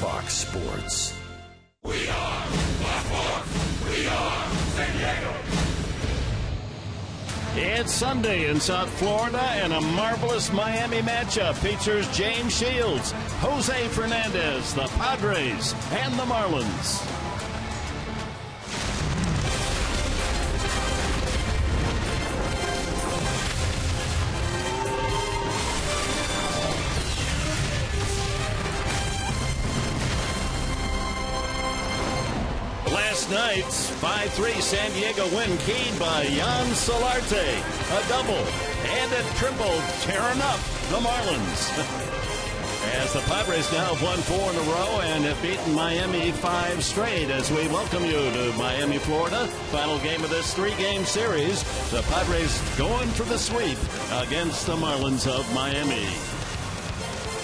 Fox Sports. We are Fox. We are San Diego. It's Sunday in South Florida, and a marvelous Miami matchup features James Shields, Jose Fernandez, the Padres, and the Marlins. Last night's 5-3 San Diego win keyed by Yan Solarte, a double and a triple tearing up the Marlins. As the Padres now have won 4 in a row and have beaten Miami 5 straight. As we welcome you to Miami, Florida, final game of this 3-game series, the Padres going for the sweep against the Marlins of Miami.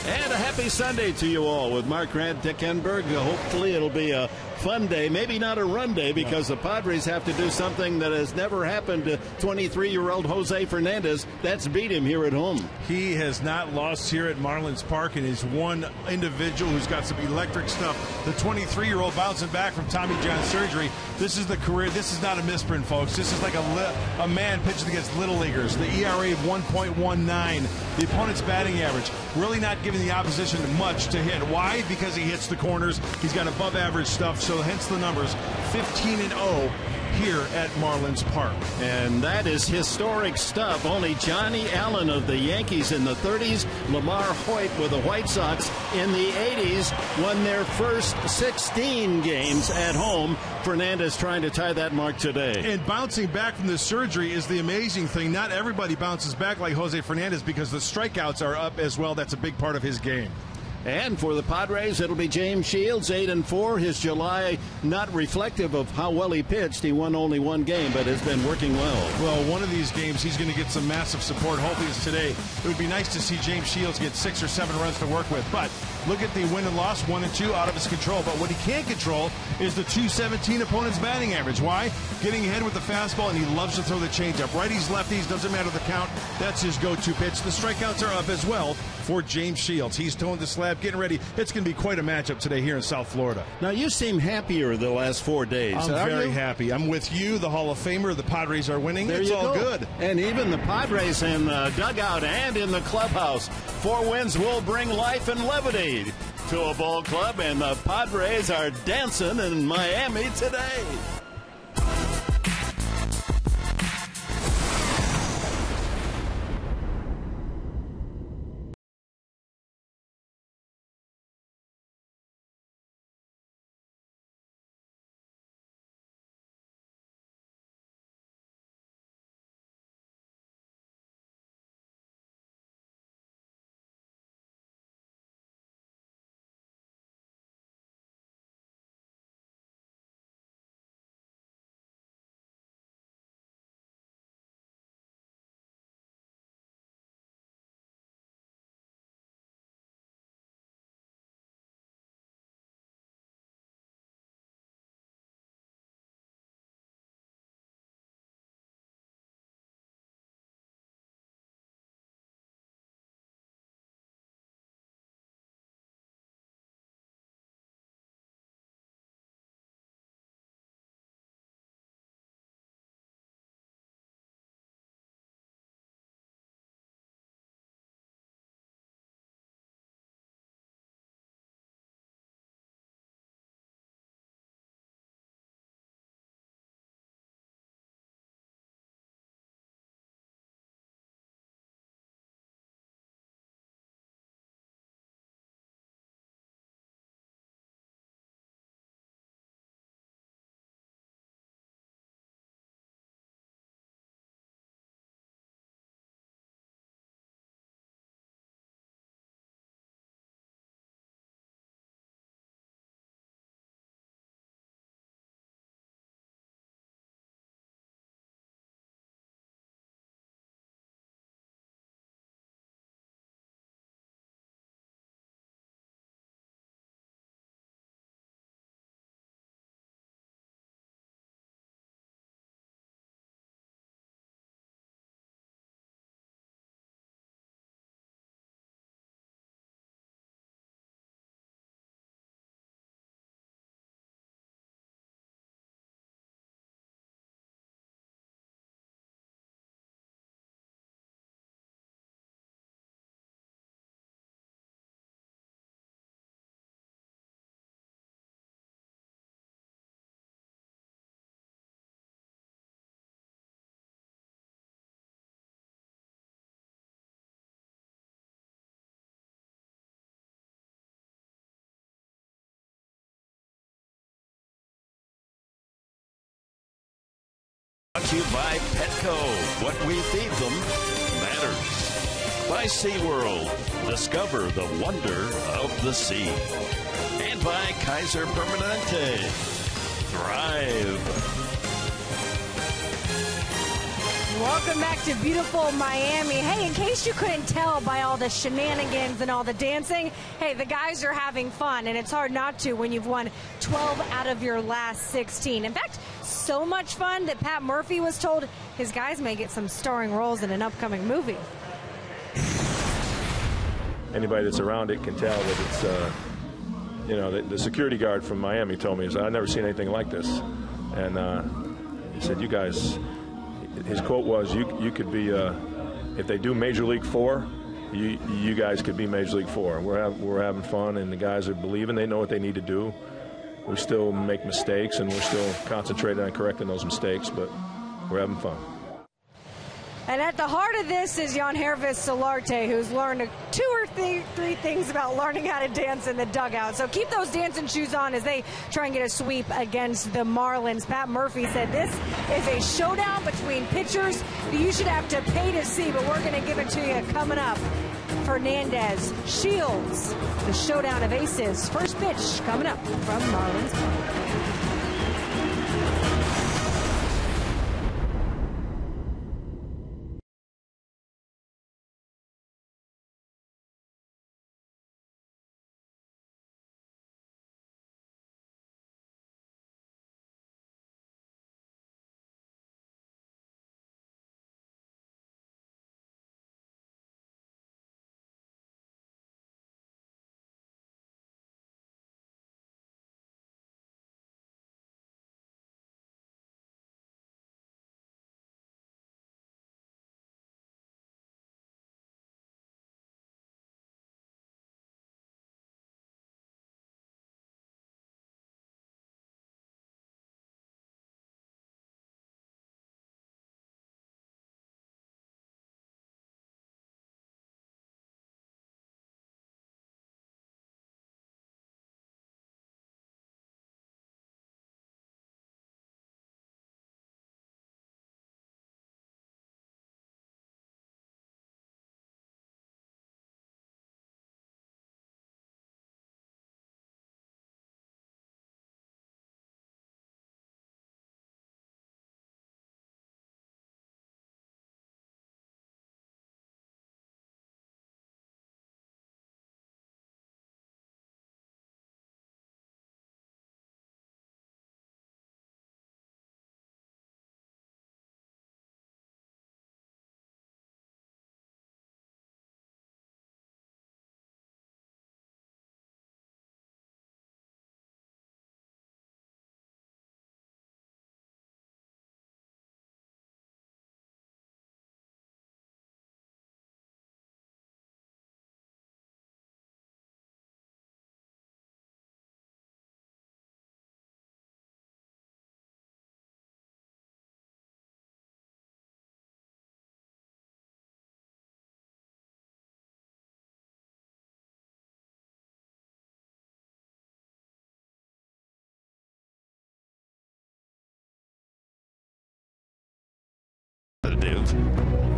And a happy Sunday to you all with Mark Grant, Dick Enberg. Hopefully it'll be a fun day, maybe not a run day, because the Padres have to do something that has never happened to 23-year-old Jose Fernandez. That's beat him here at home. He has not lost here at Marlins Park, and is one individual who's got some electric stuff. The 23-year-old bouncing back from Tommy John surgery. This is the career. This is not a misprint, folks. This is like a man pitching against little leaguers. The ERA of 1.19. The opponent's batting average. Really not giving the opposition much to hit. Why? Because he hits the corners. He's got above average stuff, so hence the numbers. 15-0 here at Marlins Park. And that is historic stuff. Only Johnny Allen of the Yankees in the 30s, Lamar Hoyt with the White Sox in the 80s won their first 16 games at home. Fernandez trying to tie that mark today. And bouncing back from the surgery is the amazing thing. Not everybody bounces back like Jose Fernandez, because the strikeouts are up as well. That's a big part of his game. And for the Padres, it'll be James Shields, 8-4. His July not reflective of how well he pitched. He won only 1 game, but has been working well. Well, one of these games, he's going to get some massive support. Hopefully it's today. It would be nice to see James Shields get 6 or 7 runs to work with. But look at the win and loss, 1 and 2, out of his control. But what he can't control is the .217 opponent's batting average. Why? Getting ahead with the fastball, and he loves to throw the changeup. Righties, lefties, doesn't matter the count. That's his go-to pitch. The strikeouts are up as well for James Shields. He's toeing the slab, getting ready. It's going to be quite a matchup today here in South Florida. Now, you seem happier the last 4 days. I'm very happy. I'm with you, the Hall of Famer. The Padres are winning. There it's you all go. good. And even the Padres in the dugout and in the clubhouse. 4 wins will bring life and levity to a ball club, and the Padres are dancing in Miami today. Brought to you by Petco. What we feed them matters. By SeaWorld. Discover the wonder of the sea. And by Kaiser Permanente. Thrive. Welcome back to beautiful Miami. Hey, in case you couldn't tell by all the shenanigans and all the dancing, hey, the guys are having fun, and it's hard not to when you've won 12 out of your last 16. In fact, so much fun that Pat Murphy was told his guys may get some starring roles in an upcoming movie. Anybody that's around it can tell that it's, the security guard from Miami told me, I've never seen anything like this. And he said, you guys... His quote was, you could be, if they do Major League 4, you guys could be Major League 4. We're having fun, and the guys are believing. They know what they need to do. We still make mistakes, and we're still concentrated on correcting those mistakes, but we're having fun. And at the heart of this is Yangervis Solarte, who's learned two or three things about learning how to dance in the dugout. So keep those dancing shoes on as they try and get a sweep against the Marlins. Pat Murphy said this is a showdown between pitchers that you should have to pay to see, but we're going to give it to you coming up. Fernandez, Shields, the showdown of aces. First pitch coming up from Marlins Park.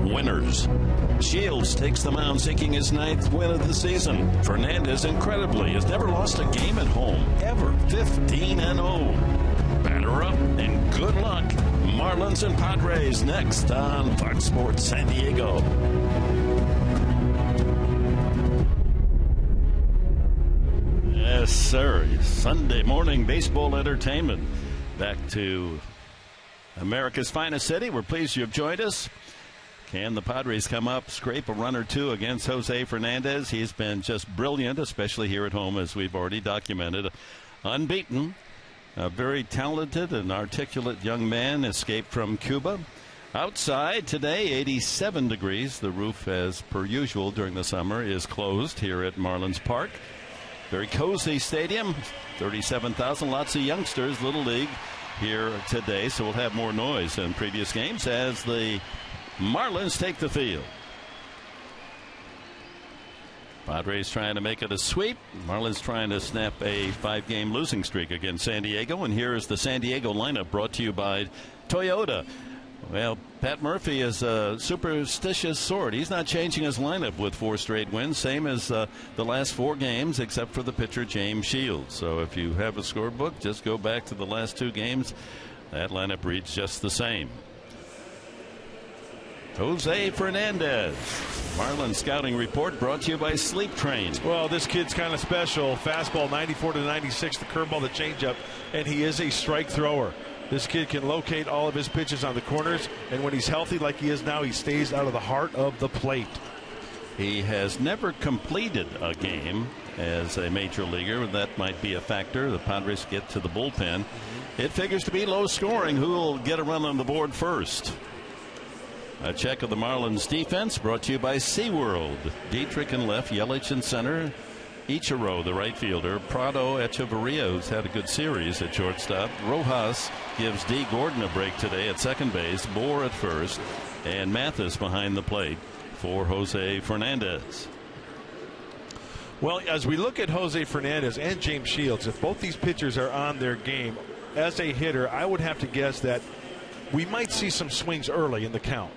Winners. Shields takes the mound seeking his 9th win of the season. Fernandez, incredibly, has never lost a game at home, ever. 15-0. Batter up and good luck. Marlins and Padres next on Fox Sports San Diego. Yes, sir. Sunday morning baseball entertainment. Back to America's finest city. We're pleased you have joined us. Can the Padres come up, scrape a run or two against Jose Fernandez? He's been just brilliant, especially here at home, as we've already documented. Unbeaten, a very talented and articulate young man, escaped from Cuba. Outside today, 87 degrees. The roof, as per usual during the summer, is closed here at Marlins Park. Very cozy stadium, 37,000, lots of youngsters, Little League here today, so we'll have more noise than previous games as the Marlins take the field. Padres trying to make it a sweep. Marlins trying to snap a 5-game losing streak against San Diego. And here is the San Diego lineup brought to you by Toyota. Well, Pat Murphy is a superstitious sort. He's not changing his lineup with 4 straight wins, same as the last 4 games, except for the pitcher James Shields. So if you have a scorebook, just go back to the last 2 games. That lineup reads just the same. Jose Fernandez. Marlins scouting report brought to you by Sleep Train. Well, this kid's kind of special. Fastball 94 to 96, the curveball, the changeup, and he is a strike thrower. This kid can locate all of his pitches on the corners, and when he's healthy like he is now, he stays out of the heart of the plate. He has never completed a game as a major leaguer. That might be a factor. The Padres get to the bullpen. It figures to be low scoring. Who will get a run on the board first? A check of the Marlins defense brought to you by SeaWorld. Dietrich in left, Yelich in center, Ichiro, the right fielder, Prado Echeverria, who's had a good series at shortstop. Rojas gives D. Gordon a break today at second base, Bohr at first, and Mathis behind the plate for Jose Fernandez. Well, as we look at Jose Fernandez and James Shields, if both these pitchers are on their game, as a hitter, I would have to guess that we might see some swings early in the count.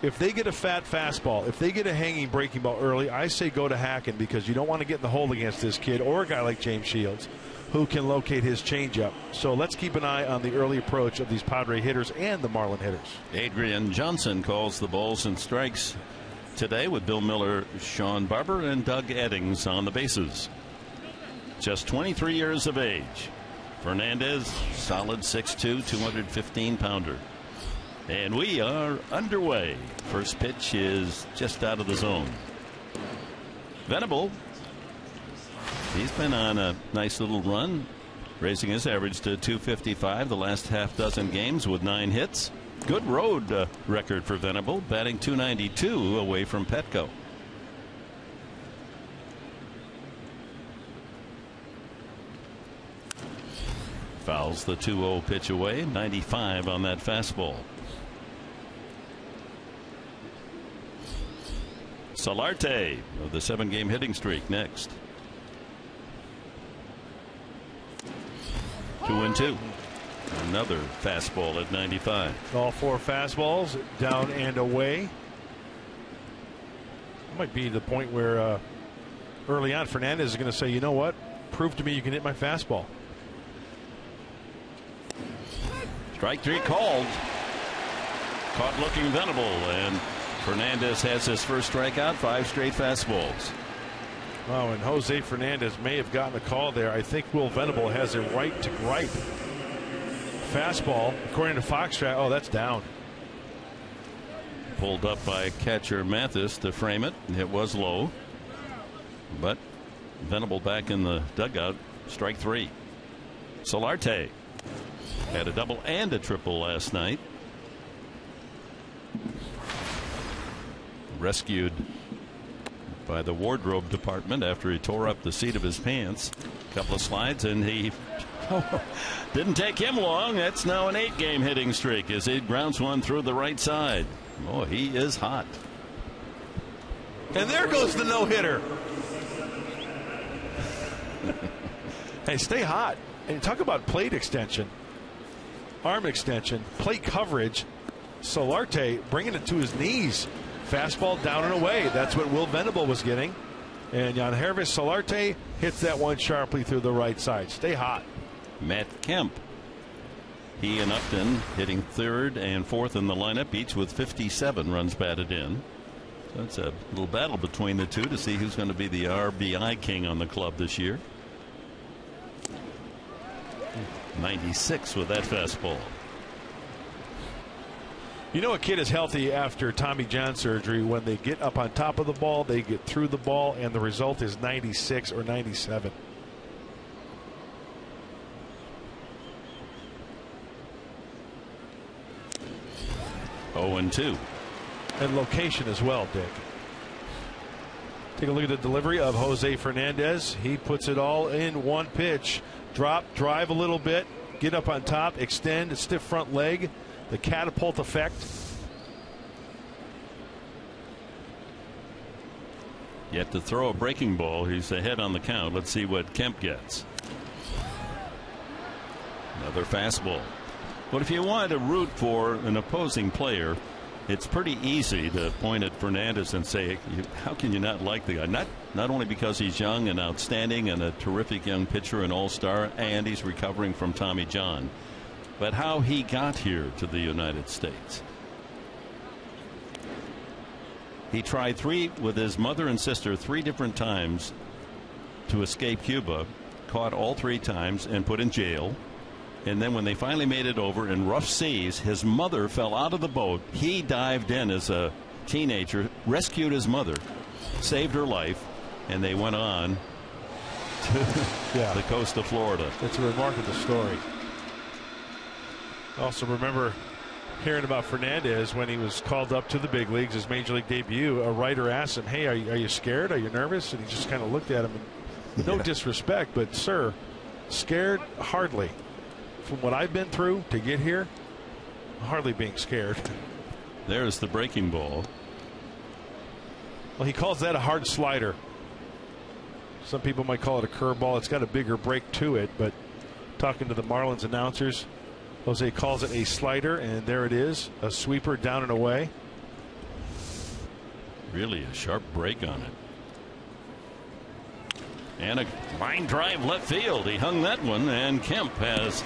If they get a fat fastball, if they get a hanging breaking ball early, I say go to hacking, because you don't want to get in the hole against this kid or a guy like James Shields who can locate his changeup. So let's keep an eye on the early approach of these Padre hitters and the Marlin hitters. Adrian Johnson calls the balls and strikes today with Bill Miller, Sean Barber, and Doug Eddings on the bases. Just 23 years of age. Fernandez, solid 6'2", 215-pounder. And we are underway. First pitch is just out of the zone. Venable, he's been on a nice little run, raising his average to 255 the last half dozen games with 9 hits. Good road record for Venable, batting .292 away from Petco. Fouls the 2-0 pitch away. 95 on that fastball. Solarte of the 7-game hitting streak next. 2-2. Another fastball at 95. All 4 fastballs down and away. That might be the point where early on Fernandez is going to say, you know what, prove to me you can hit my fastball. Strike 3 called. Caught looking Venable, and Fernandez has his first strikeout, 5 straight fastballs. Oh, and Jose Fernandez may have gotten a call there. I think Will Venable has a right to gripe. Fastball, according to Foxtrot, oh, that's down. Pulled up by catcher Mathis to frame it. It was low, but Venable back in the dugout. Strike 3. Solarte had a double and a triple last night. Rescued by the wardrobe department after he tore up the seat of his pants. A couple of slides, and he didn't take him long. That's now an 8-game hitting streak as he grounds one through the right side. Oh, he is hot. And there goes the no-hitter. Hey, stay hot. And talk about plate extension, arm extension, plate coverage. Solarte bringing it to his knees. Fastball down and away. That's what Will Venable was getting. And Yangervis Solarte hits that one sharply through the right side. Stay hot. Matt Kemp. He and Upton hitting 3rd and 4th in the lineup, each with 57 runs batted in. So it's a little battle between the two to see who's going to be the RBI king on the club this year. 96 with that fastball. You know, a kid is healthy after Tommy John surgery when they get up on top of the ball, they get through the ball, and the result is 96 or 97. Oh, and 2. And location as well, Dick. Take a look at the delivery of Jose Fernandez. He puts it all in one pitch. Drop, drive a little bit, get up on top, extend a stiff front leg. The catapult effect. Yet to throw a breaking ball. He's ahead on the count. Let's see what Kemp gets. Another fastball. But if you want to root for an opposing player, it's pretty easy to point at Fernandez and say, how can you not like the guy? Not only because he's young and outstanding and a terrific young pitcher and all-star, and he's recovering from Tommy John, but how he got here to the United States. He tried with his mother and sister 3 different times to escape Cuba, caught all 3 times and put in jail. And then when they finally made it over in rough seas, his mother fell out of the boat. He dived in as a teenager, rescued his mother, saved her life, and they went on to the coast of Florida. It's a remarkable story. Also remember hearing about Fernandez when he was called up to the big leagues, his major league debut. A writer asked him, hey, are you scared? Are you nervous? And he just kind of looked at him, and no disrespect, but sir, scared? Hardly. From what I've been through to get here, hardly being scared. There's the breaking ball. Well, he calls that a hard slider. Some people might call it a curveball. It's got a bigger break to it, but talking to the Marlins announcers, Jose calls it a slider, and there it is, a sweeper down and away. Really a sharp break on it. And a line drive left field. He hung that one, and Kemp has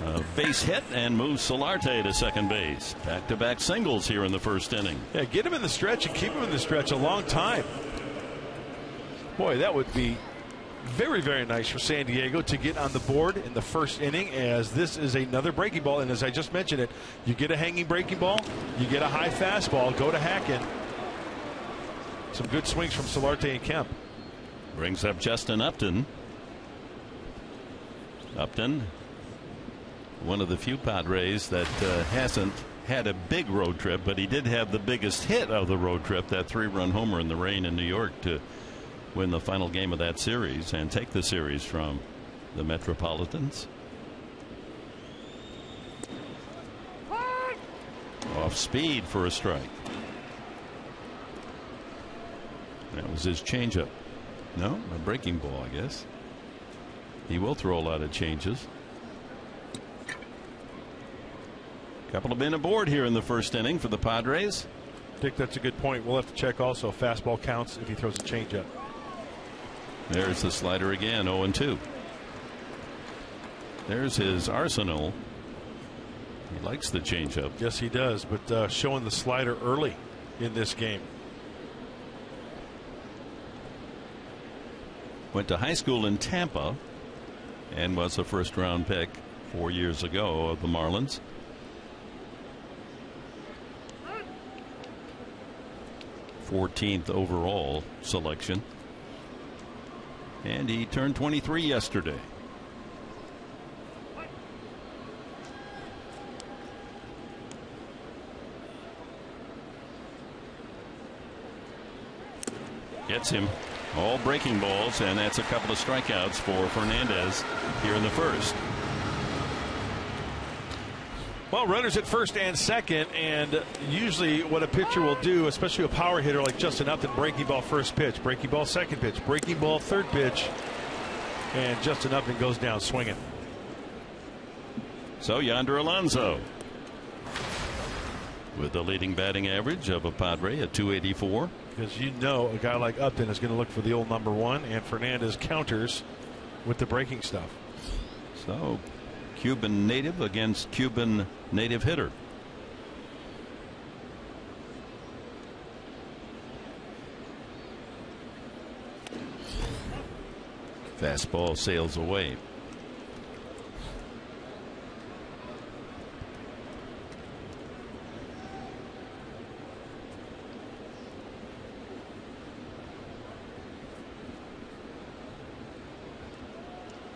a base hit and moves Solarte to second base. Back-to-back singles here in the first inning. Yeah, get him in the stretch and keep him in the stretch a long time. Boy, that would be very, very nice for San Diego to get on the board in the first inning, as this is another breaking ball. And as I just mentioned it, you get a hanging breaking ball, you get a high fastball, go to Hackett. Some good swings from Solarte and Kemp. Brings up Justin Upton. Upton, one of the few Padres that hasn't had a big road trip, but he did have the biggest hit of the road trip, that 3-run homer in the rain in New York to win the final game of that series and take the series from the Metropolitans. Off speed for a strike. That was his changeup. No, a breaking ball, I guess. He will throw a lot of changes. Couple of men aboard here in the first inning for the Padres. Dick, that's a good point. We'll have to check also. Fastball counts if he throws a changeup. There's the slider again, 0-2. There's his arsenal. He likes the changeup. Yes, he does, but showing the slider early in this game. Went to high school in Tampa and was a first-round pick 4 years ago of the Marlins. '14th overall selection. And he turned 23 yesterday. Gets him. All breaking balls, and that's a couple of strikeouts for Fernandez here in the first. Well, runners at first and second, and usually what a pitcher will do, especially a power hitter like Justin Upton, breaking ball first pitch, breaking ball second pitch, breaking ball third pitch, and Justin Upton goes down swinging. So Yonder Alonso, with the leading batting average of a Padre at .284. Because you know a guy like Upton is going to look for the old number one, and Fernandez counters with the breaking stuff. So Cuban native against Cuban native hitter. Fastball sails away.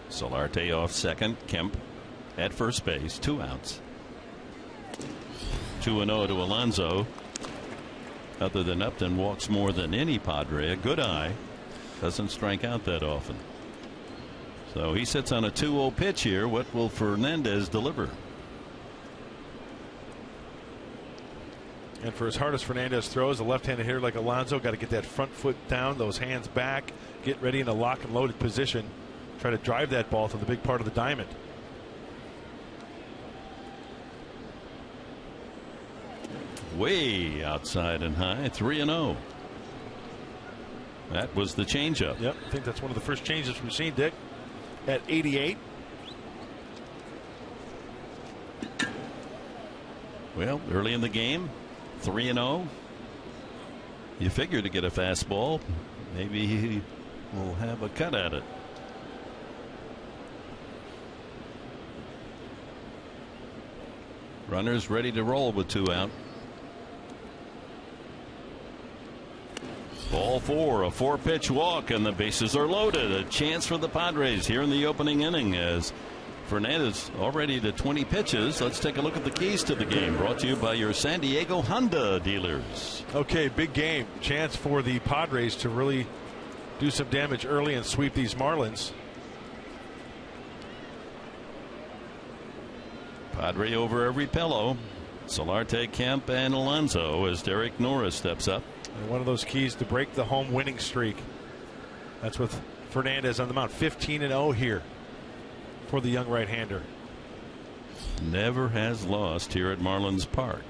Solarte off second. Kemp at first base. 2 outs. 2-0 to Alonso. Other than Upton, walks more than any Padre. A good eye. Doesn't strike out that often. So he sits on a 2-0 pitch here. What will Fernandez deliver? And for as hard as Fernandez throws, a left-handed hitter like Alonso got to get that front foot down, those hands back, get ready in a lock and loaded position. Try to drive that ball to the big part of the diamond. way outside and high, 3-0. That was the changeup. Yep, I think that's one of the first changes we've seen, Dick, at 88. Well, early in the game, 3-0. You figure to get a fastball, maybe he will have a cut at it. Runners ready to roll with 2 out. Ball 4, a 4-pitch walk, and the bases are loaded. A chance for the Padres here in the opening inning as Fernandez already to 20 pitches. Let's take a look at the keys to the game, brought to you by your San Diego Honda dealers. Okay, big game. Chance for the Padres to really do some damage early and sweep these Marlins. Padre over every pillow. Solarte, Kemp, and Alonso as Derek Norris steps up. And one of those keys to break the home winning streak. That's with Fernandez on the mound. 15-0 here for the young right-hander. Never has lost here at Marlins Park.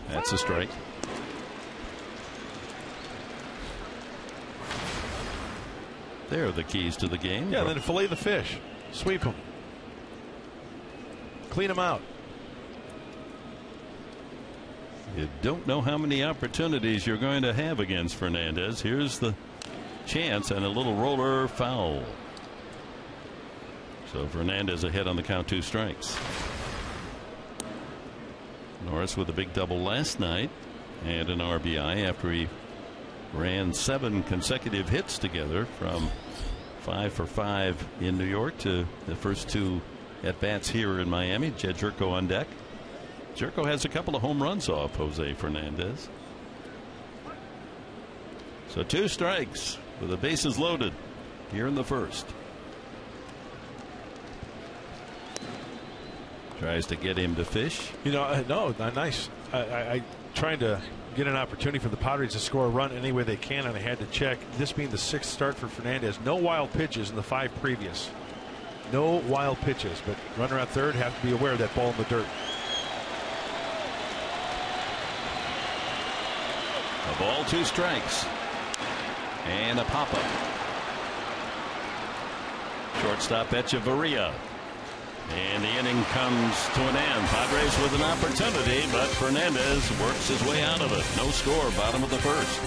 That's a strike. There are the keys to the game. Yeah, then fillet the fish. Sweep them. Clean them out. You don't know how many opportunities you're going to have against Fernandez. Here's the chance, and a little roller foul. So Fernandez ahead on the count, 2 strikes. Norris with a big double last night and an RBI after he ran 7 consecutive hits together from 5 for 5 in New York to the first 2 at bats here in Miami. Jed Jerko on deck. Jerko has a couple of home runs off Jose Fernandez. So 2 strikes with the bases loaded here in the first. Tries to get him to fish. You know, no, not nice. I trying to get an opportunity for the Padres to score a run any way they can, and I had to check. This being the 6th start for Fernandez. No wild pitches in the 5 previous. No wild pitches, but runner at third have to be aware of that ball in the dirt. A ball, 2 strikes, and a pop-up. Shortstop Echeverria. And the inning comes to an end. Padres with an opportunity, but Fernandez works his way out of it. No score, bottom of the first.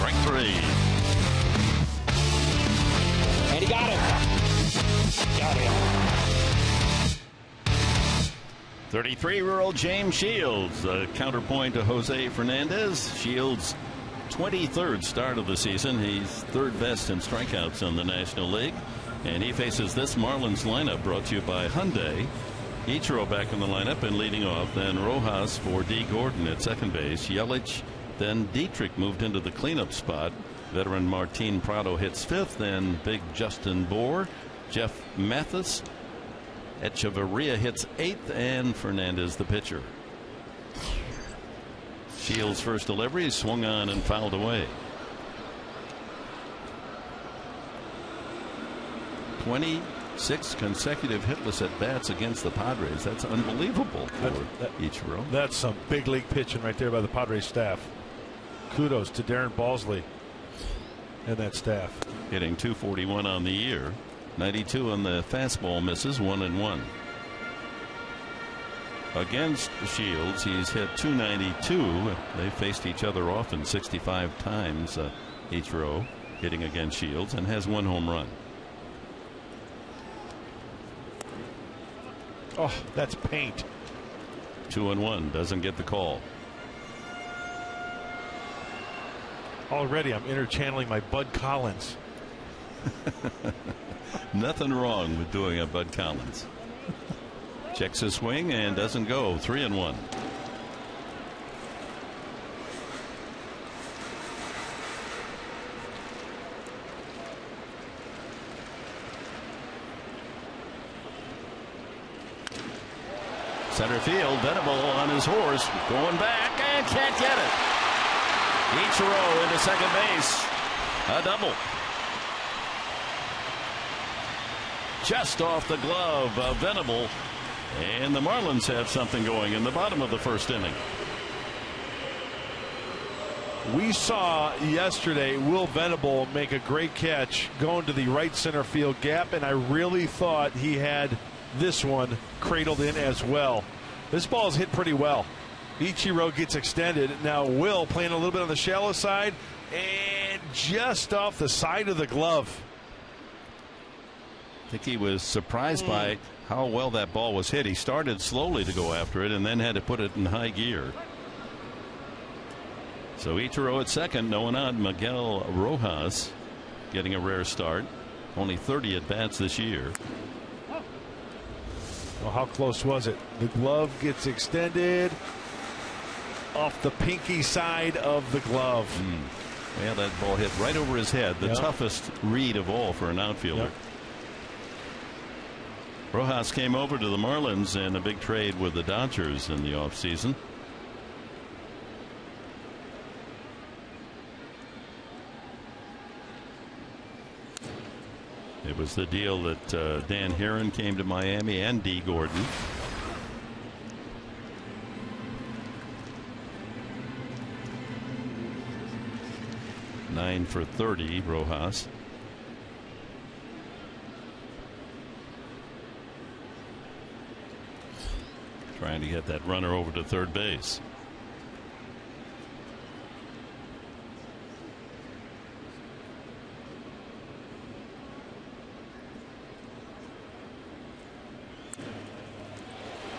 Strike 3. And he got him. Got him. 33-year-old James Shields, a counterpoint to Jose Fernandez. Shields' 23rd start of the season. He's 3rd best in strikeouts in the National League. And he faces this Marlins lineup brought to you by Hyundai. Ichiro back in the lineup and leading off. Then Rojas for D. Gordon at second base. Yelich, Then Dietrich moved into the cleanup spot. Veteran Martin Prado hits 5th. Then big Justin Bohr, Jeff Mathis, Echeverria hits 8th, and Fernandez the pitcher. Shields' first delivery swung on and fouled away. 26 consecutive hitless at bats against the Padres. That's unbelievable for Ichiro. That's some big league pitching right there by the Padres staff. Kudos to Darren Balsley and that staff. Hitting .241 on the year. 92 on the fastball, misses 1-1. Against Shields, he's hit .292. They faced each other often 65 times. Ichiro hitting against Shields, and has 1 home run. Oh, that's paint. 2-1, doesn't get the call. Already I'm interchanneling my Bud Collins. Nothing wrong with doing a Bud Collins. Checks his swing and doesn't go. 3-1. Center field, Venable on his horse, going back and can't get it. Ichiro into second base. A double. Just off the glove of Venable. And the Marlins have something going in the bottom of the first inning. We saw yesterday Will Venable make a great catch going to the right center field gap, and I really thought he had this one cradled in as well. This ball is hit pretty well. Ichiro gets extended. Now Will playing a little bit on the shallow side and just off the side of the glove. I think he was surprised by how well that ball was hit. He started slowly to go after it and then had to put it in high gear. So Ichiro at second, no one out. Miguel Rojas getting a rare start. Only 30 at bats this year. Well, how close was it? The glove gets extended off the pinky side of the glove. Yeah, that ball hit right over his head. The toughest read of all for an outfielder. Rojas came over to the Marlins in a big trade with the Dodgers in the offseason. It was the deal that Dan Herron came to Miami, and D. Gordon. Nine for 30, Rojas. Trying to get that runner over to third base.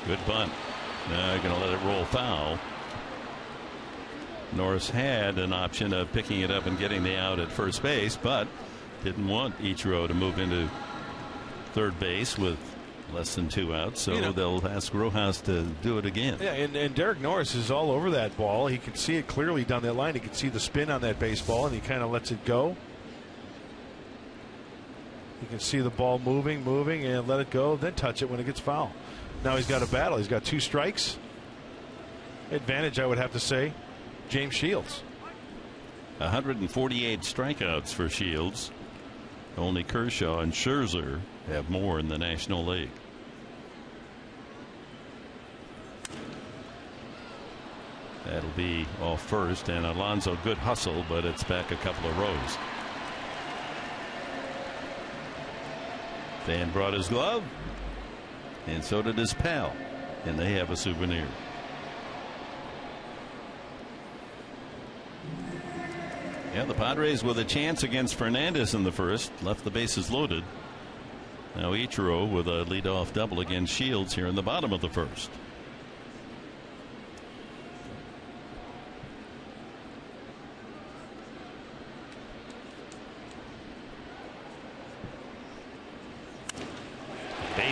Good bunt. Now you're going to let it roll foul. Norris had an option of picking it up and getting the out at first base, but didn't want Ichiro to move into third base with less than 2 outs, so they'll ask Rojas to do it again. Yeah, and Derek Norris is all over that ball. He can see it clearly down that line. He can see the spin on that baseball, and he kind of lets it go. You can see the ball moving, and let it go, then touch it when it gets foul. Now he's got a battle. He's got 2 strikes. Advantage, I would have to say, James Shields. 148 strikeouts for Shields. Only Kershaw and Scherzer have more in the National League. That'll be off first, and Alonso, good hustle, but it's back a couple of rows. Fan brought his glove, and so did his pal, and they have a souvenir. Yeah, the Padres with a chance against Fernandez in the first, left the bases loaded. Now Ichiro with a leadoff double against Shields here in the bottom of the first.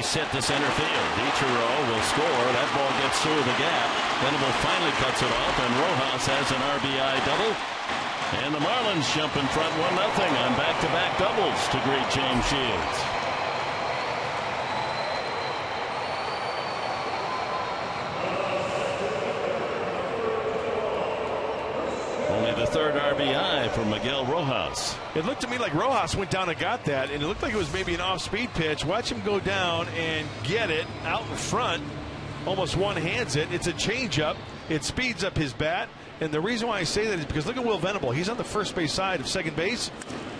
base hit to center field. Ichiro will score. That ball gets through the gap. Venable finally cuts it off, and Rojas has an RBI double. And the Marlins jump in front 1-0 on back-to-back doubles to greet James Shields. Only the third RBI for Miguel Rojas. It looked to me like Rojas went down and got that, and it looked like it was maybe an off-speed pitch. Watch him go down and get it out in front. Almost one-hands it. It's a changeup. It speeds up his bat. And the reason why I say that is because look at Will Venable. He's on the first base side of second base.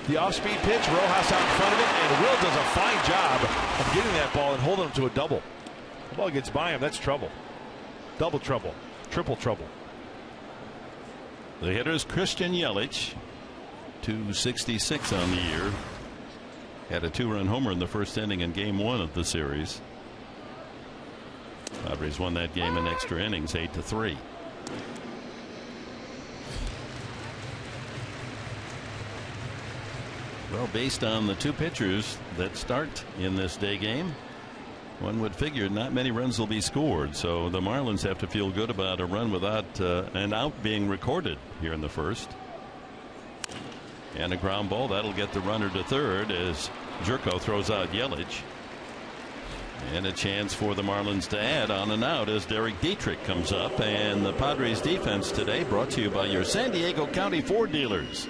The off-speed pitch, Rojas out in front of it, and Will does a fine job of getting that ball and holding him to a double. The ball gets by him. That's trouble. Double trouble. Triple trouble. The hitter's Christian Yelich, 266 on the year. Had a 2-run homer in the first inning in Game 1 of the series. Padres won that game in extra innings, 8-3. Well, based on the two pitchers that start in this day game, one would figure not many runs will be scored. So the Marlins have to feel good about a run without an out being recorded here in the first. And a ground ball that'll get the runner to third as Jerko throws out Yelich. And a chance for the Marlins to add on and out as Derek Dietrich comes up. And the Padres defense today brought to you by your San Diego County Ford dealers.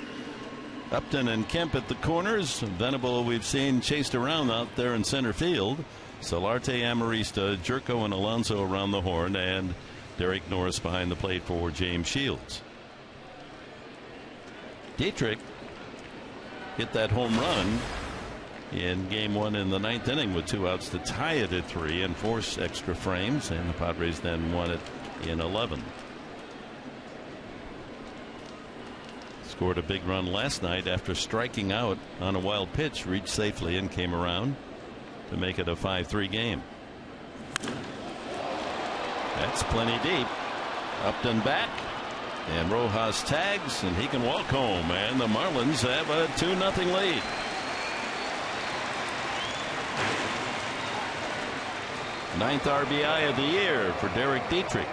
Upton and Kemp at the corners. Venable we've seen chased around out there in center field. Solarte, Amarista, Jerko, and Alonso around the horn, and Derek Norris behind the plate for James Shields. Dietrich hit that home run in Game 1 in the 9th inning with 2 outs to tie it at 3 and force extra frames, and the Padres then won it in 11. Scored a big run last night after striking out on a wild pitch, reached safely and came around to make it a 5-3 game. That's plenty deep. Upton back, and Rojas tags, and he can walk home, and the Marlins have a 2-0 lead. Ninth RBI of the year for Derek Dietrich.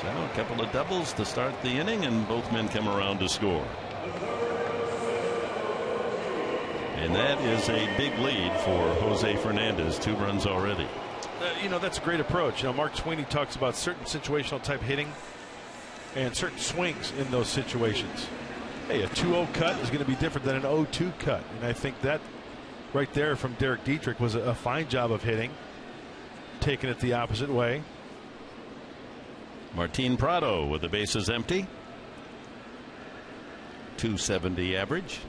So a couple of doubles to start the inning, and both men come around to score. And that is a big lead for Jose Fernandez. 2 runs already. You know, that's a great approach. You know, Mark Sweeney talks about certain situational type hitting and certain swings in those situations. Hey, a 2-0 cut is going to be different than an 0-2 cut. And I think that right there from Derek Dietrich was a fine job of hitting, taking it the opposite way. Martin Prado with the bases empty. 270 average.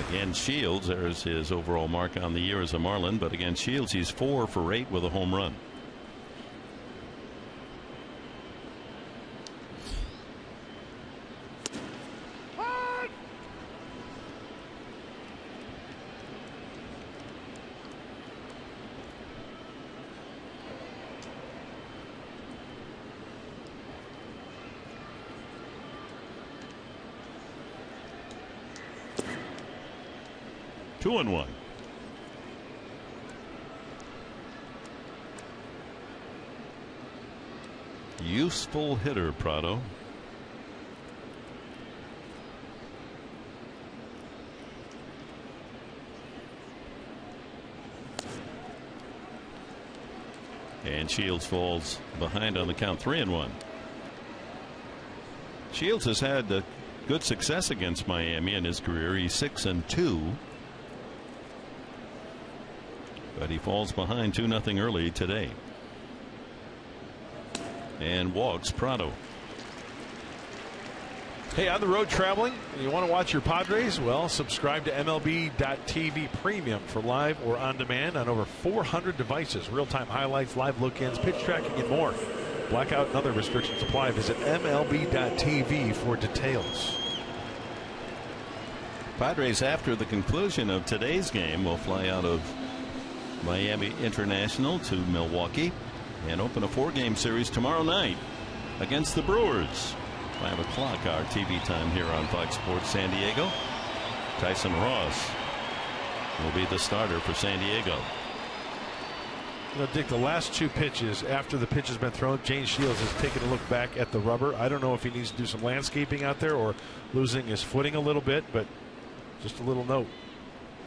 Against Shields, there's his overall mark on the year as a Marlin, but against Shields he's 4 for 8 with a home run. Two and 1. Useful hitter, Prado. And Shields falls behind on the count, 3-1. Shields has had good success against Miami in his career. He's 6-2. But he falls behind 2-0 early today. And walks Prado. Hey, on the road traveling, and you want to watch your Padres? Well, subscribe to MLB.TV Premium for live or on demand on over 400 devices. Real-time highlights, live look-ins, pitch tracking, and more. Blackout and other restrictions apply. Visit MLB.TV for details. Padres, after the conclusion of today's game, will fly out of Miami International to Milwaukee and open a 4-game series tomorrow night against the Brewers. 5 o'clock our TV time here on Fox Sports San Diego. Tyson Ross will be the starter for San Diego. You know, Dick, the last 2 pitches after the pitch has been thrown, James Shields has taken a look back at the rubber. I don't know if he needs to do some landscaping out there or losing his footing a little bit, but just a little note.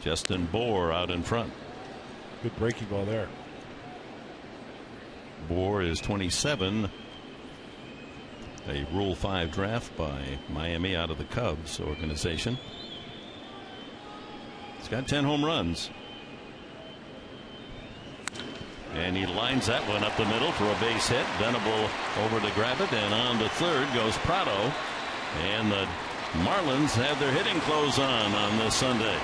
Justin Bour out in front. Good breaking ball there. Bour is 27. A Rule 5 draft by Miami out of the Cubs organization. He's got 10 home runs. And he lines that one up the middle for a base hit. Venable over to grab it, and on to third goes Prado. And the Marlins have their hitting clothes on this Sunday.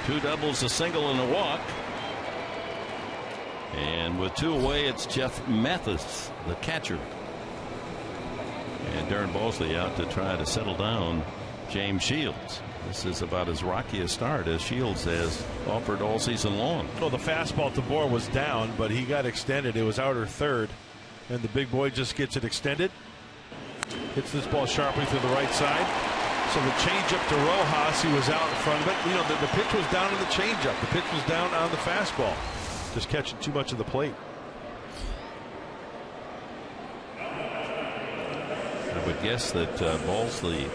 2 doubles, a single, and a walk. And with 2 away, it's Jeff Mathis, the catcher. And Darren Balsley out to try to settle down James Shields. This is about as rocky a start as Shields has offered all season long. Well, the fastball to Bour was down, but he got extended. It was outer third, and the big boy just gets it extended. Hits this ball sharply through the right side. So the changeup to Rojas, he was out in front of it. You know, the pitch was down on the changeup. The pitch was down on the fastball. Just catching too much of the plate. I would guess that Balsley,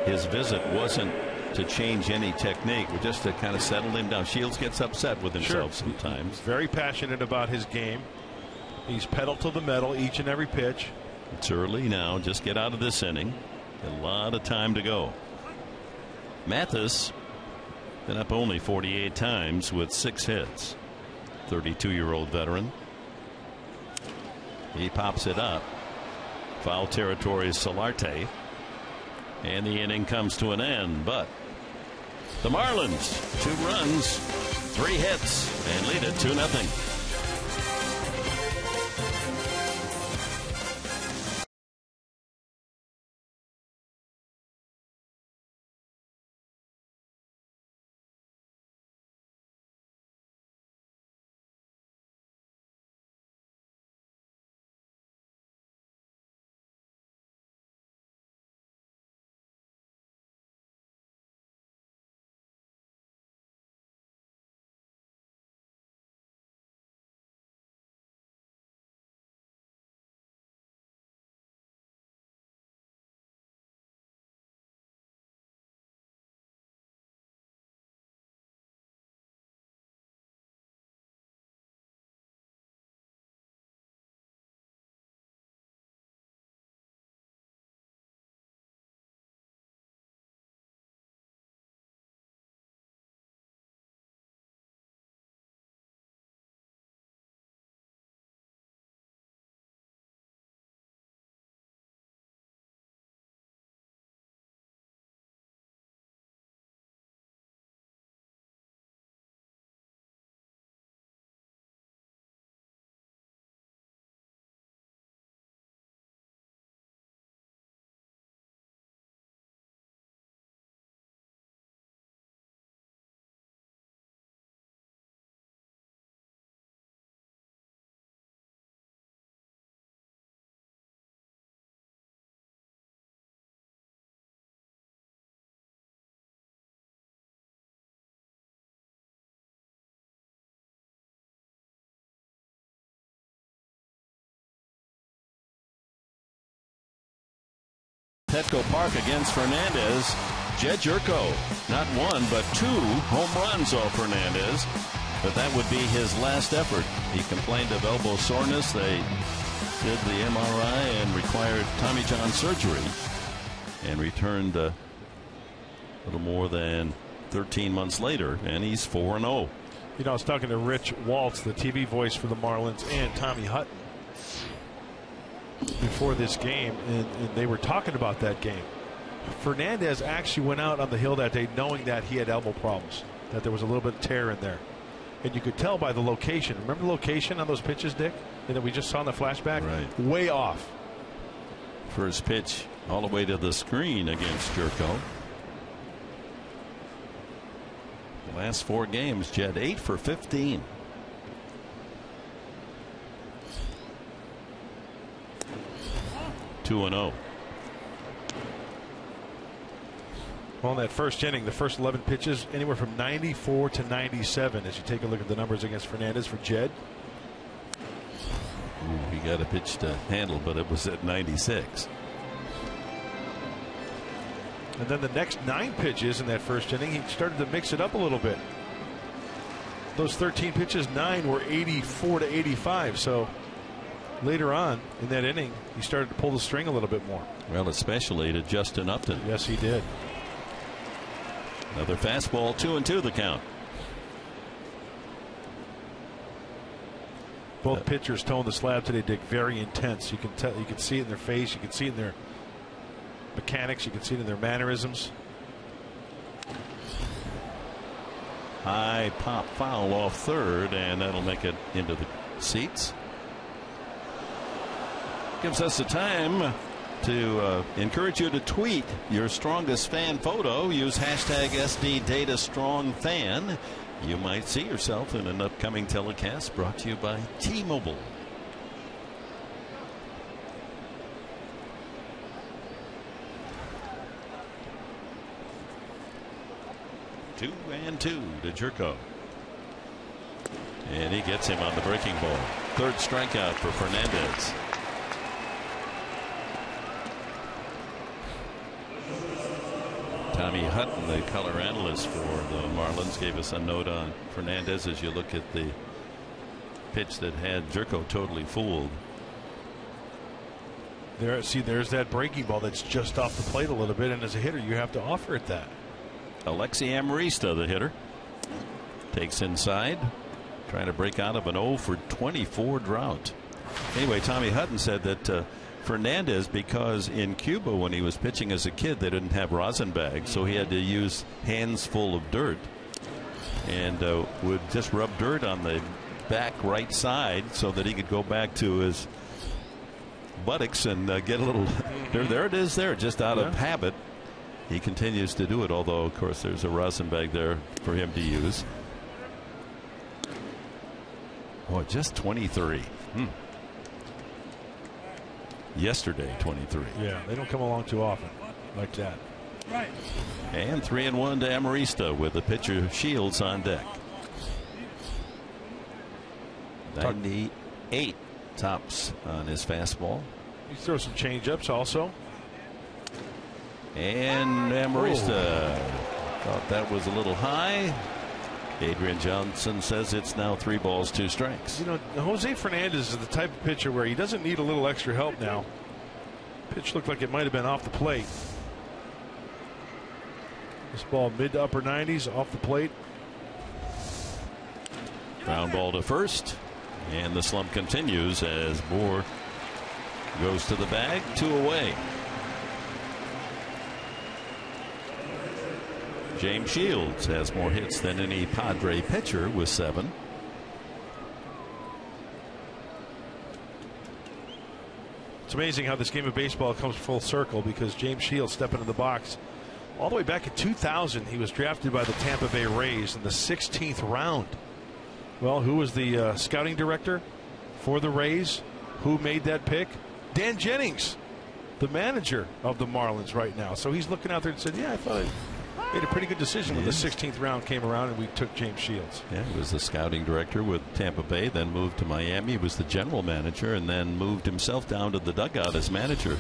his visit wasn't to change any technique, but just to kind of settle him down. Shields gets upset with himself sometimes. He's very passionate about his game. He's pedal to the metal each and every pitch. It's early now. Just get out of this inning. A lot of time to go. Mathis been up only 48 times with 6 hits. 32-year-old veteran. He pops it up. Foul territory is Solarte. And the inning comes to an end. But the Marlins, 2 runs, 3 hits, and lead it 2-0. Petco Park against Fernandez. Jed Jerko, not 1 but 2 home runs off Fernandez, but that would be his last effort. He complained of elbow soreness. They did the MRI and required Tommy John surgery, and returned a little more than 13 months later, and he's 4-0. You know, I was talking to Rich Waltz, the TV voice for the Marlins, and Tommy Hutton before this game, and they were talking about that game. Fernandez actually went out on the hill that day knowing that he had elbow problems, that there was a little bit of tear in there, and you could tell by the location. Remember the location on those pitches, Dick, that we just saw in the flashback? Right. Way off. First pitch all the way to the screen against Jerko. The last 4 games, Jed 8 for 15. 2-0. Well, in that first inning, the first 11 pitches, anywhere from 94 to 97 as you take a look at the numbers against Fernandez for Jed. Ooh, he got a pitch to handle, but it was at 96. And then the next 9 pitches in that first inning, he started to mix it up a little bit. Those 13 pitches, 9 were 84 to 85. So later on in that inning, he started to pull the string a little bit more. Well, especially to Justin Upton. Yes, he did. Another fastball, 2-2 the count. Both pitchers toeing the slab today, Dick, very intense. You can tell, you can see it in their face, you can see it in their mechanics, you can see it in their mannerisms. High pop foul off third, and that'll make it into the seats. Gives us the time to encourage you to tweet your strongest fan photo. Use hashtag SDDataStrongFan. You might see yourself in an upcoming telecast brought to you by T-Mobile. Two and two to Jerko. And he gets him on the breaking ball. Third strikeout for Fernandez. Tommy Hutton, the color analyst for the Marlins, gave us a note on Fernandez as you look at the pitch that had Jerko totally fooled. There, see, there's that breaking ball that's just off the plate a little bit, and as a hitter, you have to offer it that. Alexi Amarista, the hitter, takes inside, trying to break out of an 0 for 24 drought. Anyway, Tommy Hutton said that Fernandez, because in Cuba when he was pitching as a kid, they didn't have rosin bags, so he had to use hands full of dirt, and would just rub dirt on the back right side so that he could go back to his buttocks and get a little. There it is, there, just out of habit. He continues to do it, although of course there's a rosin bag there for him to use. Oh, just 23. Yesterday, 23. Yeah, they don't come along too often like that. Right. And 3-1 to Amarista with the pitcher Shields on deck. 98 tops on his fastball. You throw some change-ups also. And Amarista thought that was a little high. Adrian Johnson says it's now 3 balls, 2 strikes. You know, Jose Fernandez is the type of pitcher where he doesn't need a little extra help now. Pitch looked like it might have been off the plate. This ball mid to upper 90s off the plate. Ground ball to first, and the slump continues as Moore goes to the bag, 2 away. James Shields has more hits than any Padre pitcher with 7. It's amazing how this game of baseball comes full circle, because James Shields stepping in the box all the way back in 2000. He was drafted by the Tampa Bay Rays in the 16th round. Well, who was the scouting director for the Rays? Who made that pick? Dan Jennings, the manager of the Marlins right now. So he's looking out there and said, yeah, I thought I made a pretty good decision when the 16th round came around and we took James Shields. Yeah, he was the scouting director with Tampa Bay, then moved to Miami. He was the general manager and then moved himself down to the dugout as manager,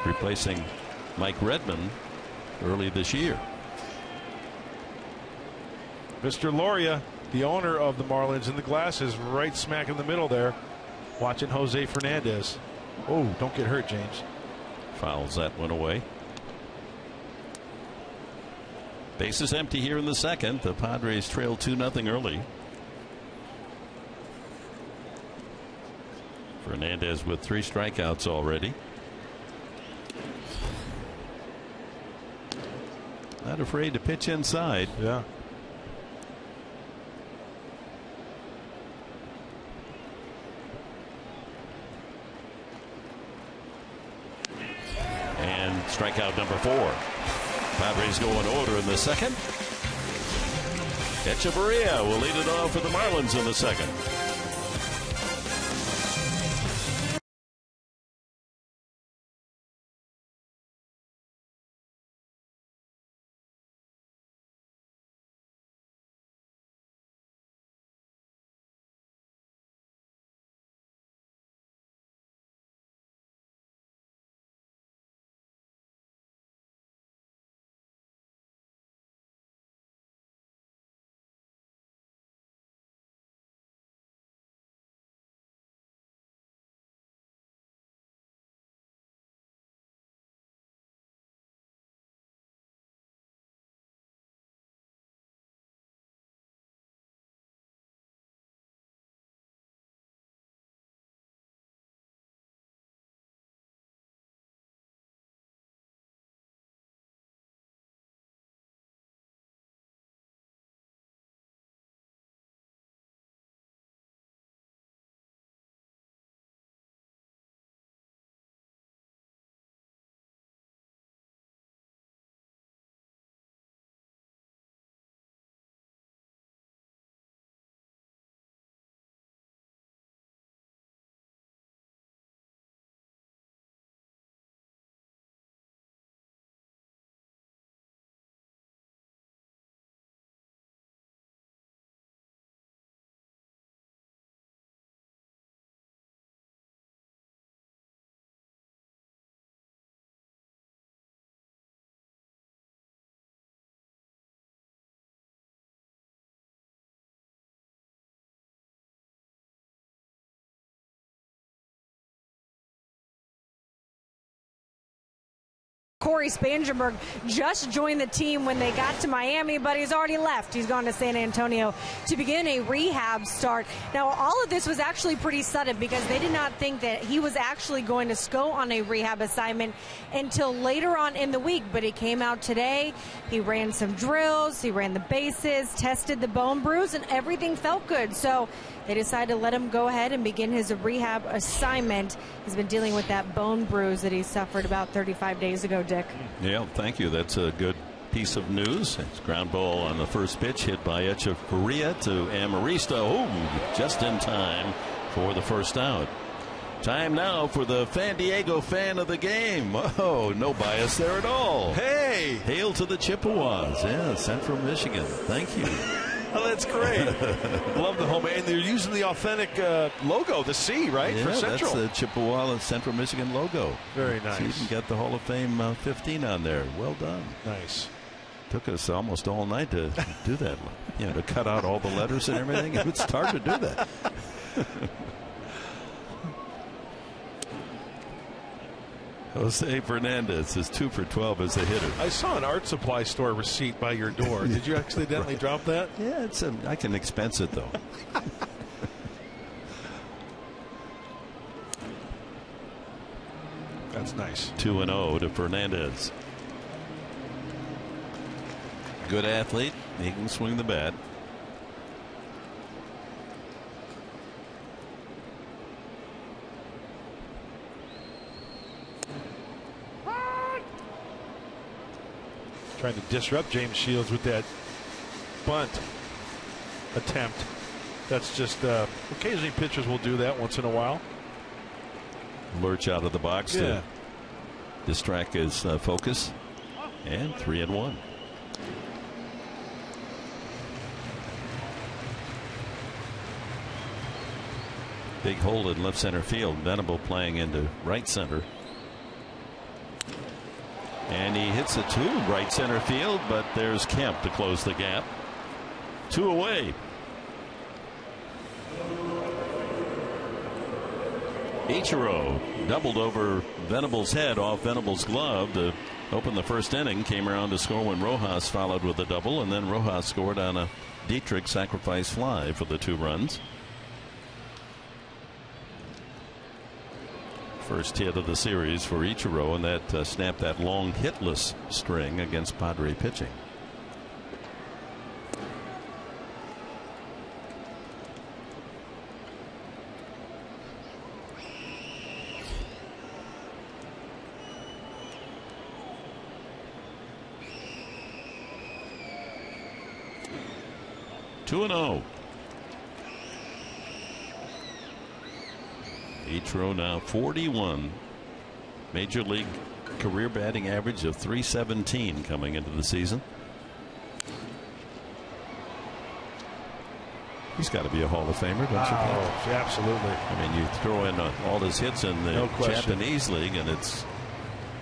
replacing Mike Redmond early this year. Mr. Loria, the owner of the Marlins, in the glasses right smack in the middle there, watching Jose Fernandez. Oh, don't get hurt, James. Fouls that one away. Bases empty here in the second. The Padres trail 2-0 early. Fernandez with 3 strikeouts already. Not afraid to pitch inside. Yeah. And strikeout number 4. Padres go in order in the second. Echeverria will lead it off for the Marlins in the second. Corey Spangenberg just joined the team when they got to Miami, but he's already left. He's gone to San Antonio to begin a rehab start. Now, all of this was actually pretty sudden because they did not think that he was actually going to go on a rehab assignment until later on in the week, but he came out today. He ran some drills, he ran the bases, tested the bone bruise, and everything felt good. So they decided to let him go ahead and begin his rehab assignment. He's been dealing with that bone bruise that he suffered about 35 days ago, Dick. Yeah, thank you. That's a good piece of news. It's ground ball on the first pitch, hit by Echeverria to Amarista. Oh, just in time for the first out. Time now for the San Diego fan of the game. Oh, no bias there at all. Hey! Hail to the Chippewas. Yeah, Central Michigan. Thank you. Oh, that's great. Love the home. And they're using the authentic logo, the C, right? Yeah, for Central. That's the Chippewa and Central Michigan logo. Very nice. So you can get the Hall of Fame 15 on there. Well done. Nice. Took us almost all night to do that. You know, to cut out all the letters and everything. It's hard to do that. Jose Fernandez is 2 for 12 as a hitter. I saw an art supply store receipt by your door. Did you accidentally drop that? Yeah, I can expense it though. That's nice. 2-0 to Fernandez. Good athlete. He can swing the bat. Trying to disrupt James Shields with that bunt attempt. That's just occasionally pitchers will do that once in a while. Lurch out of the box to distract his focus. And 3-1. Big hole in left center field. Venable playing into right center. And he hits it to right center field, but there's Kemp to close the gap. 2 away. Ichiro doubled over Venable's head off Venable's glove to open the first inning. Came around to score when Rojas followed with a double, and then Rojas scored on a Dietrich sacrifice fly for the 2 runs. First hit of the series for Ichiro, and that snapped that long hitless string against Padre pitching. Two and 0. Ichiro now 41. Major league career batting average of .317 coming into the season. He's got to be a Hall of Famer, don't you think? Oh, absolutely. I mean, you throw in all his hits in the Japanese league, and it's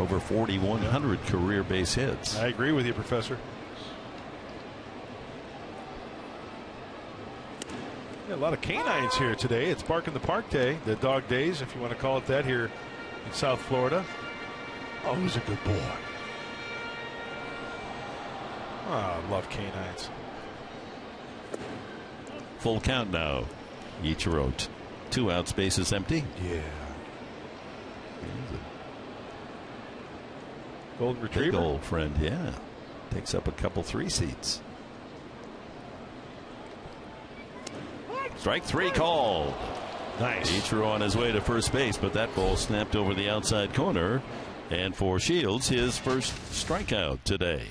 over 4,100 career base hits. I agree with you, Professor. Yeah, a lot of canines here today. It's Bark in the Park Day, the dog days, if you want to call it that, here in South Florida. Oh, he's a good boy. Oh, I love canines. Full count now. Ichiro, 2 outs, bases empty. Yeah. Golden Retriever. Big old friend, yeah. Takes up a couple 3 seats. Strike 3 called. Nice. Ichiro on his way to first base, but that ball snapped over the outside corner. And for Shields, his first strikeout today.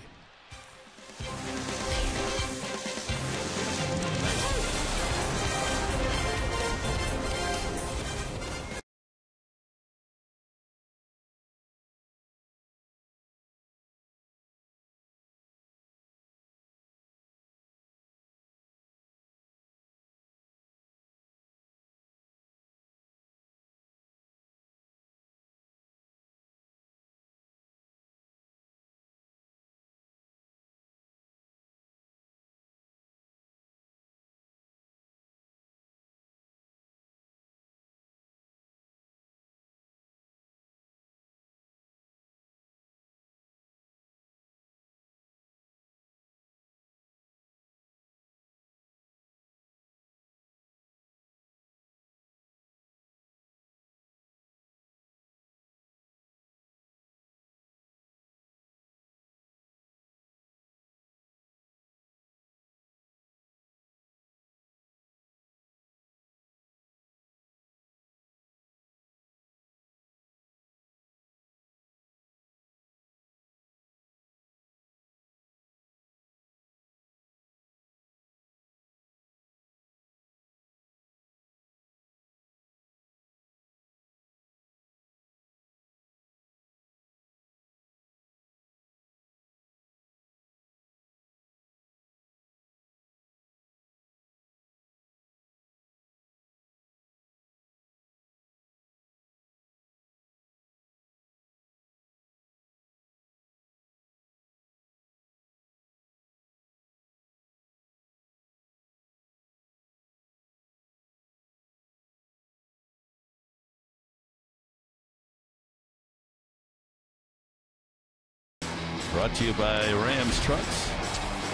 brought to you by Rams Trucks.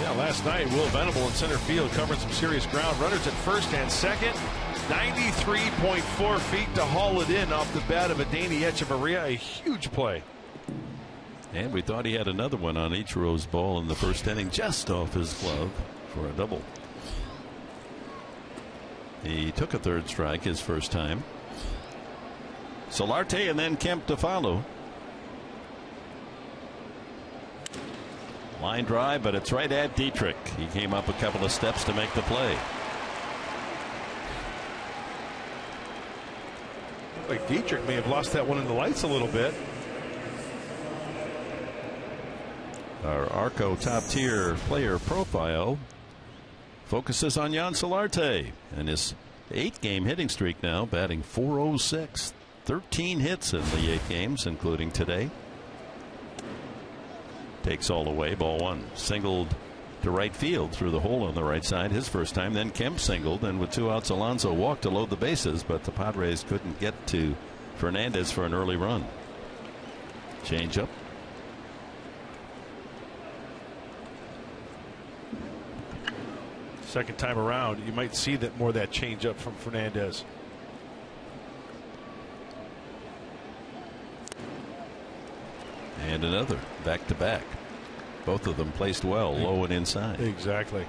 Yeah, last night, Will Venable in center field covered some serious ground. Runners at first and second. 93.4 feet to haul it in off the bat of Adeiny Echeverria. A huge play. And we thought he had another one on Ichiro's ball in the first inning, just off his glove for a double. He took a third strike his first time. Solarte and then Kemp to follow. Line drive, but it's right at Dietrich. He came up a couple of steps to make the play. Like Dietrich may have lost that one in the lights a little bit. Our Arco top tier player profile focuses on Jan Solarte and his 8-game hitting streak now, batting .406. 13 hits in the 8 games, including today. Takes all away, ball 1. Singled to right field through the hole on the right side his first time. Then Kemp singled, and with 2 outs, Alonso walked to load the bases, but the Padres couldn't get to Fernandez for an early run. Change up. Second time around, you might see that more of that change up from Fernandez. And another back to back. Both of them placed well, low and inside. Exactly.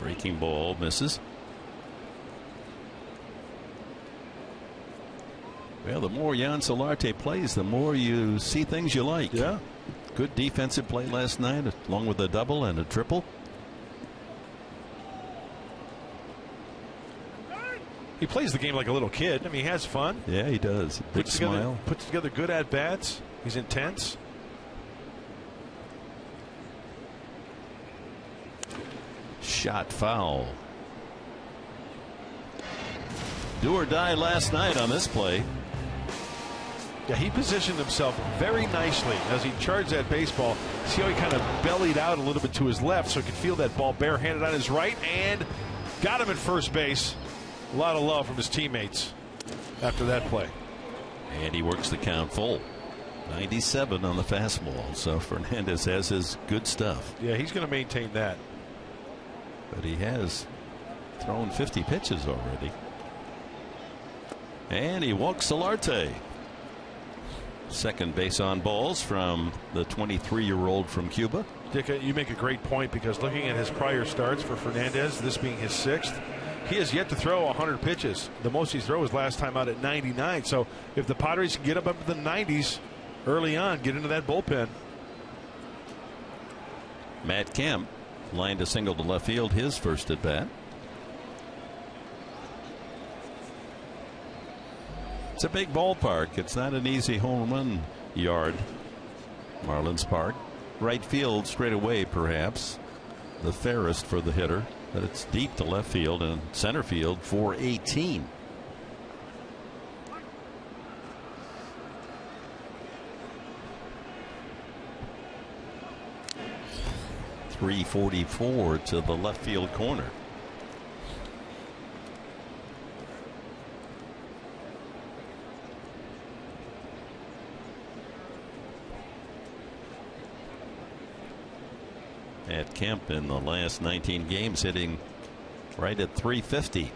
Breaking ball misses. Well, the more Jan Solarte plays, the more you see things you like. Yeah. Good defensive play last night, along with a double and a triple. He plays the game like a little kid. I mean, he has fun. Yeah, he does. Big smile. Puts together good at-bats. He's intense. Shot foul. Do or die last night on this play. Yeah, he positioned himself very nicely as he charged that baseball. See how he kind of bellied out a little bit to his left so he could feel that ball barehanded on his right, and got him at first base. A lot of love from his teammates after that play. And he works the count full. 97 on the fastball. So Fernandez has his good stuff. Yeah, he's going to maintain that. But he has thrown 50 pitches already. And he walks Solarte. Second base on balls from the 23-year-old from Cuba. Dick, you make a great point, because looking at his prior starts for Fernandez, this being his 6th, he has yet to throw 100 pitches. The most he threw was last time out at 99. So if the Padres can get up into the 90s early on, get into that bullpen. Matt Kemp lined a single to left field his first at bat. It's a big ballpark. It's not an easy home run yard. Marlins Park. Right field straight away, perhaps the fairest for the hitter, but it's deep to left field, and center field 418. .344 to the left field corner. At Kemp in the last 19 games hitting right at .350.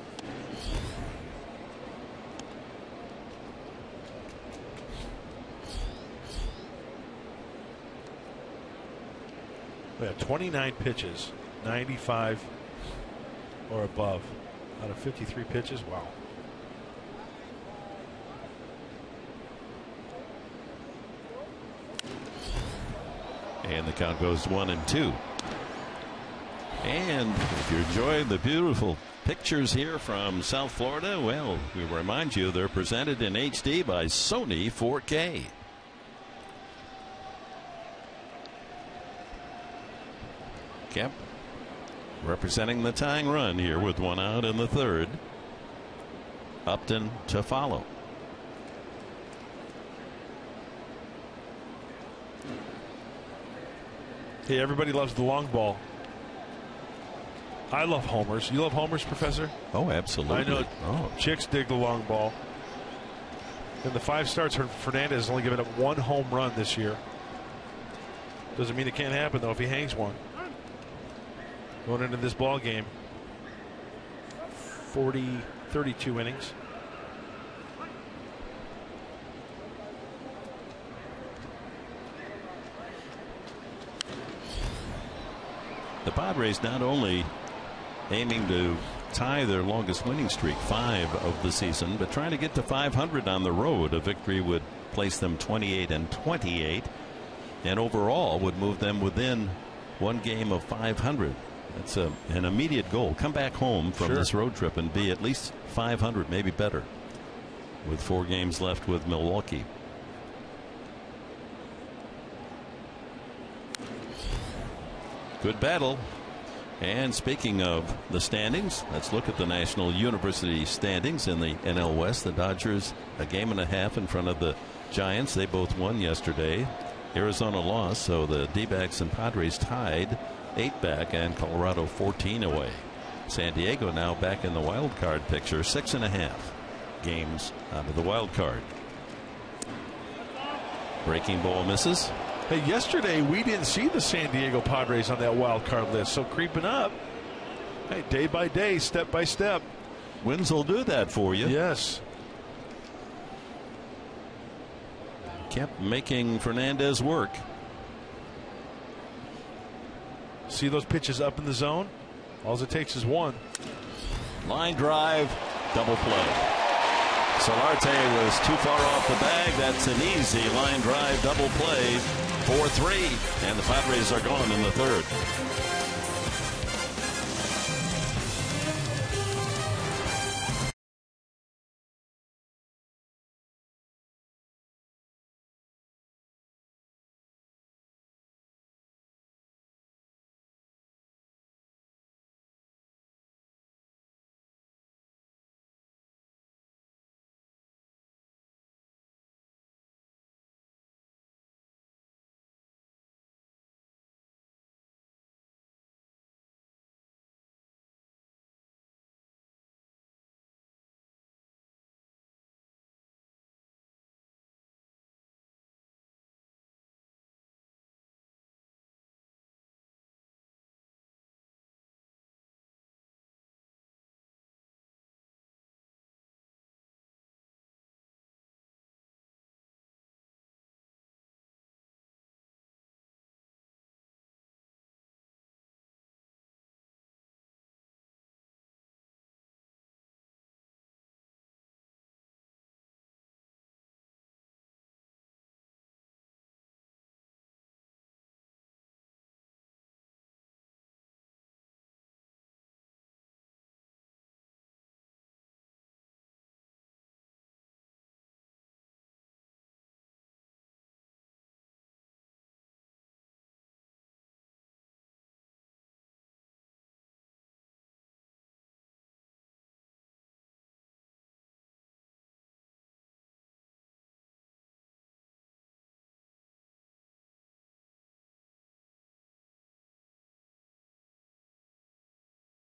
We have 29 pitches, 95 or above out of 53 pitches. Wow. And the count goes 1-2. And if you're enjoying the beautiful pictures here from South Florida, well, we remind you they're presented in HD by Sony 4K. Kemp representing the tying run here with 1 out in the 3rd. Upton to follow. Hey, everybody loves the long ball. I love homers. You love homers, Professor? Oh, absolutely. I know. Oh. Chicks dig the long ball. In the 5 starts, Fernandez has only given up 1 home run this year. Doesn't mean it can't happen, though, if he hangs one. Going into this ball game, 32 innings. The Padres not only aiming to tie their longest winning streak, 5 of the season, but trying to get to 500 on the road. A victory would place them 28-28, and overall would move them within 1 game of 500. That's an immediate goal. Come back home from this road trip and be at least 500, maybe better, with 4 games left with Milwaukee. Good battle. And speaking of the standings, let's look at the National University standings in the NL West. The Dodgers a game and a half in front of the Giants. They both won yesterday. Arizona lost, so the D-backs and Padres tied 8 back, and Colorado 14 away. San Diego now back in the wild card picture, 6.5 games out of the wild card. Breaking ball misses. Hey, yesterday we didn't see the San Diego Padres on that wild card list, so creeping up. Hey, day by day, step by step. Wins will do that for you. Yes. Kept making Fernandez work. See those pitches up in the zone? All it takes is 1. Line drive, double play. Solarte was too far off the bag. That's an easy line drive double play. 4-3, and the Padres are gone in the 3rd.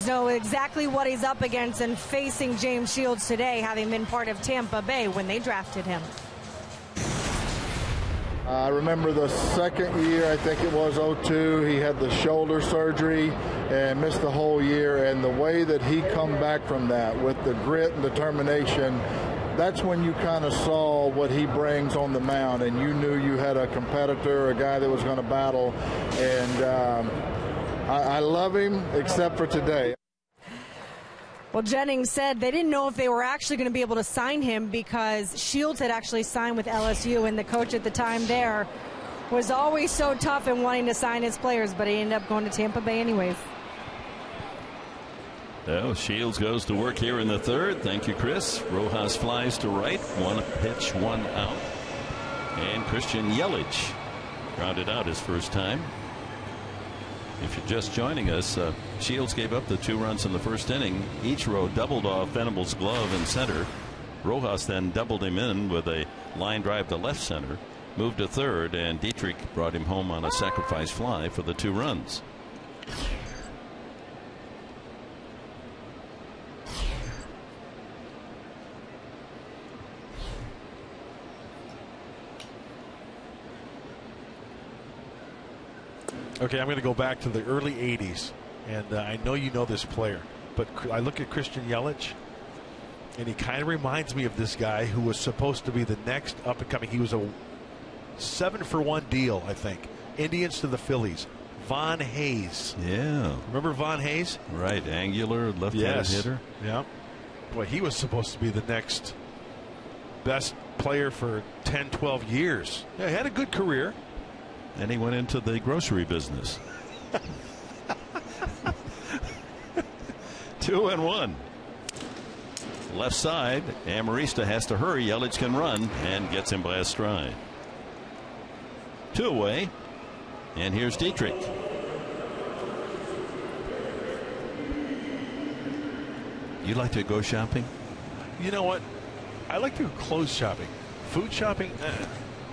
Know exactly what he's up against and facing James Shields today, having been part of Tampa Bay when they drafted him. I remember the second year, I think it was 2002, he had the shoulder surgery and missed the whole year, and the way that he come back from that with the grit and determination, that's when you kind of saw what he brings on the mound, and you knew you had a competitor, a guy that was going to battle, and I love him except for today. Well, Jennings said they didn't know if they were actually going to be able to sign him because Shields had actually signed with LSU, and the coach at the time there was always so tough in wanting to sign his players, but he ended up going to Tampa Bay anyways. Well, Shields goes to work here in the 3rd. Thank you, Chris. Rojas flies to right. 1 pitch, 1 out. And Christian Yelich grounded out his first time. If you're just joining us, Shields gave up the 2 runs in the first inning. Ichiro doubled off Venable's glove in center. Rojas then doubled him in with a line drive to left center. Moved to 3rd, and Dietrich brought him home on a sacrifice fly for the 2 runs. Okay, I'm going to go back to the early 80s, and I know you know this player, but I look at Christian Yelich, and he kind of reminds me of this guy who was supposed to be the next up-and-coming. He was a 7-for-1 deal, I think. Indians to the Phillies. Von Hayes. Yeah. Remember Von Hayes? Right, angular, left-handed hitter. Yeah. Boy, he was supposed to be the next best player for 10, 12 years. Yeah, he had a good career. And he went into the grocery business. 2-1. Left side, Amarista has to hurry. Yelich can run and gets him by a stride. 2 away. And here's Dietrich. You like to go shopping? You know what? I like to go clothes shopping. Food shopping?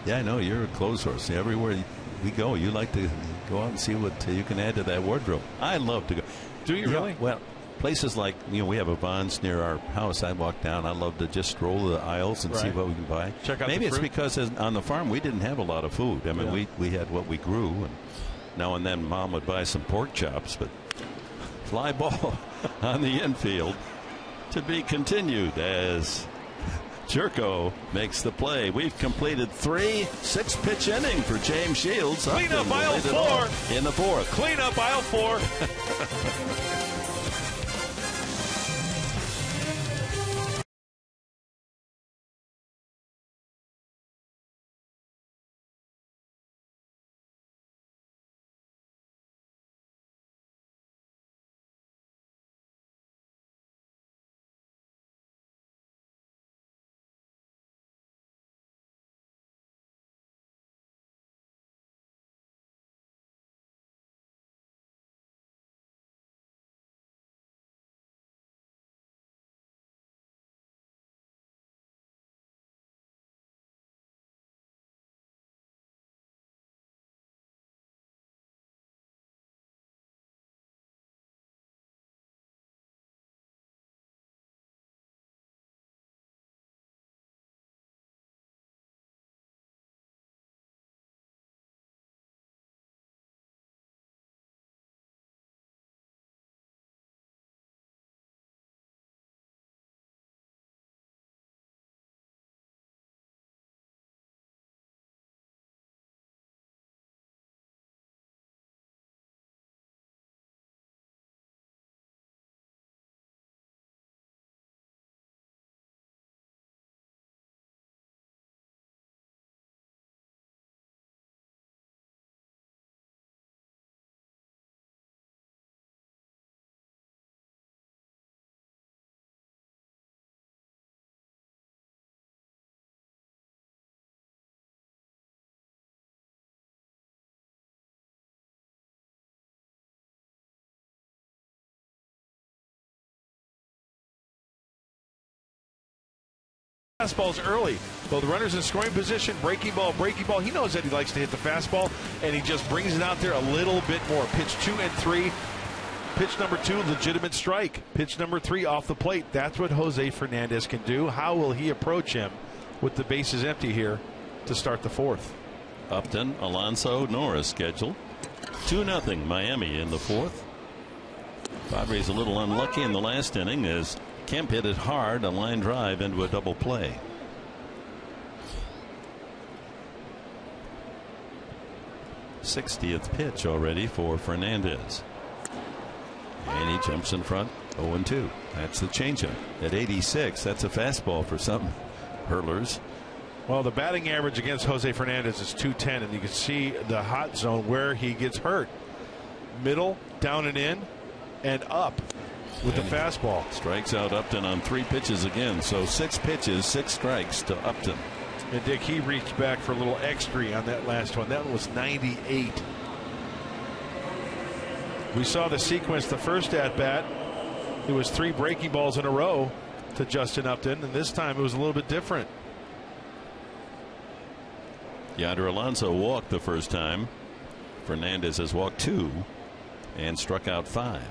Yeah, I know. You're a clothes horse. Everywhere we go, you like to go out and see what you can add to that wardrobe. I love to go. Do you really? Well, places like, we have a Vons near our house. I walk down. I love to just stroll the aisles and see what we can buy. Check out Maybe the fruit. it's because on the farm we didn't have a lot of food. I mean, we had what we grew, and now and then Mom would buy some pork chops. But fly ball on the infield to be continued as Jerko makes the play. We've completed 3 6-pitch inning for James Shields. Clean up aisle 4 in the 4th. Clean up aisle 4. Fastballs early. Well, the runner's in scoring position, breaking ball. He knows that he likes to hit the fastball, and he just brings it out there a little bit more. Pitch 2 and 3. Pitch number 2, legitimate strike. Pitch number 3, off the plate. That's what Jose Fernandez can do. How will he approach him with the bases empty here to start the 4th? Upton, Alonso, Norris scheduled. 2-0 Miami in the 4th. Padres a little unlucky in the last inning as Kemp hit it hard, a line drive into a double play. '60th pitch already for Fernandez. And he jumps in front, 0-2. That's the changeup. At 86, that's a fastball for some hurlers. Well, the batting average against Jose Fernandez is .210, and you can see the hot zone where he gets hurt. Middle, down and in, and up with the fastball. Strikes out Upton on 3 pitches again. So 6 pitches, 6 strikes to Upton. And Dick, he reached back for a little extra on that last one. That one was 98. We saw the sequence the first at bat. It was 3 breaking balls in a row to Justin Upton, and this time it was a little bit different. Yonder Alonso walked the first time. Fernandez has walked 2 and struck out 5.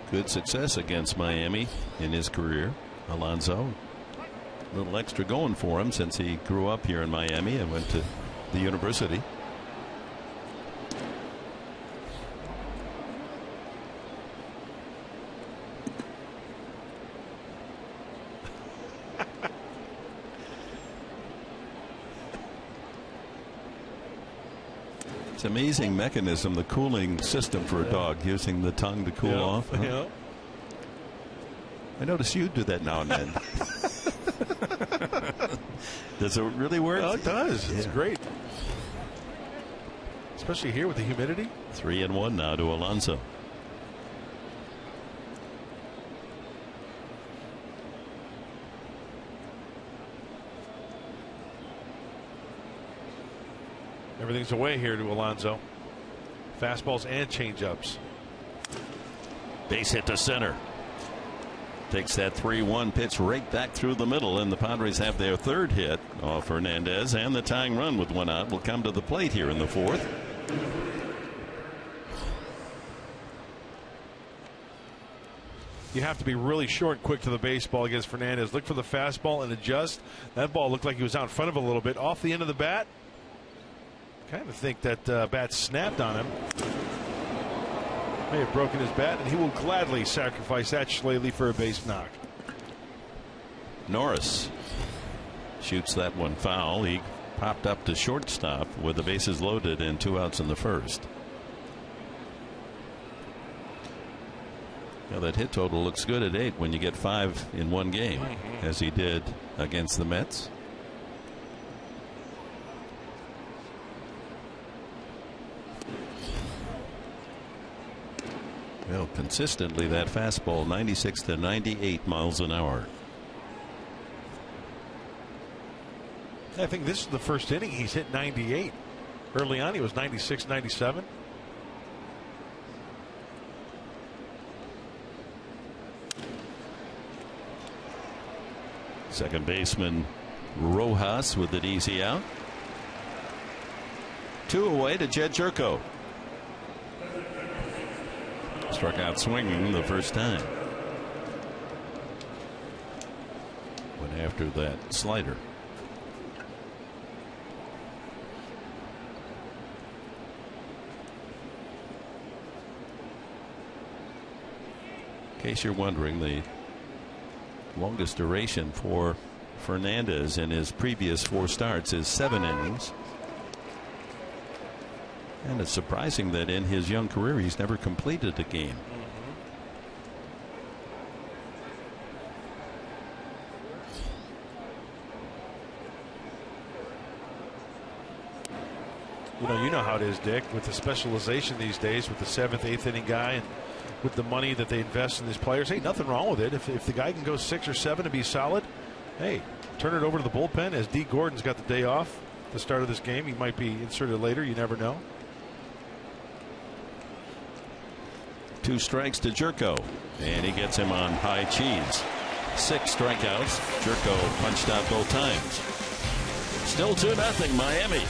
Good success against Miami in his career. Alonso, a little extra going for him since he grew up here in Miami and went to the university. It's an amazing mechanism, the cooling system for a dog, using the tongue to cool off. Huh? Yeah. I notice you do that now and then. Does it really work? Oh, it does. It's great. Especially here with the humidity. 3-1 now to Alonso. Everything's away here to Alonso. Fastballs and changeups. Base hit to center. Takes that 3-1 pitch right back through the middle, and the Padres have their third hit off Hernandez, and the tying run with one out will come to the plate here in the fourth. You have to be really short and quick to the baseball against Fernandez. Look for the fastball and adjust. That ball looked like he was out in front of it a little bit. Off the end of the bat. Kind of think that bat snapped on him. May have broken his bat, and he will gladly sacrifice that shillelagh for a base knock. Norris shoots that one foul. He popped up to shortstop with the bases loaded and 2 outs in the first. Now that hit total looks good at 8 when you get 5 in one game, as he did against the Mets. Well, consistently that fastball 96 to 98 miles an hour. I think this is the first inning he's hit 98. Early on he was 96, 97. Second baseman Rojas with an easy out. 2 away to Jed Jerko. Struck out swinging the first time. Went after that slider. In case you're wondering, the longest duration for Fernandez in his previous 4 starts is 7 innings. And it's surprising that in his young career he's never completed a game. You know how it is, Dick, with the specialization these days with the 7th, 8th inning guy, and with the money that they invest in these players. Hey, nothing wrong with it. If the guy can go 6 or 7 and be solid, hey, turn it over to the bullpen. As D. Gordon's got the day off at the start of this game, he might be inserted later. You never know. 2 strikes to Jerko, and he gets him on high cheese. 6 strikeouts. Jerko punched out both times. Still 2-0 Miami.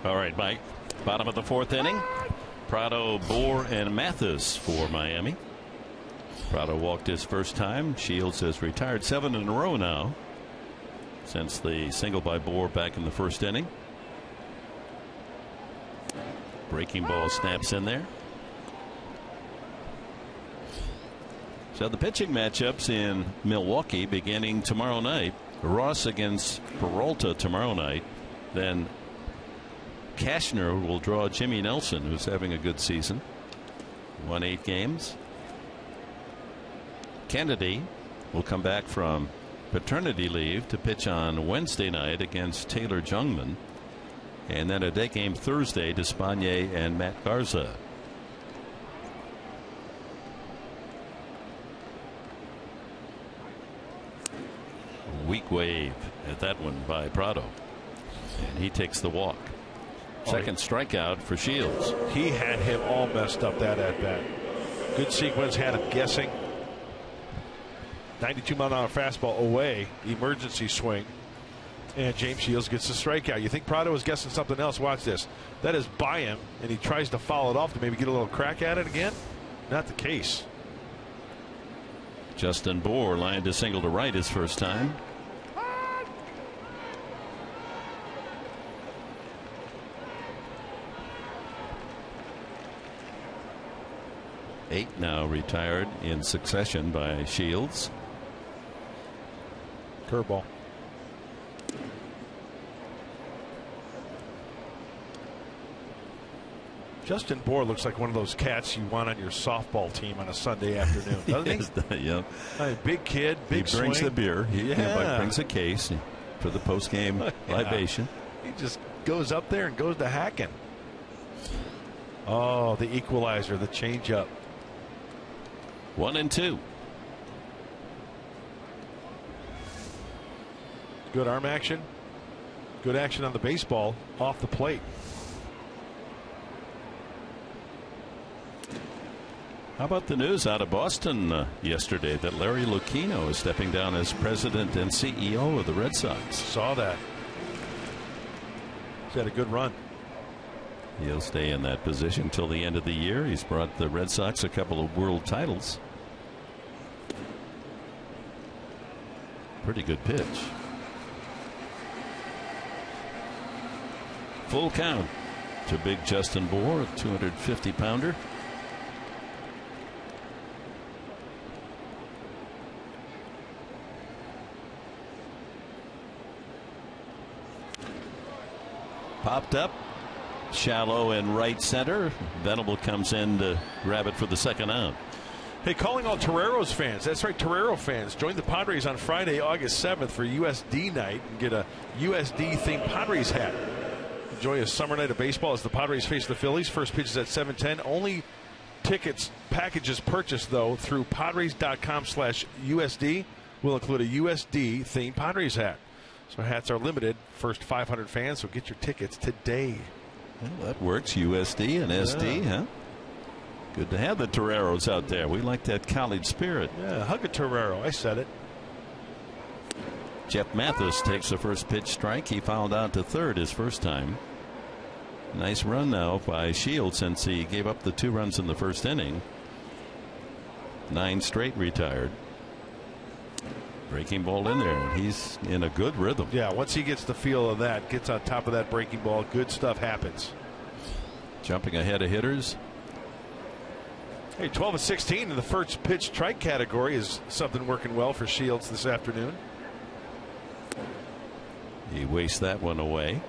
All right, Mike. Bottom of the 4th inning. Prado, Bohr, and Mathis for Miami. Prado walked his first time. Shields has retired 7 in a row now since the single by Bohr back in the 1st inning. Breaking ball snaps in there. So the pitching matchups in Milwaukee beginning tomorrow night. Ross against Peralta tomorrow night. Then Cashner will draw Jimmy Nelson, who's having a good season. Won 8 games. Kennedy will come back from paternity leave to pitch on Wednesday night against Taylor Jungmann. And then a day game Thursday, Despaigne and Matt Garza. Weak wave at that one by Prado. And he takes the walk. Second strikeout for Shields. He had him all messed up that at bat. Good sequence, had him guessing. 92-mile-an-hour fastball away, emergency swing, and James Shields gets the strikeout. You think Prado was guessing something else? Watch this. That is by him, and he tries to foul it off to maybe get a little crack at it again. Not the case. Justin Bohr lined a single to right his first time. Eight now retired in succession by Shields. Curveball. Justin Bohr looks like one of those cats you want on your softball team on a Sunday afternoon, doesn't he? Yeah. Big kid, big He brings swing. the beer. He brings a case for the post-game libation. He just goes up there and goes to hacking. Oh, the equalizer, the changeup. 1-2. Good arm action. Good action on the baseball off the plate. How about the news out of Boston yesterday that Larry Lucchino is stepping down as president and CEO of the Red Sox? Saw that. He's had a good run. He'll stay in that position till the end of the year. He's brought the Red Sox a couple of world titles. Pretty good pitch. Full count to big Justin Bohr, a 250-pounder. Popped up. Shallow in right center. Venable comes in to grab it for the second out. Hey, calling all Toreros fans. That's right, Torero fans. Join the Padres on Friday, August 7th for USD night and get a USD-themed Padres hat. Enjoy a summer night of baseball as the Padres face the Phillies. First pitch is at 7:10. Only tickets, packages purchased, though, through Padres.com/USD will include a USD-themed Padres hat. So hats are limited. First 500 fans, so get your tickets today. Well, that works. USD and SD, huh? Good to have the Toreros out there. We like that college spirit. Yeah, hug a Torero. I said it. Jeff Mathis takes the first pitch strike. He fouled out to third his first time. Nice run now by Shields since he gave up the 2 runs in the first inning. 9 straight retired. Breaking ball in there. He's in a good rhythm. Yeah, once he gets the feel of that, gets on top of that breaking ball, good stuff happens. Jumping ahead of hitters. Hey, 12-16 in the first pitch strike category is something working well for Shields this afternoon. He wastes that one away.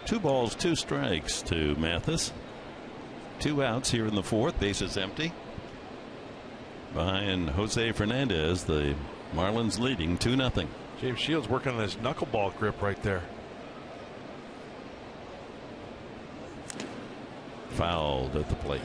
Two balls, 2 strikes to Mathis. 2 outs here in the 4th. Bases empty. Behind Jose Fernandez, the Marlins leading 2-0. James Shields working on his knuckleball grip right there. Fouled at the plate.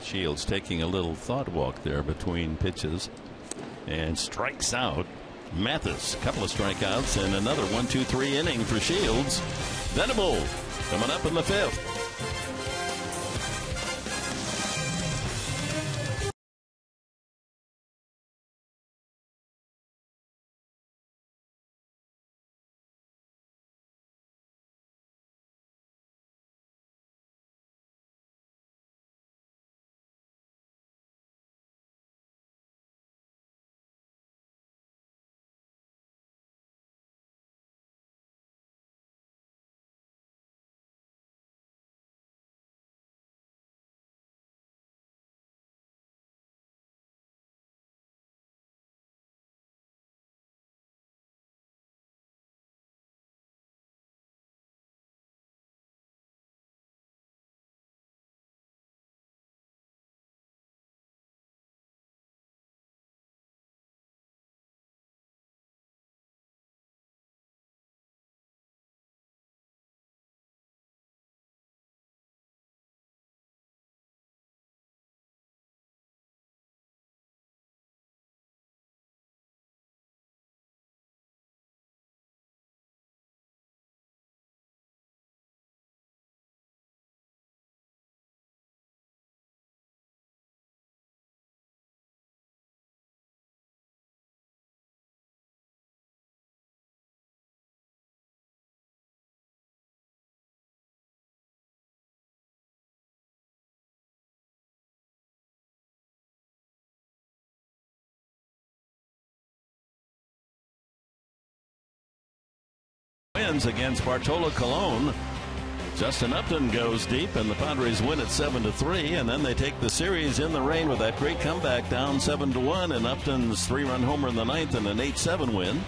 Shields taking a little thought walk there between pitches and strikes out Mathis. A couple of strikeouts and another 1-2-3 inning for Shields. Venable coming up in the 5th. Wins against Bartolo Colon. Justin Upton goes deep, and the Padres win at 7-3, and then they take the series in the rain with that great comeback down 7-1, and Upton's 3-run homer in the 9th and an 8-7 win.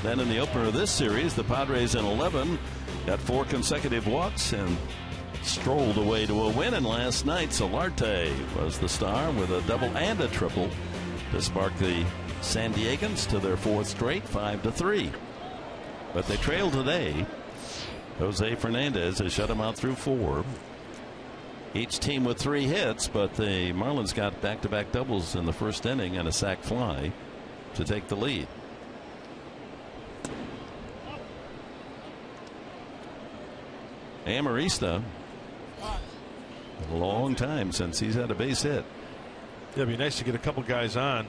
Then in the opener of this series, the Padres in 11 got 4 consecutive walks and strolled away to a win. And last night, Solarte was the star with a double and a triple to spark the San Diegans to their 4th straight, 5-3. But they trail today. Jose Fernandez has shut them out through 4. Each team with 3 hits, but the Marlins got back-to-back doubles in the first inning and a sac fly to take the lead. Amarista, a long time since he's had a base hit. Yeah, it'd be nice to get a couple guys on.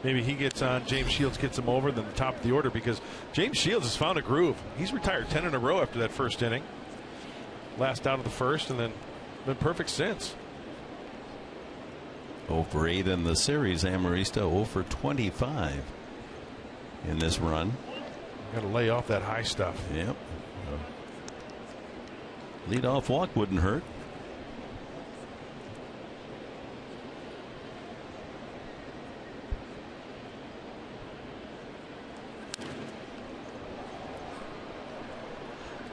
Maybe he gets on, James Shields gets him over, then the top of the order, because James Shields has found a groove. He's retired 10 in a row after that first inning. Last out of the first, and then been perfect since. 0 for 8 in the series. Amarista 0 for 25 in this run. Got to lay off that high stuff. Yep. Leadoff walk wouldn't hurt.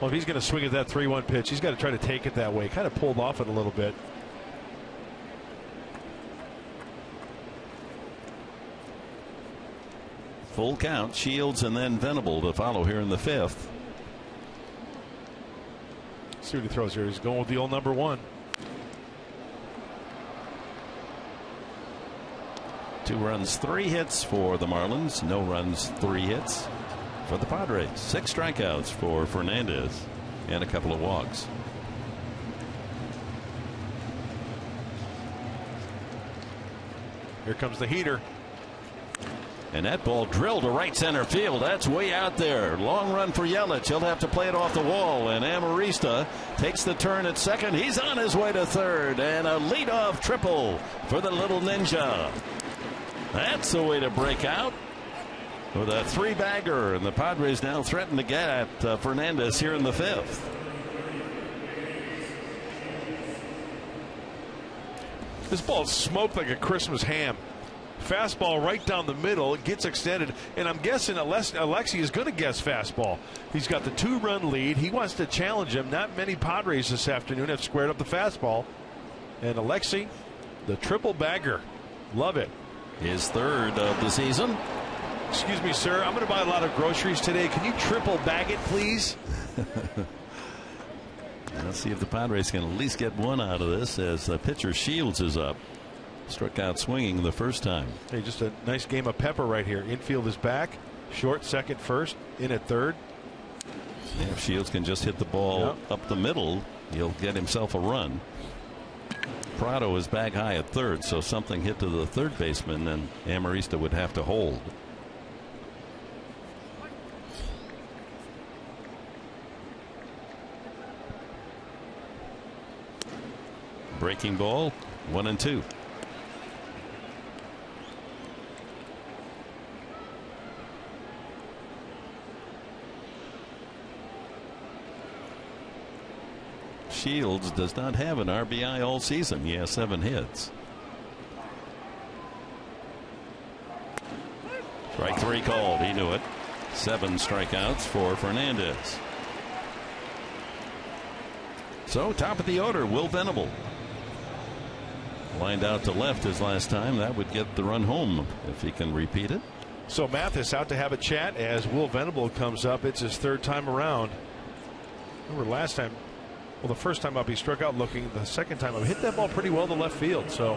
Well, if he's going to swing at that 3-1 pitch, he's got to try to take it that way. Kind of pulled off it a little bit. Full count. Shields and then Venable to follow here in the 5th. See what he throws here. He's going with the old number 1. 2 runs, 3 hits for the Marlins. No runs, 3 hits for the Padres. 6 strikeouts for Fernandez and a couple of walks. Here comes the heater. And that ball drilled to right center field. That's way out there. Long run for Yelich. He'll have to play it off the wall. And Amarista takes the turn at second. He's on his way to third. And a leadoff triple for the little ninja. That's the way to break out with a 3-bagger. And the Padres now threaten to get at Fernandez here in the 5th. This ball smoked like a Christmas ham. Fastball right down the middle. It gets extended. And I'm guessing Alexi is going to guess fastball. He's got the 2-run lead. He wants to challenge him. Not many Padres this afternoon have squared up the fastball. And Alexi, the triple bagger. Love it. His 3rd of the season. Excuse me, sir. I'm going to buy a lot of groceries today. Can you triple bag it, please? Let's see if the Padres can at least get one out of this, as the pitcher Shields is up. Struck out swinging the first time. Hey, just a nice game of pepper right here. Infield is back. Short, second, first. In at third. Yeah, if Shields can just hit the ball up the middle, he'll get himself a run. Prado is back high at third, so something hit to the third baseman, and Amarista would have to hold. Breaking ball, 1-2. Shields does not have an RBI all season. He has 7 hits. Strike 3 called. He knew it. 7 strikeouts for Fernandez. So top of the order, Will Venable. Lined out to left his last time. That would get the run home if he can repeat it. So Mathis out to have a chat as Will Venable comes up. It's his 3rd time around. Remember last time, well, the first time up he struck out looking. The second time up hit that ball pretty well to left field. So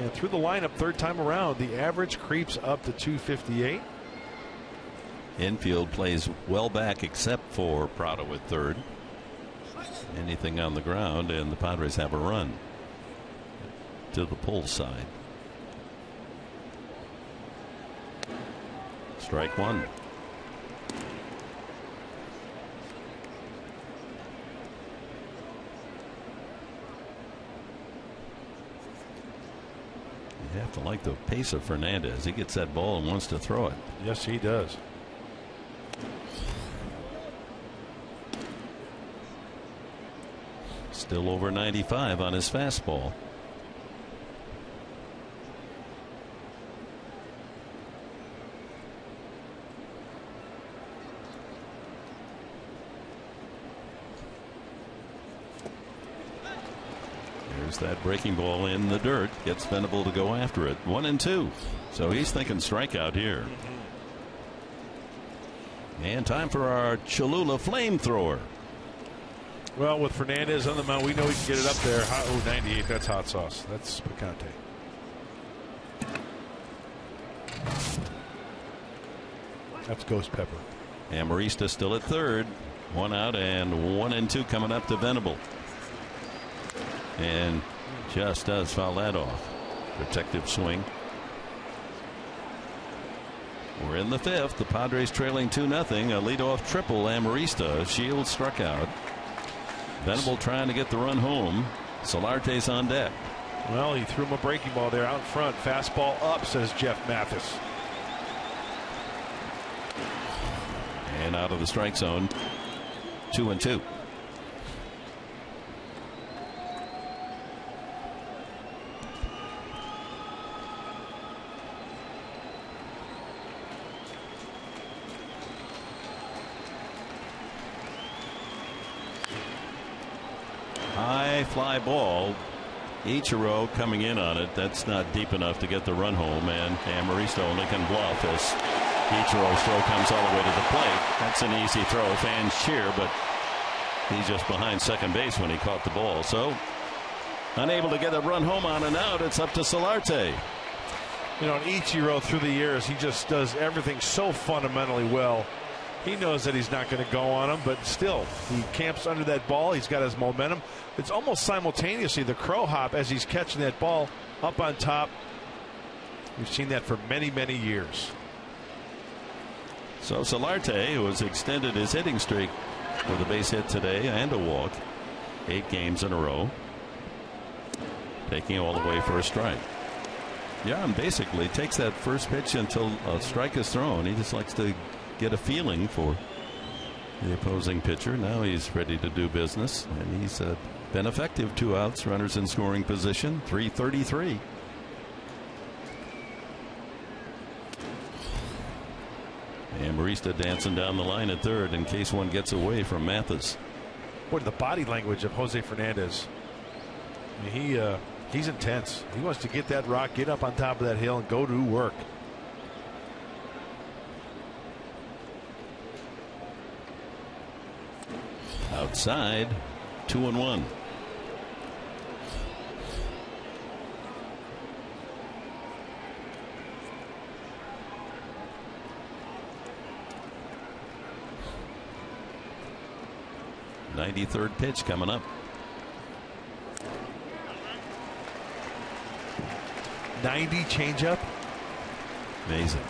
and through the lineup 3rd time around, the average creeps up to 258. Infield plays well back except for Prado at third. Anything on the ground, and the Padres have a run to the pull side. Strike 1. You have to like the pace of Fernandez. He gets that ball and wants to throw it. Yes, he does. Still over 95 on his fastball. There's that breaking ball in the dirt. Gets Venable to go after it. 1-2. So he's thinking strikeout here. And time for our Cholula flamethrower. Well, with Fernandez on the mound, we know he can get it up there. Oh, 98. That's hot sauce. That's picante. That's ghost pepper. Amarista still at third. 1 out and 1-2 coming up to Venable. And just does foul that off. Protective swing. We're in the 5th. The Padres trailing 2-0. A leadoff triple. Amarista. Shields struck out. Venable trying to get the run home. Solarte's on deck. Well, he threw him a breaking ball there out in front. Fastball up, says Jeff Mathis. And out of the strike zone. 2-2. High fly ball. Ichiro coming in on it. That's not deep enough to get the run home, and Amarista only can bluff as Ichiro's throw comes all the way to the plate. That's an easy throw. Fans cheer, but he's just behind second base when he caught the ball. So unable to get a run home on and out. It's up to Solarte. You know, Ichiro through the years, he just does everything so fundamentally well. He knows that he's not going to go on him, but still, he camps under that ball. He's got his momentum. It's almost simultaneously the crow hop as he's catching that ball up on top. We've seen that for many, many years. So Solarte, who has extended his hitting streak with a base hit today and a walk, 8 games in a row, taking all the way for a strike. Jan basically takes that first pitch until a strike is thrown. He just likes to get a feeling for the opposing pitcher. Now he's ready to do business, and he's been effective. 2 outs, runners in scoring position. 3:33. Amarista dancing down the line at third in case one gets away from Mathis. What the body language of Jose Fernandez. I mean, he's intense. He wants to get that rock, get up on top of that hill, and go to work. Outside, 2-1. .93rd pitch coming up. 90 changeup. Amazing.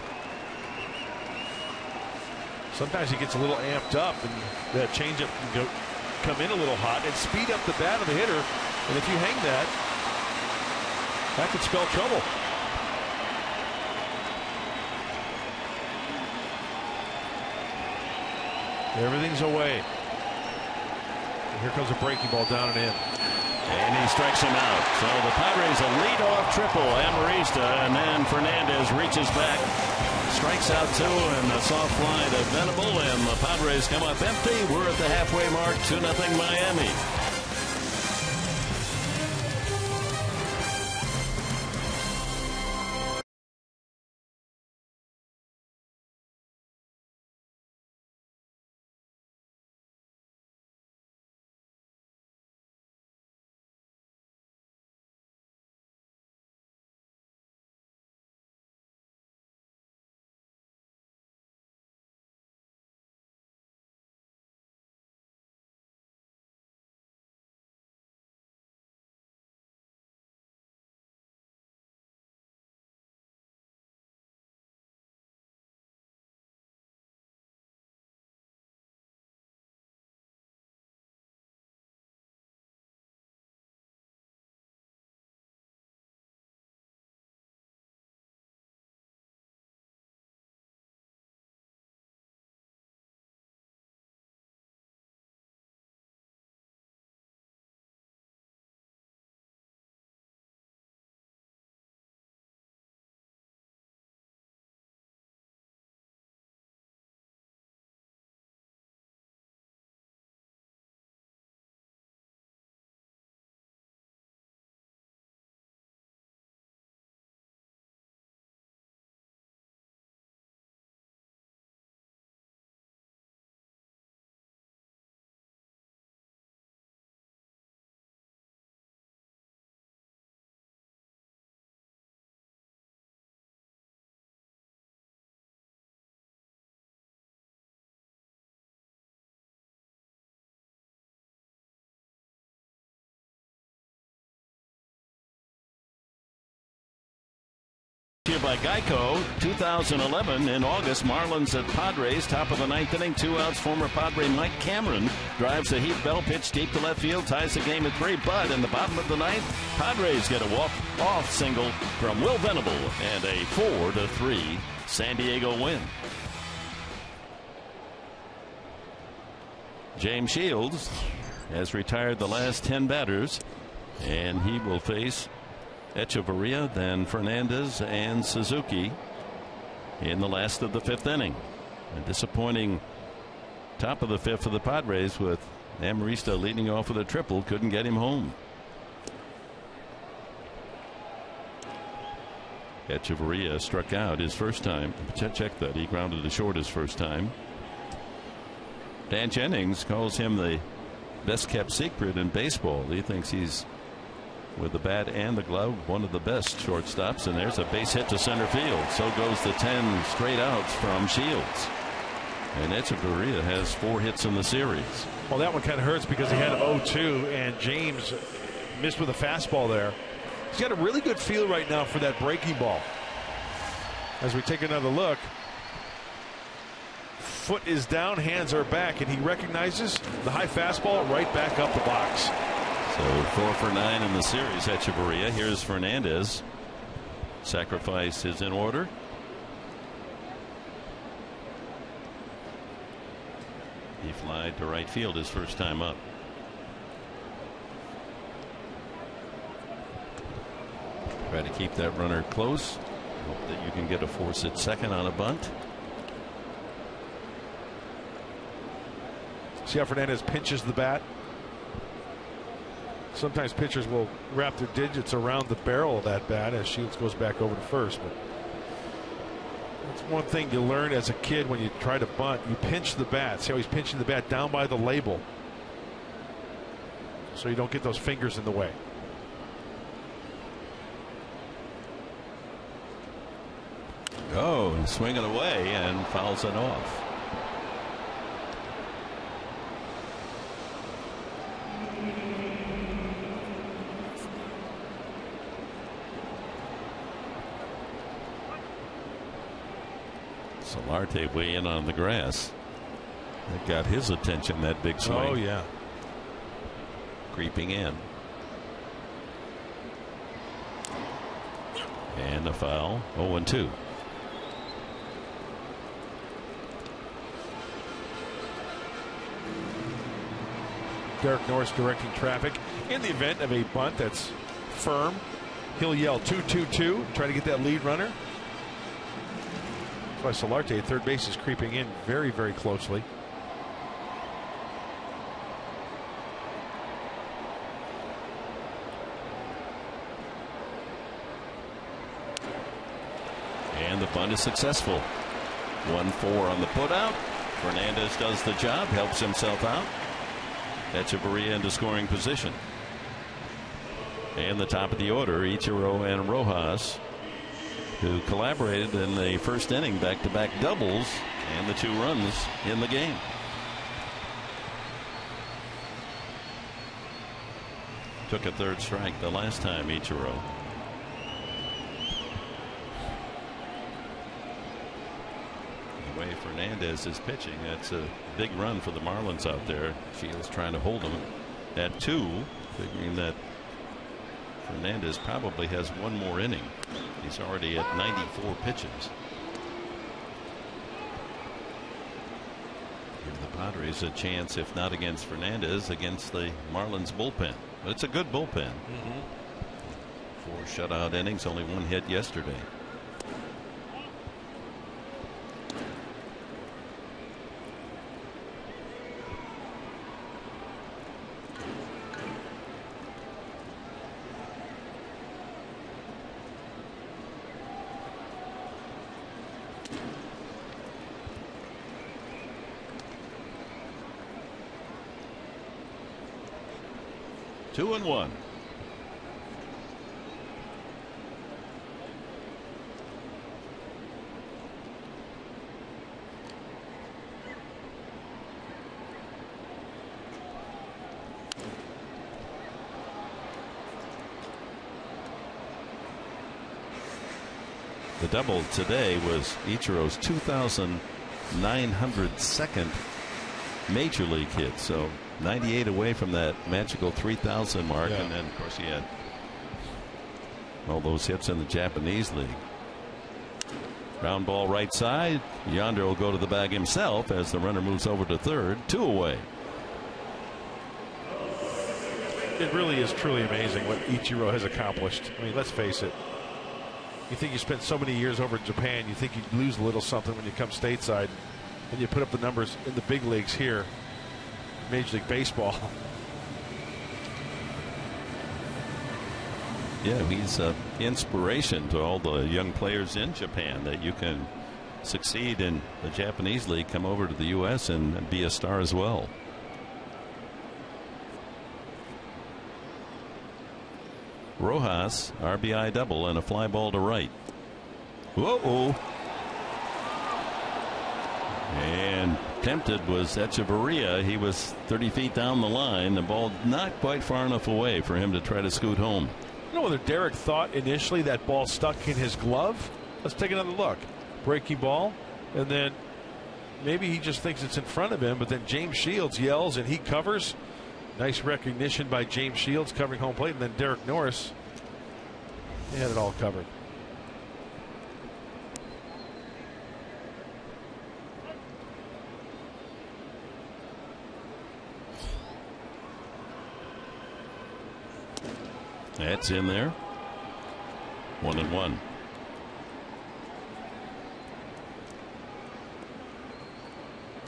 Sometimes he gets a little amped up, and that changeup can come in a little hot and speed up the bat of the hitter. And if you hang that, that could spell trouble. Everything's away. And here comes a breaking ball down and in. And he strikes him out. So the Padres a leadoff triple. Amarista, and then Fernandez reaches back, strikes out two, and a soft fly to Venable, and the Padres come up empty. We're at the halfway mark, 2-0 Miami. Here by Geico. 2011 in August, Marlins at Padres, top of the ninth inning, 2 outs. Former Padre Mike Cameron drives a Heath Bell pitch deep to left field, ties the game at 3. But in the bottom of the ninth, Padres get a walk-off single from Will Venable and a 4-3 San Diego win. James Shields has retired the last 10 batters, and he will face Echeverria, then Fernandez and Suzuki in the last of the 5th inning. A disappointing top of the 5th for the Padres, with Amarista leading off with a triple. Couldn't get him home. Echeverria struck out his first time. Check that. He grounded to short his first time. Dan Jennings calls him the best kept secret in baseball. He thinks he's, with the bat and the glove, one of the best shortstops. And there's a base hit to center field. So goes the 10 straight outs from Shields. And Echeverria has 4 hits in the series. Well, that one kind of hurts because he had 0-2, and James missed with a fastball there. He's got a really good feel right now for that breaking ball. As we take another look, foot is down, hands are back, and he recognizes the high fastball right back up the box. So 4 for 9 in the series, Echeverria. Here's Fernandez. Sacrifice is in order. He flied to right field his first time up. Try to keep that runner close. Hope that you can get a force at second on a bunt. See how Fernandez pinches the bat? Sometimes pitchers will wrap their digits around the barrel of that bat as Shields goes back over to first. But that's one thing you learn as a kid when you try to bunt. You pinch the bat. See how he's pinching the bat down by the label. so you don't get those fingers in the way. Oh, and swinging away and fouls it off. Solarte way in on the grass. That got his attention, that big swing. Oh, yeah. Creeping in. And a foul. 0-2. Derek Norris directing traffic. In the event of a bunt that's firm, he'll yell 2-2-2, try to get that lead runner. That's why Solarte at third base is creeping in very, very closely. And the bunt is successful. 1-4 on the putout. Fernandez does the job, helps himself out. Echeverria into scoring position. And the top of the order, Ichiro and Rojas, who collaborated in the first inning, back-to-back doubles and the 2 runs in the game. Took a third strike the last time, Ichiro. The way Fernandez is pitching, that's a big run for the Marlins out there. Shields trying to hold him at 2, figuring that Fernandez probably has one more inning. He's already at 94 pitches. Give the Padres a chance, if not against Fernandez, against the Marlins bullpen. But it's a good bullpen. 4 shutout innings, only 1 hit yesterday. Two and one. The double today was Ichiro's 2,902nd major league hit, so 98 away from that magical 3,000 mark. And then of course he had all those hits in the Japanese league. Ground ball right side. Yonder will go to the bag himself as the runner moves over to third. 2 away. It really is truly amazing what Ichiro has accomplished. I mean, let's face it. You think you spent so many years over in Japan, you think you'd lose a little something when you come stateside, and you put up the numbers in the big leagues here, Major League Baseball. Yeah, he's an inspiration to all the young players in Japan, that you can succeed in the Japanese league, come over to the U.S. and be a star as well. Rojas, RBI double and a fly ball to right. Whoa. And tempted was Echeverria. He was 30 feet down the line. The ball not quite far enough away for him to try to scoot home. I don't know whether Derek thought initially that ball stuck in his glove. Let's take another look. Breaking ball, and then maybe he just thinks it's in front of him, but then James Shields yells and he covers. Nice recognition by James Shields covering home plate, and then Derek Norris. He had it all covered. That's in there. 1-1.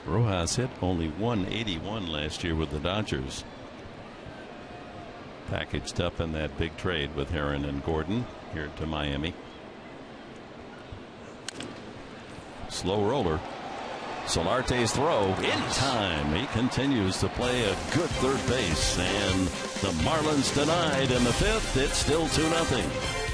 Rojas hit only 181 last year with the Dodgers. Packaged up in that big trade with Herron and Gordon here to Miami. Slow roller. Solarte's throw in time. He continues to play a good third base, and the Marlins denied in the fifth. It's still 2-0.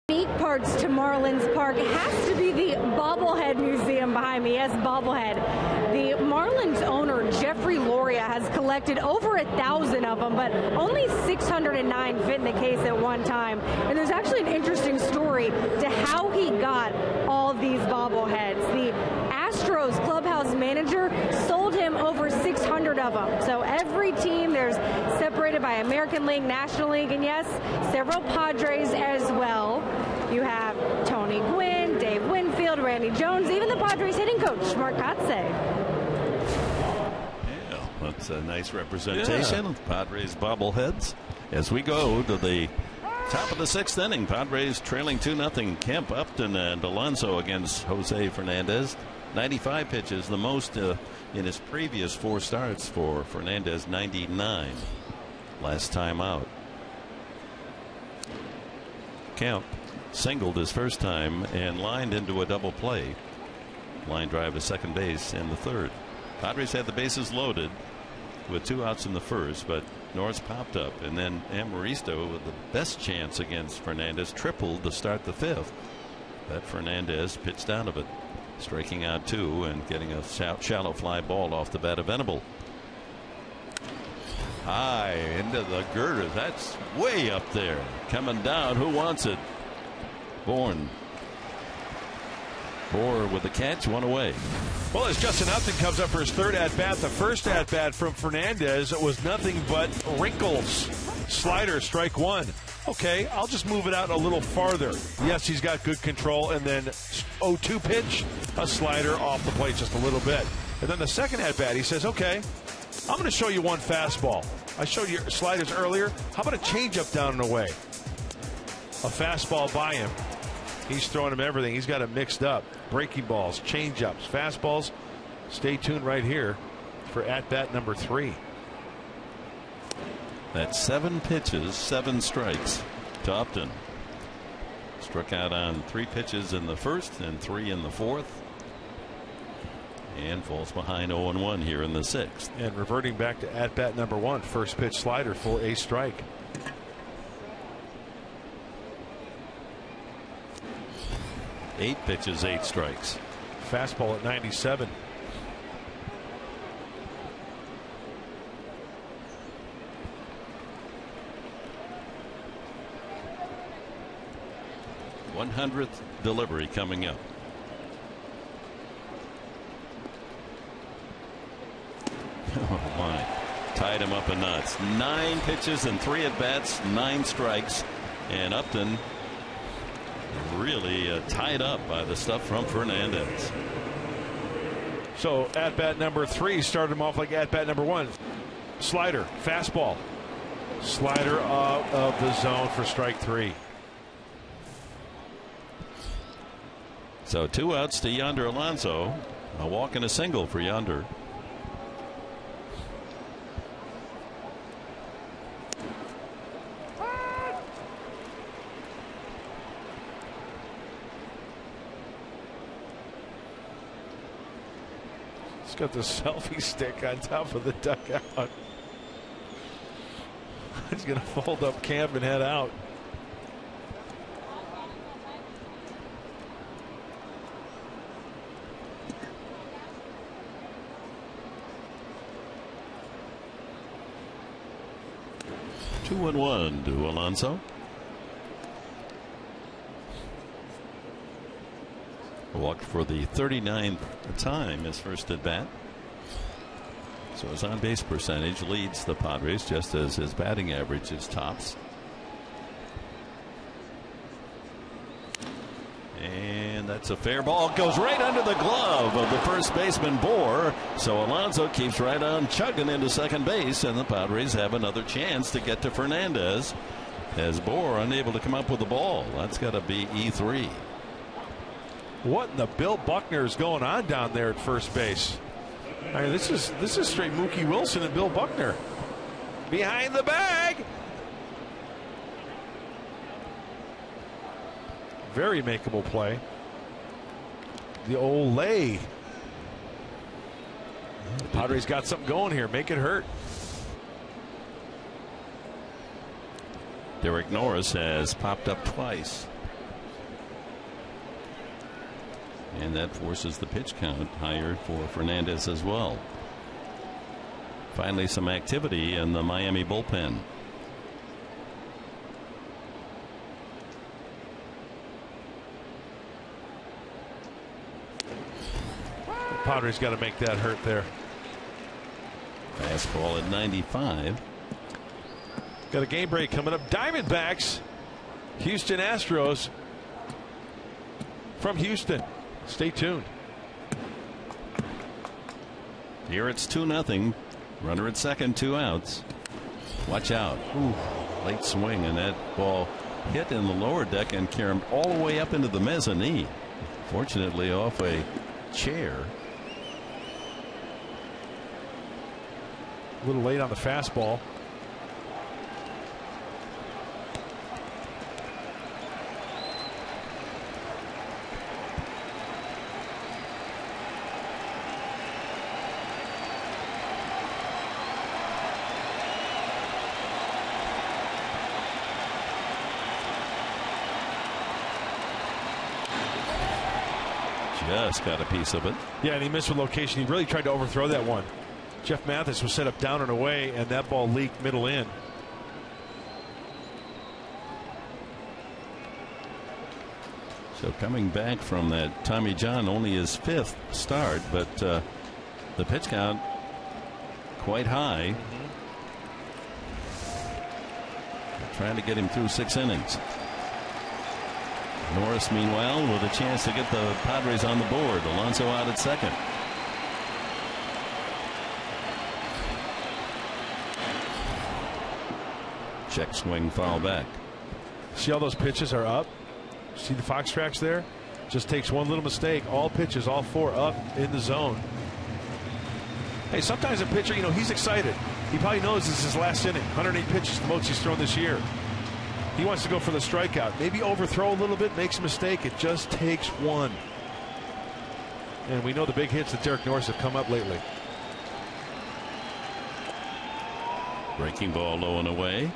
Unique parts to Marlins Park has to be the bobblehead museum behind me. Yes, bobblehead. The Marlins owner, Jeffrey Loria, has collected over 1,000 of them, but only 609 fit in the case at one time. And there's actually an interesting story to how he got all these bobbleheads. The Astros clubhouse manager sold him over 600 of them. So every team, there's separated by American League, National League, and yes, several Padres as well. You have Tony Gwynn, Dave Winfield, Randy Jones, even the Padres hitting coach, Mark Kotze. Yeah, that's a nice representation of Padres bobbleheads. As we go to the top of the sixth inning, Padres trailing 2-0. Kemp, Upton, and Alonso against Jose Fernandez. 95 pitches, the most in his previous 4 starts for Fernandez. 99 last time out. Kemp singled his first time and lined into a double play. Line drive to second base in the third. Padres had the bases loaded with 2 outs in the first, but Norris popped up, and then Amaristo, with the best chance against Fernandez, tripled to start the fifth. But Fernandez pitched out of it, striking out 2 and getting a shallow fly ball off the bat of Venable. High into the girder. That's way up there. Coming down. Who wants it? Bourne with the catch, 1 away. Well, as Justin Upton comes up for his third at-bat, the first at-bat from Fernandez was nothing but wrinkles. Slider, strike 1. Okay, I'll just move it out a little farther. Yes, he's got good control, and then 0-2 pitch, a slider off the plate just a little bit. And then the second at-bat, he says, okay, I'm going to show you one fastball. I showed you sliders earlier. How about a changeup down and away? A fastball by him. He's throwing him everything. He's got it mixed up. Breaking balls, changeups, fastballs. Stay tuned right here for at-bat number 3. That's 7 pitches, 7 strikes to Upton. Struck out on 3 pitches in the first and 3 in the fourth. And falls behind 0-1 here in the sixth. And reverting back to at-bat number 1. First pitch slider for a strike. Eight pitches, 8 strikes. Fastball at 97. th delivery coming up. Oh my. Tied him up a notch. 9 pitches and 3 at bats, 9 strikes, and Upton really tied up by the stuff from Fernandez. So at bat number 3 started him off like at bat number 1. Slider, fastball. Slider out of the zone for strike 3. So 2 outs to Yonder Alonso. A walk and a single for Yonder. He's got the selfie stick on top of the dugout. He's going to fold up camp and head out. Two and one to Alonso. Walked for the 39th time his first at bat. So his on base percentage leads the Padres, just as his batting average is tops. And that's a fair ball. Goes right under the glove of the first baseman Bohr. So Alonso keeps right on chugging into second base, and the Padres have another chance to get to Fernandez, as Bohr unable to come up with the ball. That's got to be E3. What in the Bill Buckner is going on down there at first base? I mean, this is straight Mookie Wilson and Bill Buckner. Behind the bag. Very makeable play. The old lay. The Padres got something going here. Make it hurt. Derek Norris has popped up twice. And that forces the pitch count higher for Fernandez as well. Finally, some activity in the Miami bullpen. The Padres got to make that hurt there. Fastball at 95. Got a game break coming up. Diamondbacks, Houston Astros from Houston. Stay tuned. Here it's 2-0. Runner at second, 2 outs. Watch out. Ooh, late swing, and that ball hit in the lower deck and carried all the way up into the mezzanine. Fortunately, off a chair. A little late on the fastball. Just got a piece of it. Yeah, and he missed a location. He really tried to overthrow that one. Jeff Mathis was set up down and away, and that ball leaked middle in. So coming back from that Tommy John, only his 5th start, but the pitch count quite high. Trying to get him through 6 innings. Norris, meanwhile, with a chance to get the Padres on the board. Alonso out at second. Check swing, foul back. See how those pitches are up? See the fox tracks there? Just takes one little mistake. All pitches, all 4 up in the zone. Hey, sometimes a pitcher, he's excited. He probably knows this is his last inning. 108 pitches, the most he's thrown this year. He wants to go for the strikeout. Maybe overthrow a little bit, makes a mistake. It just takes one. And we know the big hits that Derek Norris have come up lately. Breaking ball low and away.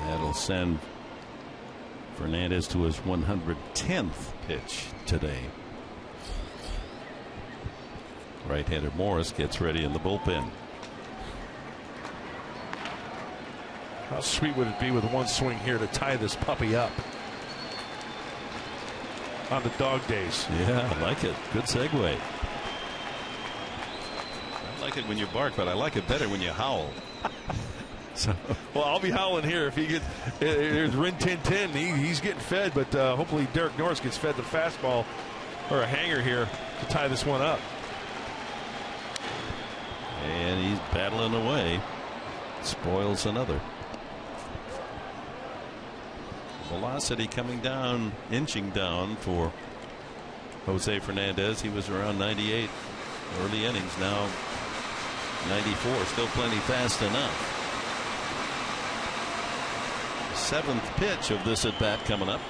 That'll send Fernandez to his 110th pitch today. Right-hander Morris gets ready in the bullpen. How sweet would it be with one swing here to tie this puppy up on the dog days? Yeah, I like it. Good segue. I like it when you bark, but I like it better when you howl. So, well, I'll be howling here if he gets. There's Rin Tin Tin. He's getting fed, but hopefully Derek Norris gets fed the fastball or a hanger here to tie this one up. and he's battling away. Spoils another. Velocity coming down, inching down for Jose Fernandez. He was around 98 early innings. Now 94, still plenty fast enough. Seventh pitch of this at bat coming up.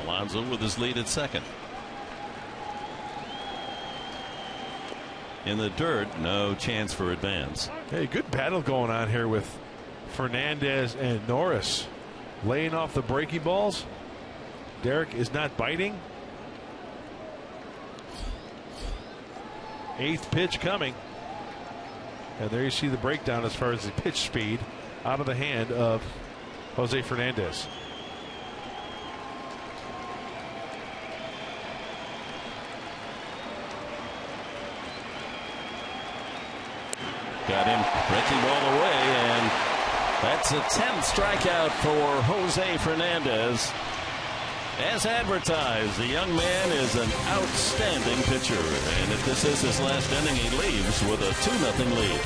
Alonso with his lead at second. In the dirt, no chance for advance. Hey, good battle going on here with Fernandez and Norris, laying off the breaking balls. Derek is not biting. Eighth pitch coming, and there you see the breakdown as far as the pitch speed out of the hand of Jose Fernandez. Got him, breaking ball away, and that's a 10th strikeout for Jose Fernandez. As advertised, the young man is an outstanding pitcher, and if this is his last inning, he leaves with a 2-0 lead.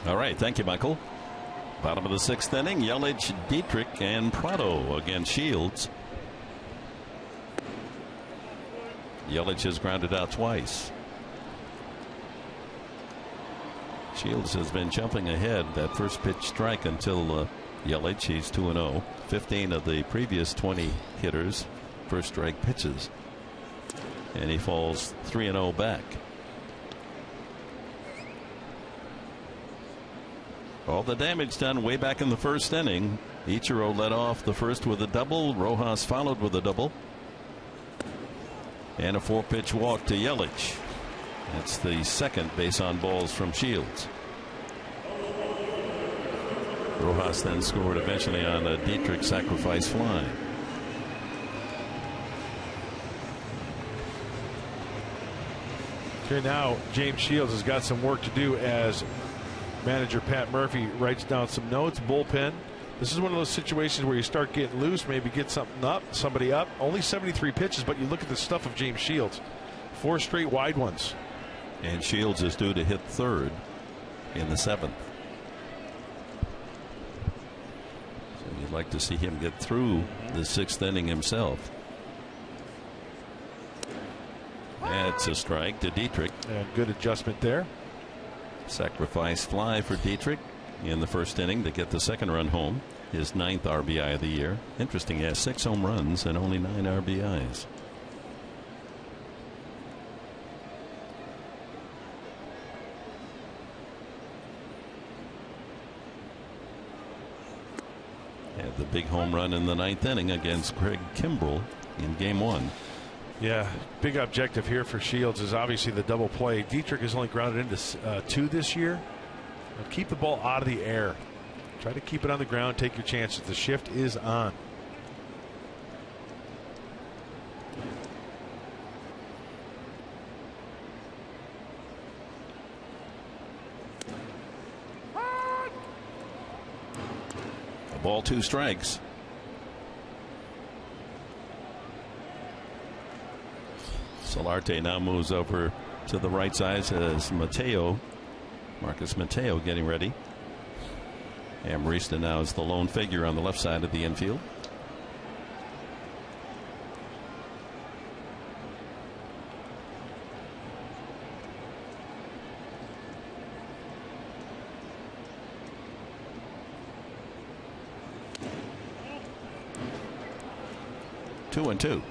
All right, thank you, Michael. Bottom of the sixth inning, Yelich, Dietrich, and Prado against Shields. Yelich has grounded out twice. Shields has been jumping ahead. That first pitch strike until Yelich. He's 2-0. 15 of the previous 20 hitters, first strike pitches. And he falls 3-0 back. All the damage done way back in the first inning. Ichiro led off the first with a double. Rojas followed with a double. And a 4-pitch walk to Yelich. That's the second base on balls from Shields. Rojas then scored eventually on a Dietrich sacrifice fly. Here now, James Shields has got some work to do as manager Pat Murphy writes down some notes. Bullpen. This is one of those situations where you start getting loose, maybe get somebody up. Only 73 pitches, but you look at the stuff of James Shields. 4 straight wide ones. And Shields is due to hit third. in the 7th. So you'd like to see him get through the 6th inning himself. That's a strike to Dietrich. And good adjustment there. Sacrifice fly for Dietrich in the 1st inning to get the 2nd run home. His 9th RBI of the year. Interesting, he has 6 home runs and only 9 RBIs. Had the big home run in the 9th inning against Craig Kimbrell in Game 1. Yeah, big objective here for Shields is obviously the double play. Dietrich has only grounded into 2 this year. But keep the ball out of the air. Try to keep it on the ground. Take your chances. The shift is on. A ball, 2 strikes. Solarte now moves over to the right side as Marcus Mateo getting ready. Amarista now is the lone figure on the left side of the infield. Two and two.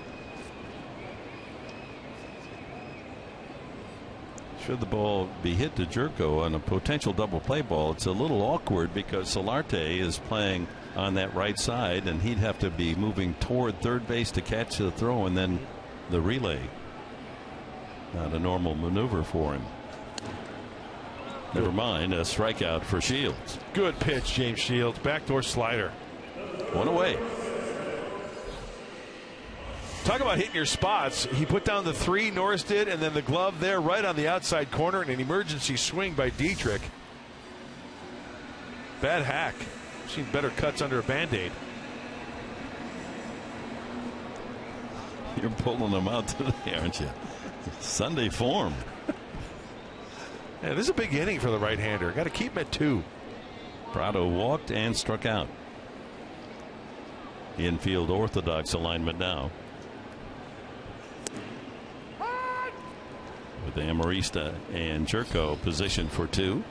Should the ball be hit to Jerko on a potential double play ball, it's a little awkward because Solarte is playing on that right side and he'd have to be moving toward third base to catch the throw and then the relay. Not a normal maneuver for him. Never mind, a strikeout for Shields. Good pitch, James Shields. Backdoor slider. 1 away. Talk about hitting your spots. He put down the 3, Norris did, and then the glove there right on the outside corner, and an emergency swing by Dietrich. Bad hack. Seen better cuts under a Band-Aid. You're pulling them out today, aren't you? Sunday form. Yeah, this is a big inning for the right-hander. Got to keep him at 2. Prado walked and struck out. Infield orthodox alignment now. With Amarista and Jerko positioned for 2.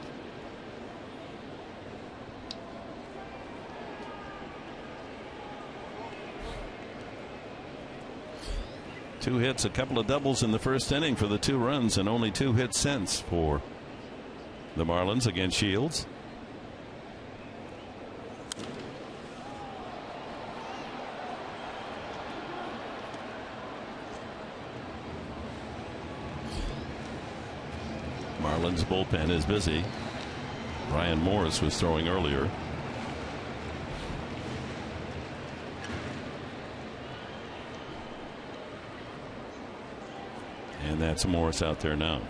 Two hits, a couple of doubles in the first inning for the 2 runs, and only 2 hits since for the Marlins against Shields. Marlins bullpen is busy. Brian Morris was throwing earlier. And that's Morris out there now.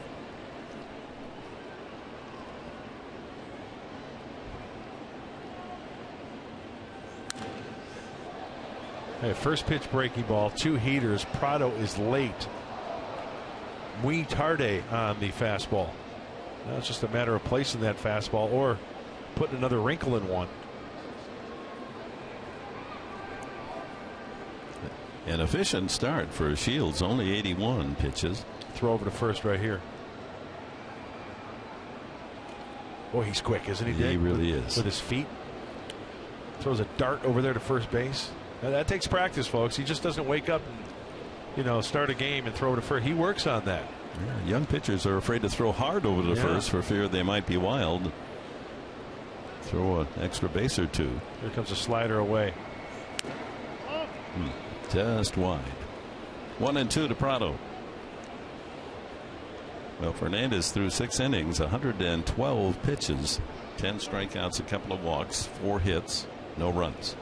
Hey, first pitch breaking ball, 2 heaters. Prado is late. Muy tarde on the fastball. Now it's just a matter of placing that fastball or putting another wrinkle in one. An efficient start for Shields, only 81 pitches. Throw over to first right here. Boy, he's quick, isn't he, Dick? He really is. With his feet. Throws a dart over there to first base. Now, that takes practice, folks. He just doesn't wake up and, start a game and throw to first. He works on that. Yeah, young pitchers are afraid to throw hard over to first for fear they might be wild. Throw an extra base or 2. Here comes a slider away. Just wide. 1 and 2 to Prado. Well, Fernandez threw 6 innings, 112 pitches, 10 strikeouts, a couple of walks, 4 hits, no runs.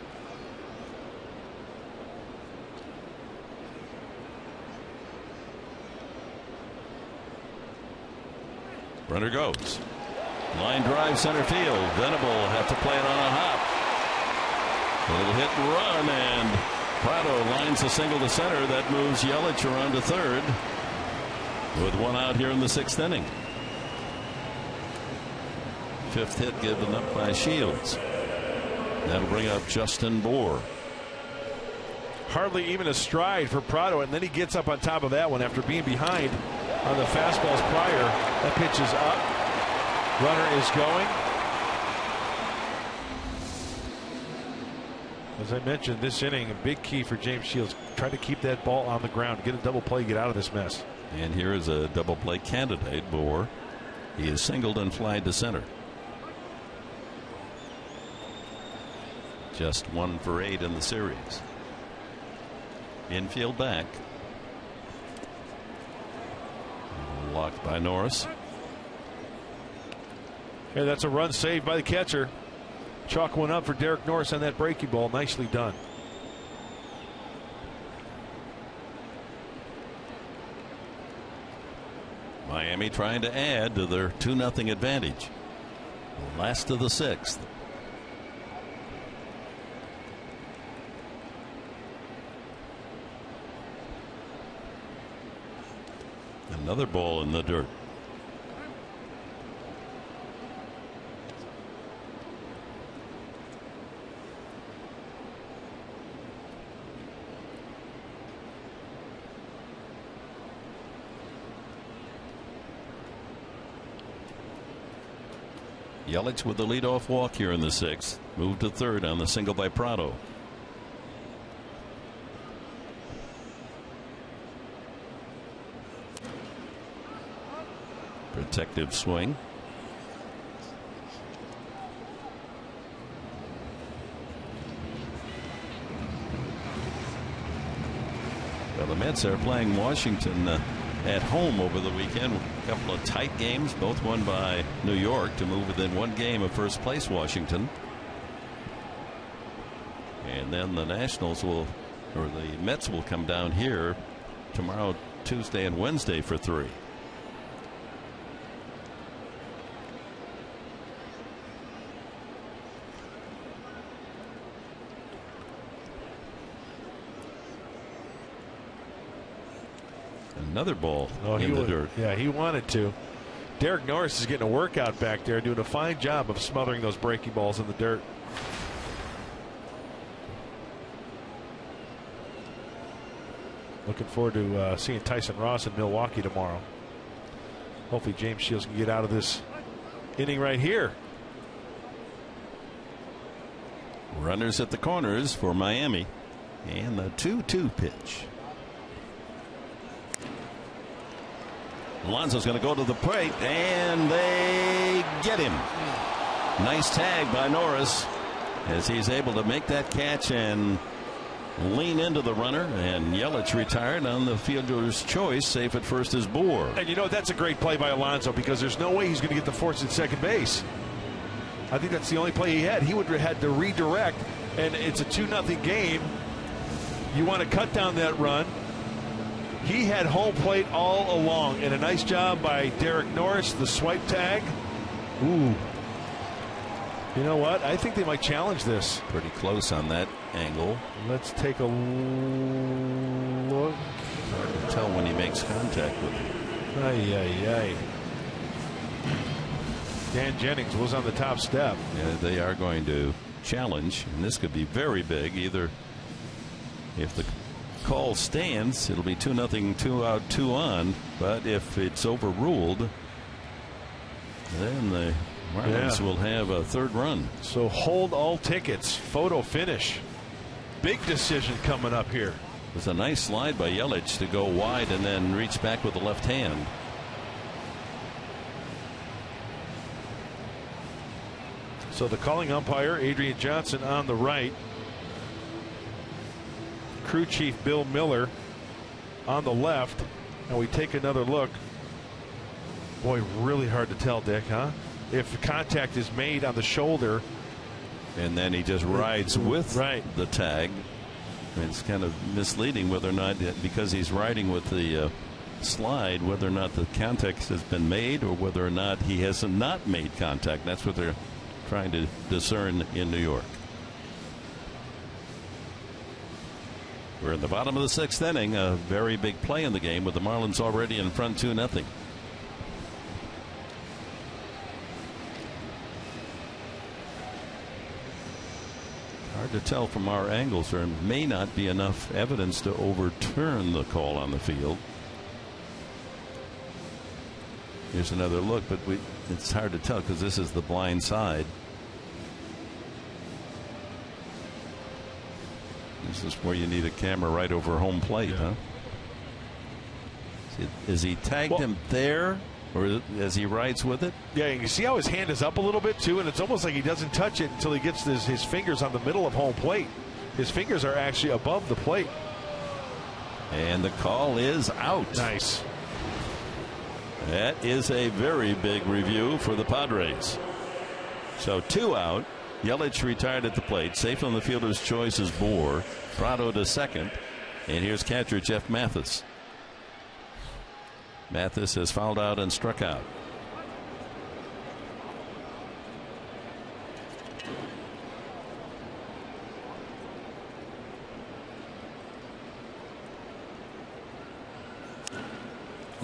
Runner goes. Line drive center field. Venable have to play it on a hop. A little hit and run, and Prado lines a single to center. That moves Yelich around to third with 1 out here in the 6th inning. fifth hit given up by Shields. That'll bring up Justin Bour. Hardly even a stride for Prado, and then he gets up on top of that one after being behind on the fastballs prior. That pitch is up. Runner is going. As I mentioned, this inning, a big key for James Shields. Try to keep that ball on the ground, get a double play, get out of this mess. And here is a double play candidate, Bour. He is singled and flied to center. Just 1 for 8 in the series. Infield back. Blocked by Norris. Yeah, that's a run saved by the catcher. Chalk one up for Derek Norris on that breaking ball. Nicely done. Miami trying to add to their 2-0 advantage. Last of the 6th. Another ball in the dirt. Yelich with the leadoff walk here in the 6th. Moved to third on the single by Prado. Protective swing. Well, the Mets are playing Washington at home over the weekend. A couple of tight games, both won by New York to move within 1 game of first place Washington. And then the Nationals will, or the Mets will come down here tomorrow, Tuesday and Wednesday for 3. Another ball in the dirt. Yeah, he wanted to. Derek Norris is getting a workout back there, doing a fine job of smothering those breaking balls in the dirt. Looking forward to seeing Tyson Ross in Milwaukee tomorrow. Hopefully James Shields can get out of this inning right here. Runners at the corners for Miami. And the 2-2 pitch. Alonso's going to go to the plate, and they get him. Nice tag by Norris as he's able to make that catch and lean into the runner. And Yelich retired on the fielder's choice. Safe at first is Bour. And you know, that's a great play by Alonso, because there's no way he's going to get the force at second base. I think that's the only play he had. He would have had to redirect, and it's a 2-0 game. You want to cut down that run. He had home plate all along, and a nice job by Derek Norris, the swipe tag. Ooh. You know what? I think they might challenge this. Pretty close on that angle. Let's take a look. Hard to tell when he makes contact with him. Ay, ay, ay. Dan Jennings was on the top step. Yeah, they are going to challenge, and this could be very big. Either if the call stands, it'll be 2-0, 2 out, 2 on. But if it's overruled, then the Marlins will have a third run. So hold all tickets. Photo finish. Big decision coming up here. It was a nice slide by Yelich to go wide and then reach back with the left hand. So the calling umpire, Adrian Johnson, on the right. Crew chief Bill Miller on the left. And we take another look. Boy, really hard to tell, Dick, huh? If contact is made on the shoulder, and then he just rides with the tag. It's kind of misleading whether or not, because he's riding with the slide, whether or not the contact has been made or whether or not he has not made contact. That's what they're trying to discern in New York. We're in the bottom of the 6th inning. A very big play in the game with the Marlins already in front 2-0. Hard to tell from our angles. There may not be enough evidence to overturn the call on the field. Here's another look, but it's hard to tell because this is the blind side. This is where you need a camera right over home plate, huh? Is he tagged him there, or as he rides with it? Yeah, you can see how his hand is up a little bit too, and it's almost like he doesn't touch it until he gets his fingers on the middle of home plate. His fingers are actually above the plate. And the call is out. Nice. That is a very big review for the Padres. So 2 out. Yelich retired at the plate. Safe on the fielder's choice is Bohr. Prado to second. And here's catcher Jeff Mathis. Mathis has fouled out and struck out.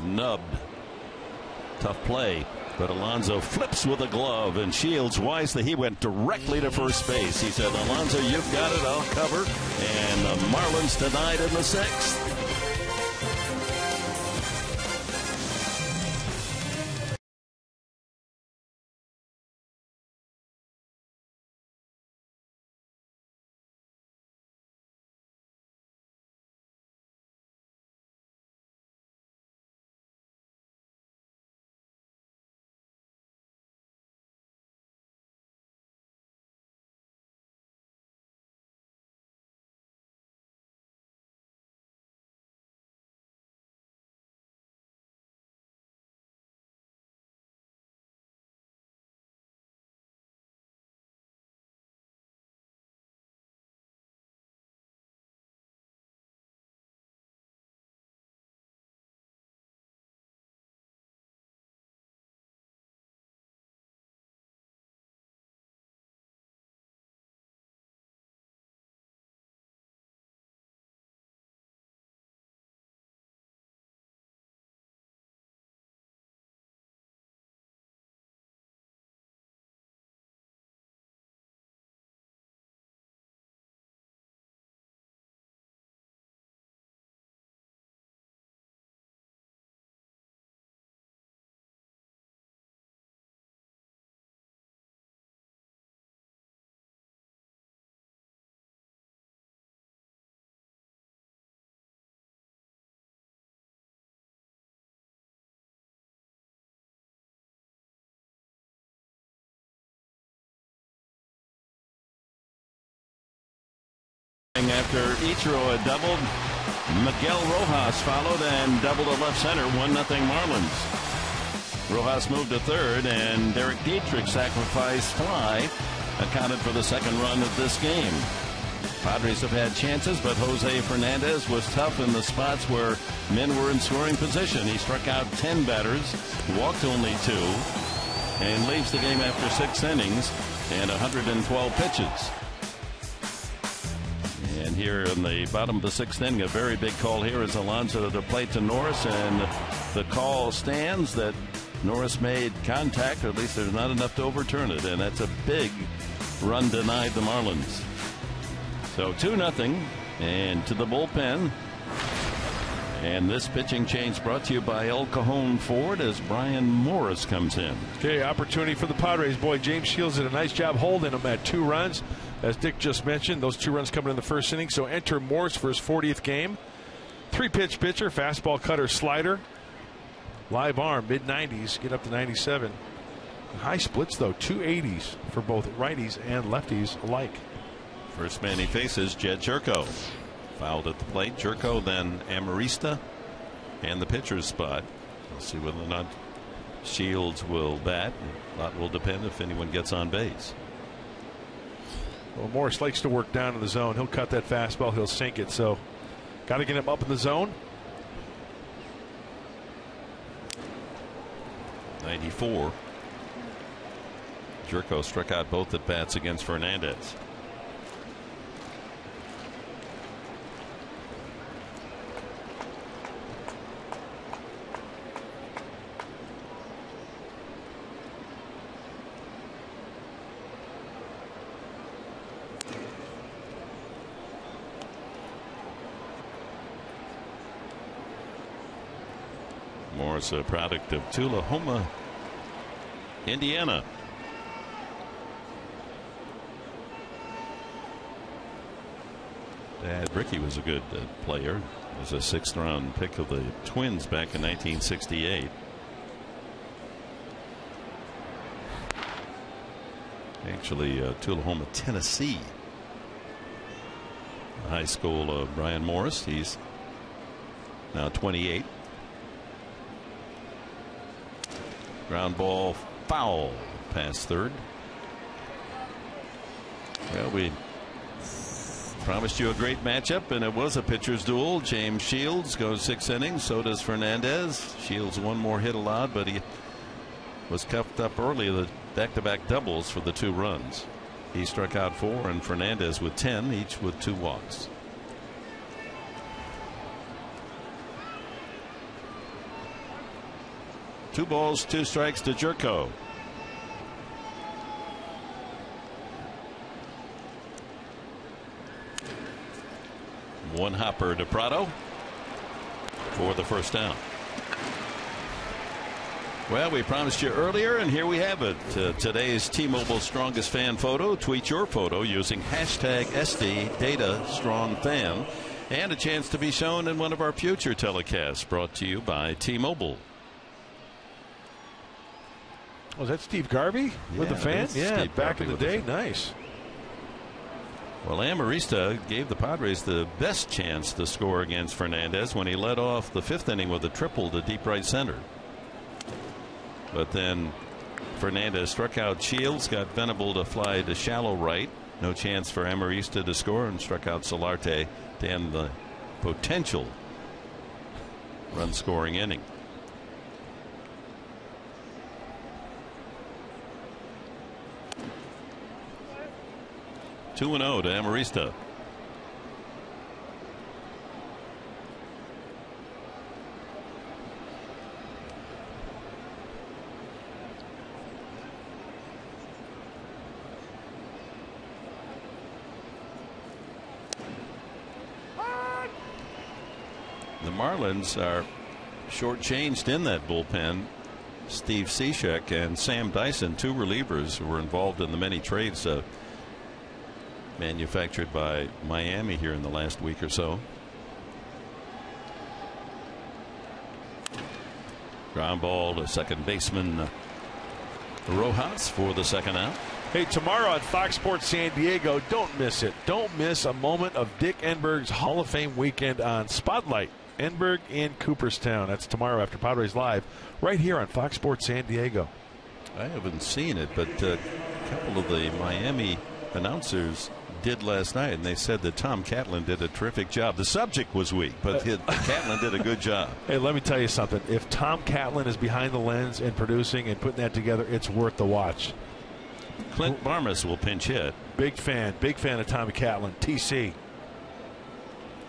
Nubbed. Tough play. But Alonso flips with a glove and shields wisely. He went directly to first base. He said, Alonso, you've got it. I'll cover. And the Marlins denied in the 6th. After Ichiro had doubled, Miguel Rojas followed and doubled to left center. 1-0 Marlins. Rojas moved to third, and Derek Dietrich sacrificed fly accounted for the second run of this game. Padres have had chances, but Jose Fernandez was tough in the spots where men were in scoring position. He struck out 10 batters, walked only 2, and leaves the game after 6 innings and 112 pitches. And here in the bottom of the 6th inning, a very big call here is Alonso to the plate to Norris, and the call stands that Norris made contact, or at least there's not enough to overturn it, and that's a big run denied the Marlins. So 2-0, and to the bullpen. And this pitching change brought to you by El Cajon Ford as Brian Morris comes in. Okay, opportunity for the Padres. Boy, James Shields did a nice job holding them at 2 runs. As Dick just mentioned, those 2 runs coming in the first inning. So enter Morris for his 40th game. 3-pitch pitcher, fastball, cutter, slider. Live arm, mid-90s, get up to 97. High splits, though, 280s for both righties and lefties alike. First man he faces, Jed Jerko. Fouled at the plate. Jerko, then Amarista, and the pitcher's spot. We'll see whether or not Shields will bat. A lot will depend if anyone gets on base. Well, Morris likes to work down in the zone. He'll cut that fastball. He'll sink it. So, got to get him up in the zone. 94. Jerko struck out both at bats against Fernandez. Morris, a product of Tullahoma, Indiana. Dad Ricky was a good player. He was a 6th round pick of the Twins back in 1968. Actually, Tullahoma, Tennessee. High school of Brian Morris. He's now 28. Ground ball foul past third. Well, we promised you a great matchup, and it was a pitcher's duel. James Shields goes 6 innings. So does Fernandez. Shields one more hit allowed, but he was cuffed up early. The back-to-back doubles for the 2 runs. He struck out 4, and Fernandez with 10, each with 2 walks. Two balls, 2 strikes to Jerko. One hopper to Prado for the first down. Well, we promised you earlier, and here we have it. Today's T-Mobile strongest fan photo. Tweet your photo using hashtag #SDDataStrongFan, and a chance to be shown in one of our future telecasts, brought to you by T-Mobile. Was that Steve Garvey with the fans? Yeah, Steve back Garvey in the day. with Nice. Well, Amarista gave the Padres the best chance to score against Fernandez when he led off the 5th inning with a triple to deep right center. But then Fernandez struck out Shields, got Venable to fly to shallow right. No chance for Amarista to score, and struck out Solarte to end the potential run scoring inning. Two and 0 to Amarista. The Marlins are shortchanged in that bullpen. Steve Cishek and Sam Dyson, 2 relievers who were involved in the many trades manufactured by Miami here in the last week or so. Ground ball to second baseman Rojas for the second out. Hey, tomorrow on Fox Sports San Diego, don't miss it. Don't miss a moment of Dick Enberg's Hall of Fame weekend on Spotlight. Enberg in Cooperstown. That's tomorrow after Padres Live, right here on Fox Sports San Diego. I haven't seen it, but a couple of the Miami announcers did last night, and they said that Tom Catlin did a terrific job. The subject was weak, but Catlin did a good job. Hey, let me tell you something. If Tom Catlin is behind the lens and producing and putting that together, it's worth the watch. Clint Barmas will pinch hit. Big fan of Tommy Catlin. TC.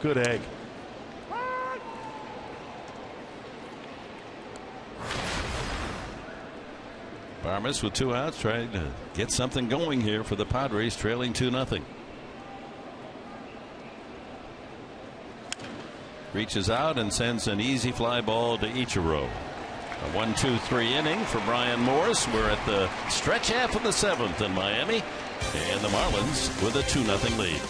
Good egg. Barmas with 2 outs, trying to get something going here for the Padres, trailing 2-0. Reaches out and sends an easy fly ball to Ichiro. A 1-2-3 inning for Brian Morris. We're at the stretch half of the 7th in Miami, and the Marlins with a 2-0 lead.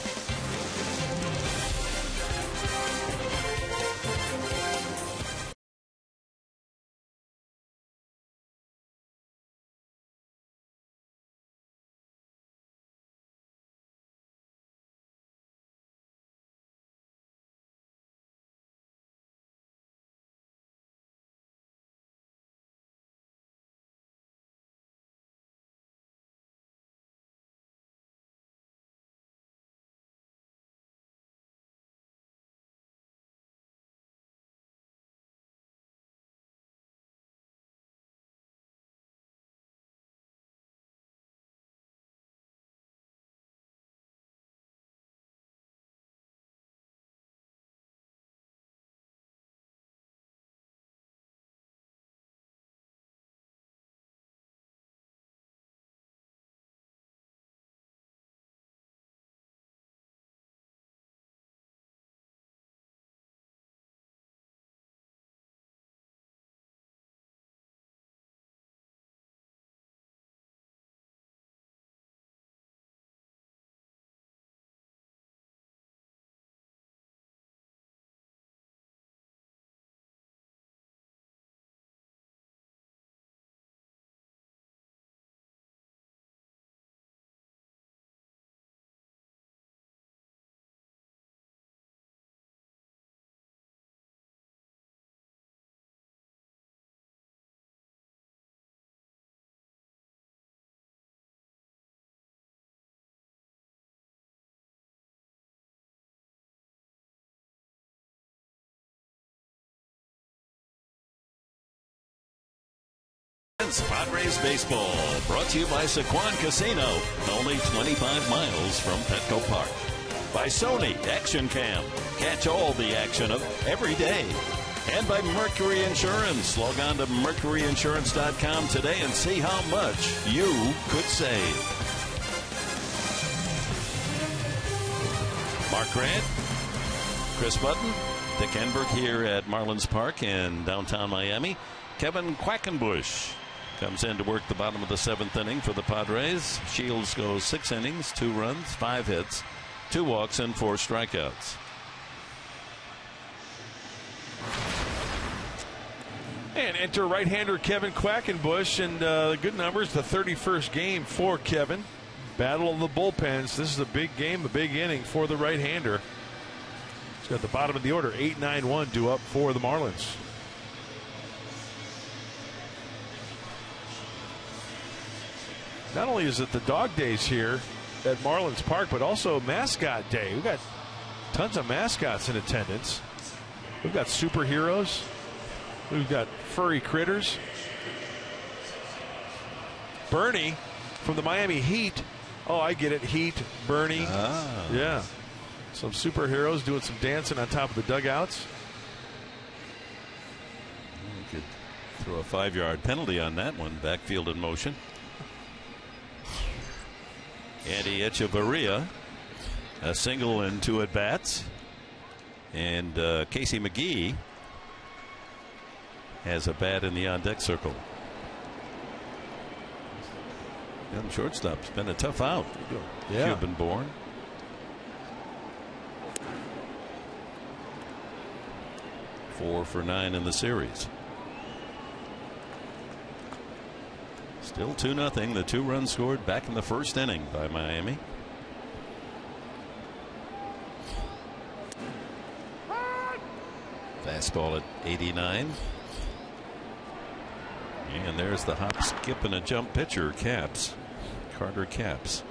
It's Padres baseball, brought to you by Sequan Casino, only 25 miles from Petco Park. By Sony Action Cam, catch all the action of every day. And by Mercury Insurance. Log on to mercuryinsurance.com today and see how much you could save. Mark Grant, Chris Button, Dick Enberg here at Marlins Park in downtown Miami. Kevin Quackenbush comes in to work the bottom of the 7th inning for the Padres. Shields goes 6 innings, 2 runs, 5 hits, 2 walks, and 4 strikeouts. And enter right-hander Kevin Quackenbush, and good numbers, the 31st game for Kevin. Battle of the bullpens. This is a big game, a big inning for the right-hander. He's got the bottom of the order, 8-9-1 due up for the Marlins. Not only is it the dog days here at Marlins Park, but also mascot day. We've got tons of mascots in attendance. We've got superheroes. We've got furry critters. Bernie from the Miami Heat. Oh, I get it. Heat, Bernie. Ah. Yeah. Some superheroes doing some dancing on top of the dugouts. You could throw a 5-yard penalty on that one. Backfield in motion. Andy Echeverria, a single and 2 at-bats. And Casey McGee has a bat in the on-deck circle. Young shortstop. It's been a tough out. Yeah. You've been born. Four for 9 in the series. Still 2-0. The 2 runs scored back in the first inning by Miami. Fastball at 89. And there's the hop, skip, and a jump pitcher, Capps. Carter Capps.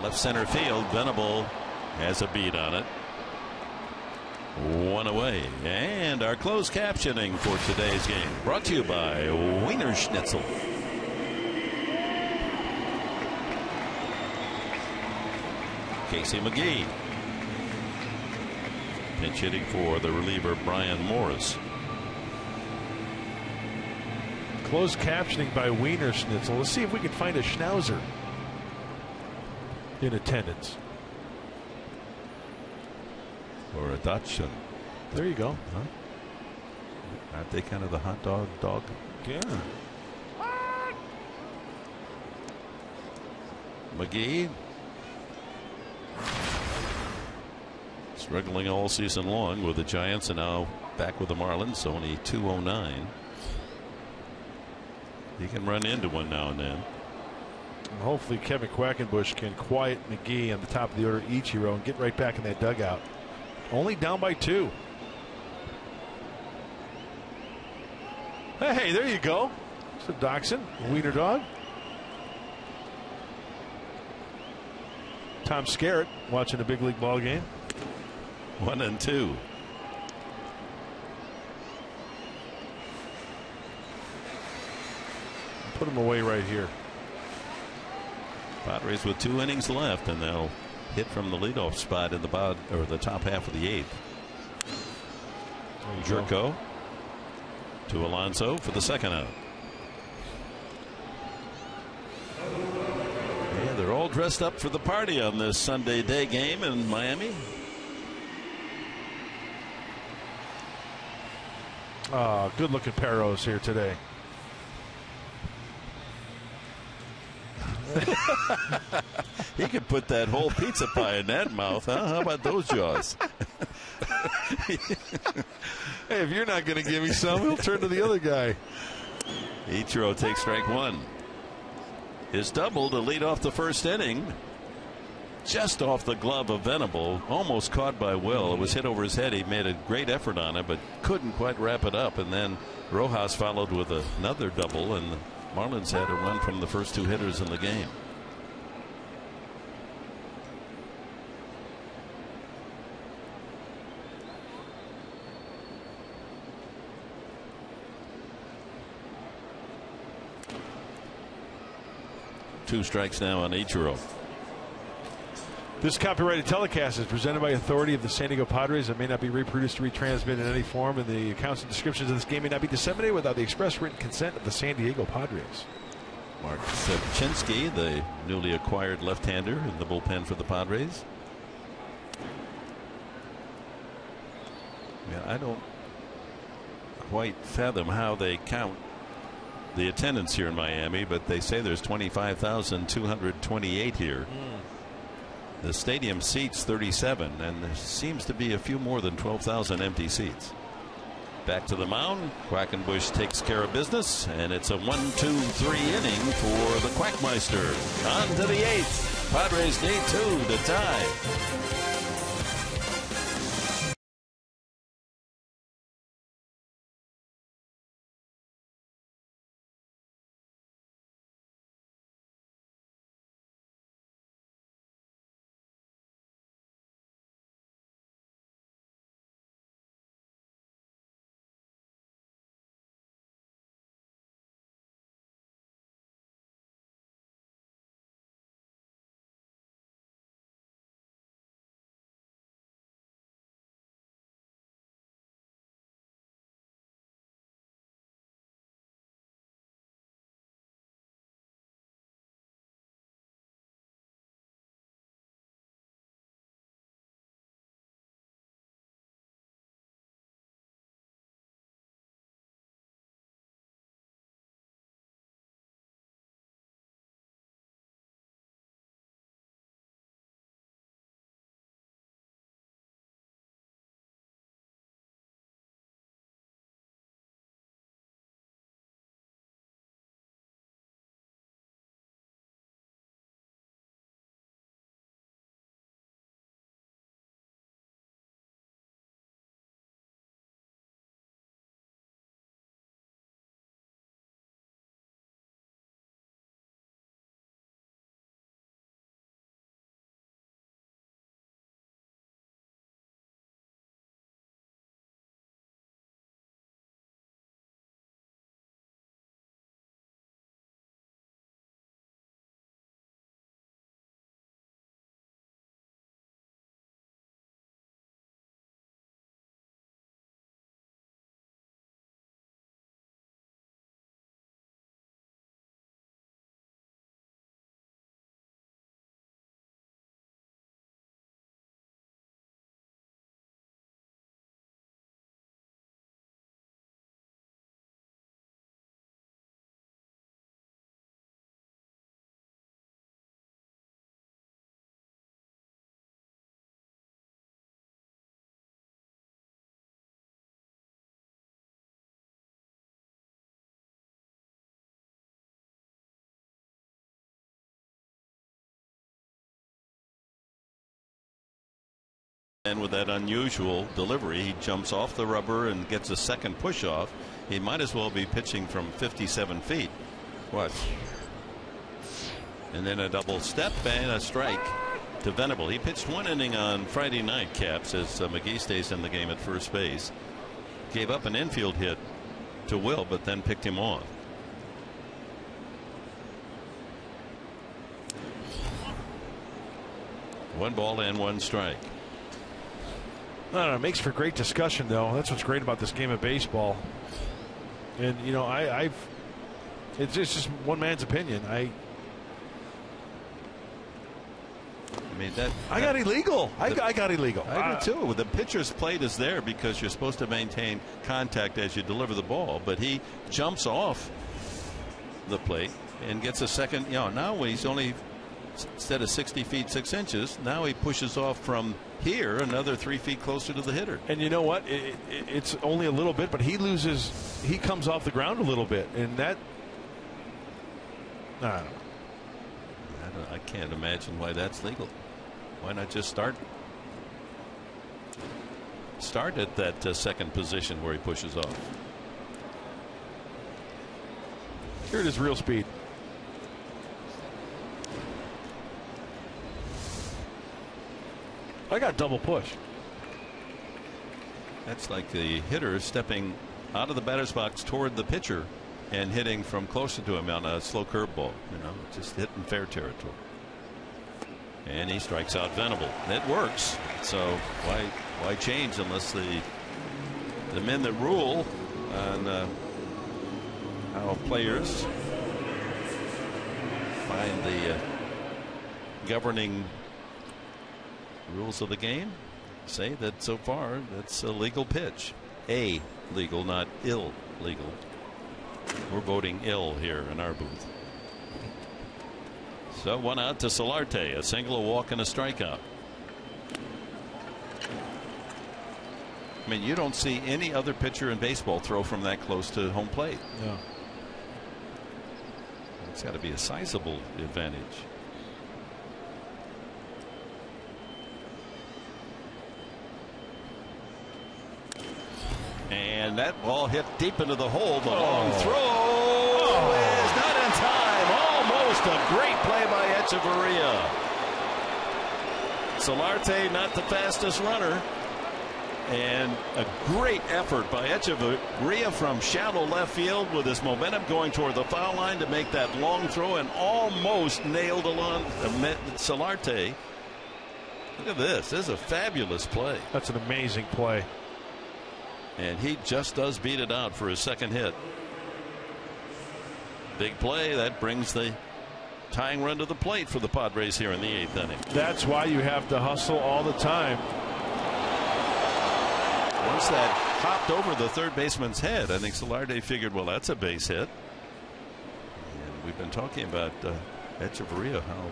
Left center field, Venable has a beat on it. 1 away. And our closed captioning for today's game brought to you by Wiener Schnitzel. Casey McGee pinch hitting for the reliever Brian Morris. Closed captioning by Wiener Schnitzel. Let's see if we can find a Schnauzer in attendance. Or a Dachshund. There you go. Huh? Aren't they kind of the hot dog? Yeah. McGee struggling all season long with the Giants, and now back with the Marlins. Only 209. He can run into one now and then. And hopefully Kevin Quackenbush can quiet McGee on the top of the order, Ichiro, and get right back in that dugout. Only down by 2. Hey, there you go. It's a dachshund, a wiener dog. Tom Skerritt watching a big league ball game. 1-2. Put him away right here. Padres with 2 innings left, and they'll hit from the leadoff spot in the the top half of the 8th. Jerko to Alonso for the second out. Yeah, they're all dressed up for the party on this Sunday day game in Miami. Good looking Perros here today. He could put that whole pizza pie in that mouth, huh? How about those jaws? Hey, if you're not going to give me some, he'll turn to the other guy. Ichiro takes strike 1. His double to lead off the first inning. Just off the glove of Venable, almost caught by Will. It was hit over his head. He made a great effort on it, but couldn't quite wrap it up. And then Rojas followed with another double, and the Marlins had a run from the first 2 hitters in the game. 2 strikes now on Ichiro. This copyrighted telecast is presented by authority of the San Diego Padres and may not be reproduced or retransmitted in any form, and the accounts and descriptions of this game may not be disseminated without the express written consent of the San Diego Padres. Mark Sepchinsky, the newly acquired left-hander in the bullpen for the Padres. Yeah, I don't quite fathom how they count the attendance here in Miami, but they say there's 25,228 here. The stadium seats 37, and there seems to be a few more than 12,000 empty seats. Back to the mound. Quackenbush takes care of business, and it's a 1-2-3 inning for the Quackmeister. On to the 8th. Padres need 2 to tie. And with that unusual delivery, he jumps off the rubber and gets a second push off. He might as well be pitching from 57 feet. Watch. And then a double step and a strike to Venable. He pitched 1 inning on Friday night, Caps, as McGee stays in the game at first base. Gave up an infield hit to Will, but then picked him off. One ball and 1 strike. I don't know, it makes for great discussion, though. That's what's great about this game of baseball. And you know, it's just one man's opinion. I mean I got illegal. I got illegal. I do too. The pitcher's plate is there because you're supposed to maintain contact as you deliver the ball, but he jumps off the plate and gets a second. You know, now he's only, instead of 60 feet 6 inches, now he pushes off from here another 3 feet closer to the hitter. And you know what? It's only a little bit, but he comes off the ground a little bit, and that. I can't imagine why that's legal. Why not just start at that second position where he pushes off? Here it is, real speed. I got double push. That's like the hitter stepping out of the batter's box toward the pitcher and hitting from closer to him on a slow curveball. Just hitting fair territory. And he strikes out Venable. It works. So why change unless the men that rule on how players find the governing rules of the game say that so far that's a legal pitch. A legal, not illegal. We're voting ill here in our booth. So 1 out to Solarte, a single, a walk, and a strikeout. I mean, you don't see any other pitcher in baseball throw from that close to home plate. No. It's got to be a sizable advantage. And that ball hit deep into the hole. The long throw is not in time. Almost a great play by Echeverria. Solarte not the fastest runner. And a great effort by Echeverria from shallow left field with his momentum going toward the foul line to make that long throw and almost nailed along Solarte. Look at this. This is a fabulous play. That's an amazing play. And he just does beat it out for his second hit. Big play that brings the tying run to the plate for the Padres here in the 8th inning. That's why you have to hustle all the time. Once that hopped over the third baseman's head, I think Solarte figured, well, that's a base hit. And we've been talking about Echeverria, how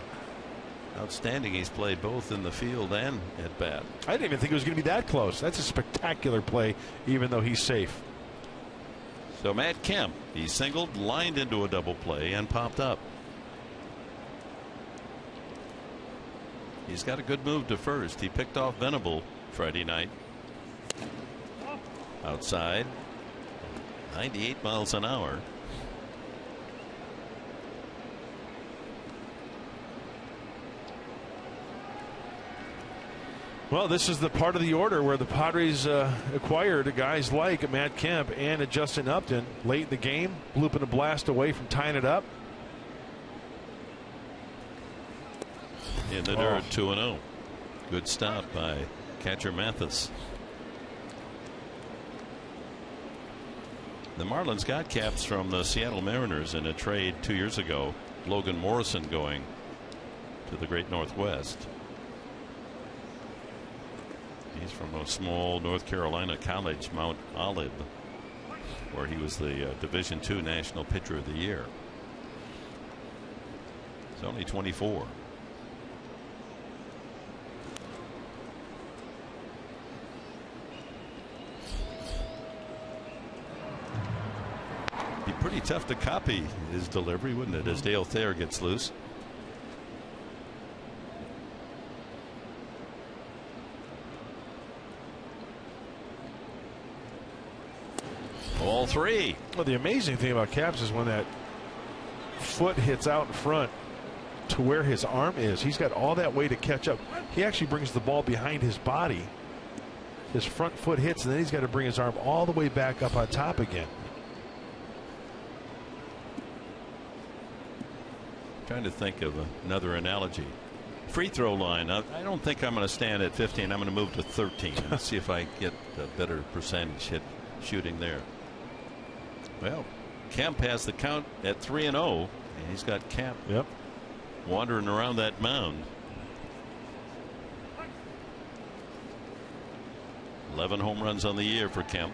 outstanding he's played both in the field and at bat. I didn't even think it was going to be that close. That's a spectacular play, even though he's safe. So Matt Kemp, he singled, lined into a double play, and popped up. He's got a good move to first. He picked off Venable Friday night. Outside, 98 miles an hour. Well, this is the part of the order where the Padres acquired guys like Matt Kemp and Justin Upton late in the game, looping a blast away from tying it up. In the dirt, 2-0. Good stop by catcher Mathis. The Marlins got caps from the Seattle Mariners in a trade 2 years ago. Logan Morrison going to the Great Northwest. He's from a small North Carolina college, Mount Olive, where he was the Division II National Pitcher of the Year. He's only 24. Be pretty tough to copy his delivery, wouldn't it, as Dale Thayer gets loose. All three. Well, the amazing thing about Caps is when that foot hits out in front to where his arm is, he's got all that way to catch up. He actually brings the ball behind his body. His front foot hits, and then he's got to bring his arm all the way back up on top again. Trying to think of another analogy. Free throw line. I don't think I'm going to stand at 15. I'm going to move to 13 and see if I get a better percentage hit shooting there. Well, Kemp has the count at 3-0, and he's got Kemp wandering around that mound. 11 home runs on the year for Kemp.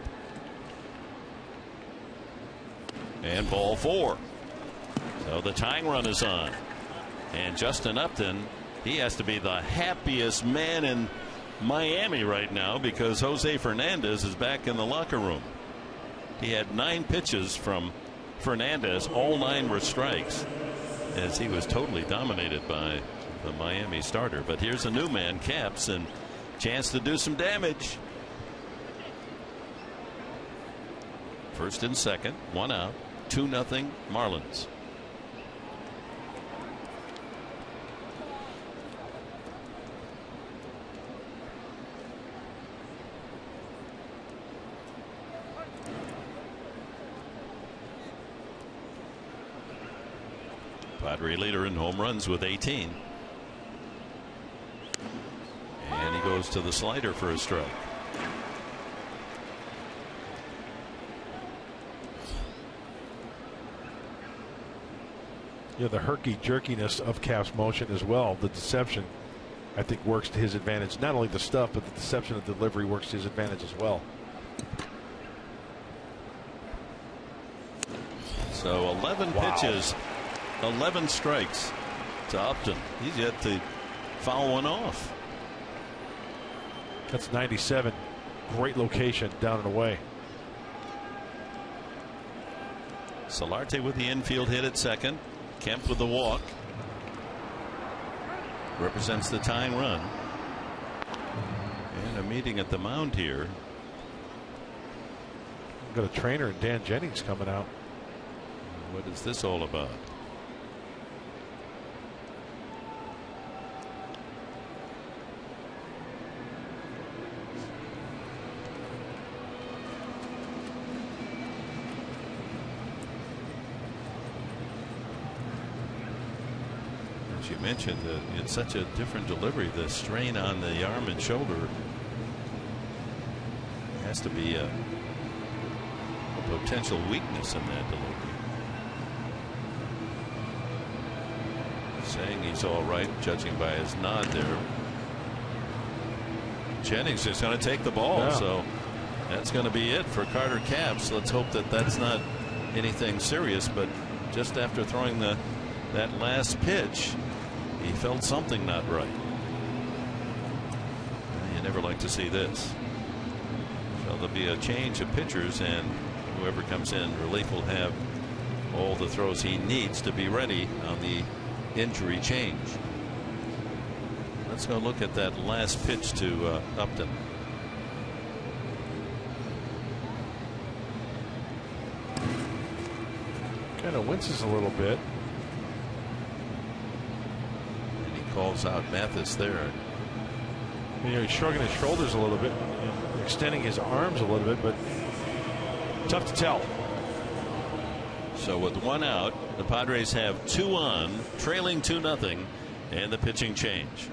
And ball 4. So the tying run is on. And Justin Upton, he has to be the happiest man in Miami right now because Jose Fernandez is back in the locker room. He had 9 pitches from Fernandez. All 9 were strikes as he was totally dominated by the Miami starter. But here's a new man, Caps, and chance to do some damage. First and second, 1 out, 2-0 Marlins. Padre leader in home runs with 18. And he goes to the slider for a strike. Yeah, the herky-jerkiness of Cap's motion as well. The deception, I think, works to his advantage. Not only the stuff, but the deception of delivery works to his advantage as well. So 11 pitches, 11 strikes to Upton. He's yet to foul one off. That's 97. Great location down and away. Solarte with the infield hit at second. Kemp with the walk. Represents the tying run. And a meeting at the mound here. Got a trainer and Dan Jennings coming out. What is this all about? As you mentioned, it's such a different delivery. The strain on the arm and shoulder has to be a potential weakness in that delivery. Saying he's all right, judging by his nod there. Jennings is going to take the ball, so that's going to be it for Carter Capps. Let's hope that that's not anything serious, but just after throwing that last pitch, he felt something not right. You never like to see this. So there'll be a change of pitchers, and whoever comes in relief will have all the throws he needs to be ready on the injury change. Let's go look at that last pitch to Upton. Kind of winces a little bit. And he calls out Mathis there. You know, he's shrugging his shoulders a little bit, extending his arms a little bit, but tough to tell. So with one out, the Padres have 2 on, trailing 2-0, and the pitching change.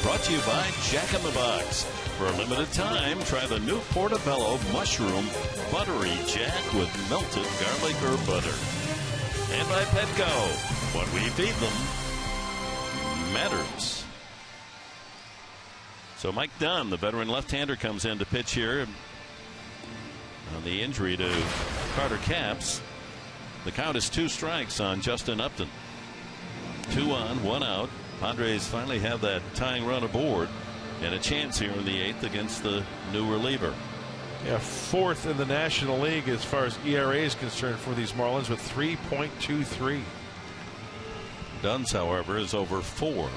Brought to you by Jack in the Box. For a limited time, try the new Portobello Mushroom Buttery Jack with melted garlic or butter. And by Petco. What we feed them matters. So Mike Dunn, the veteran left-hander, comes in to pitch here. On the injury to Carter Capps, the count is 2 strikes on Justin Upton. 2 on, 1 out. Padres finally have that tying run aboard and a chance here in the 8th against the new reliever. Yeah, 4th in the National League as far as ERA is concerned for these Marlins with 3.23. Dunn's, however, is over 4.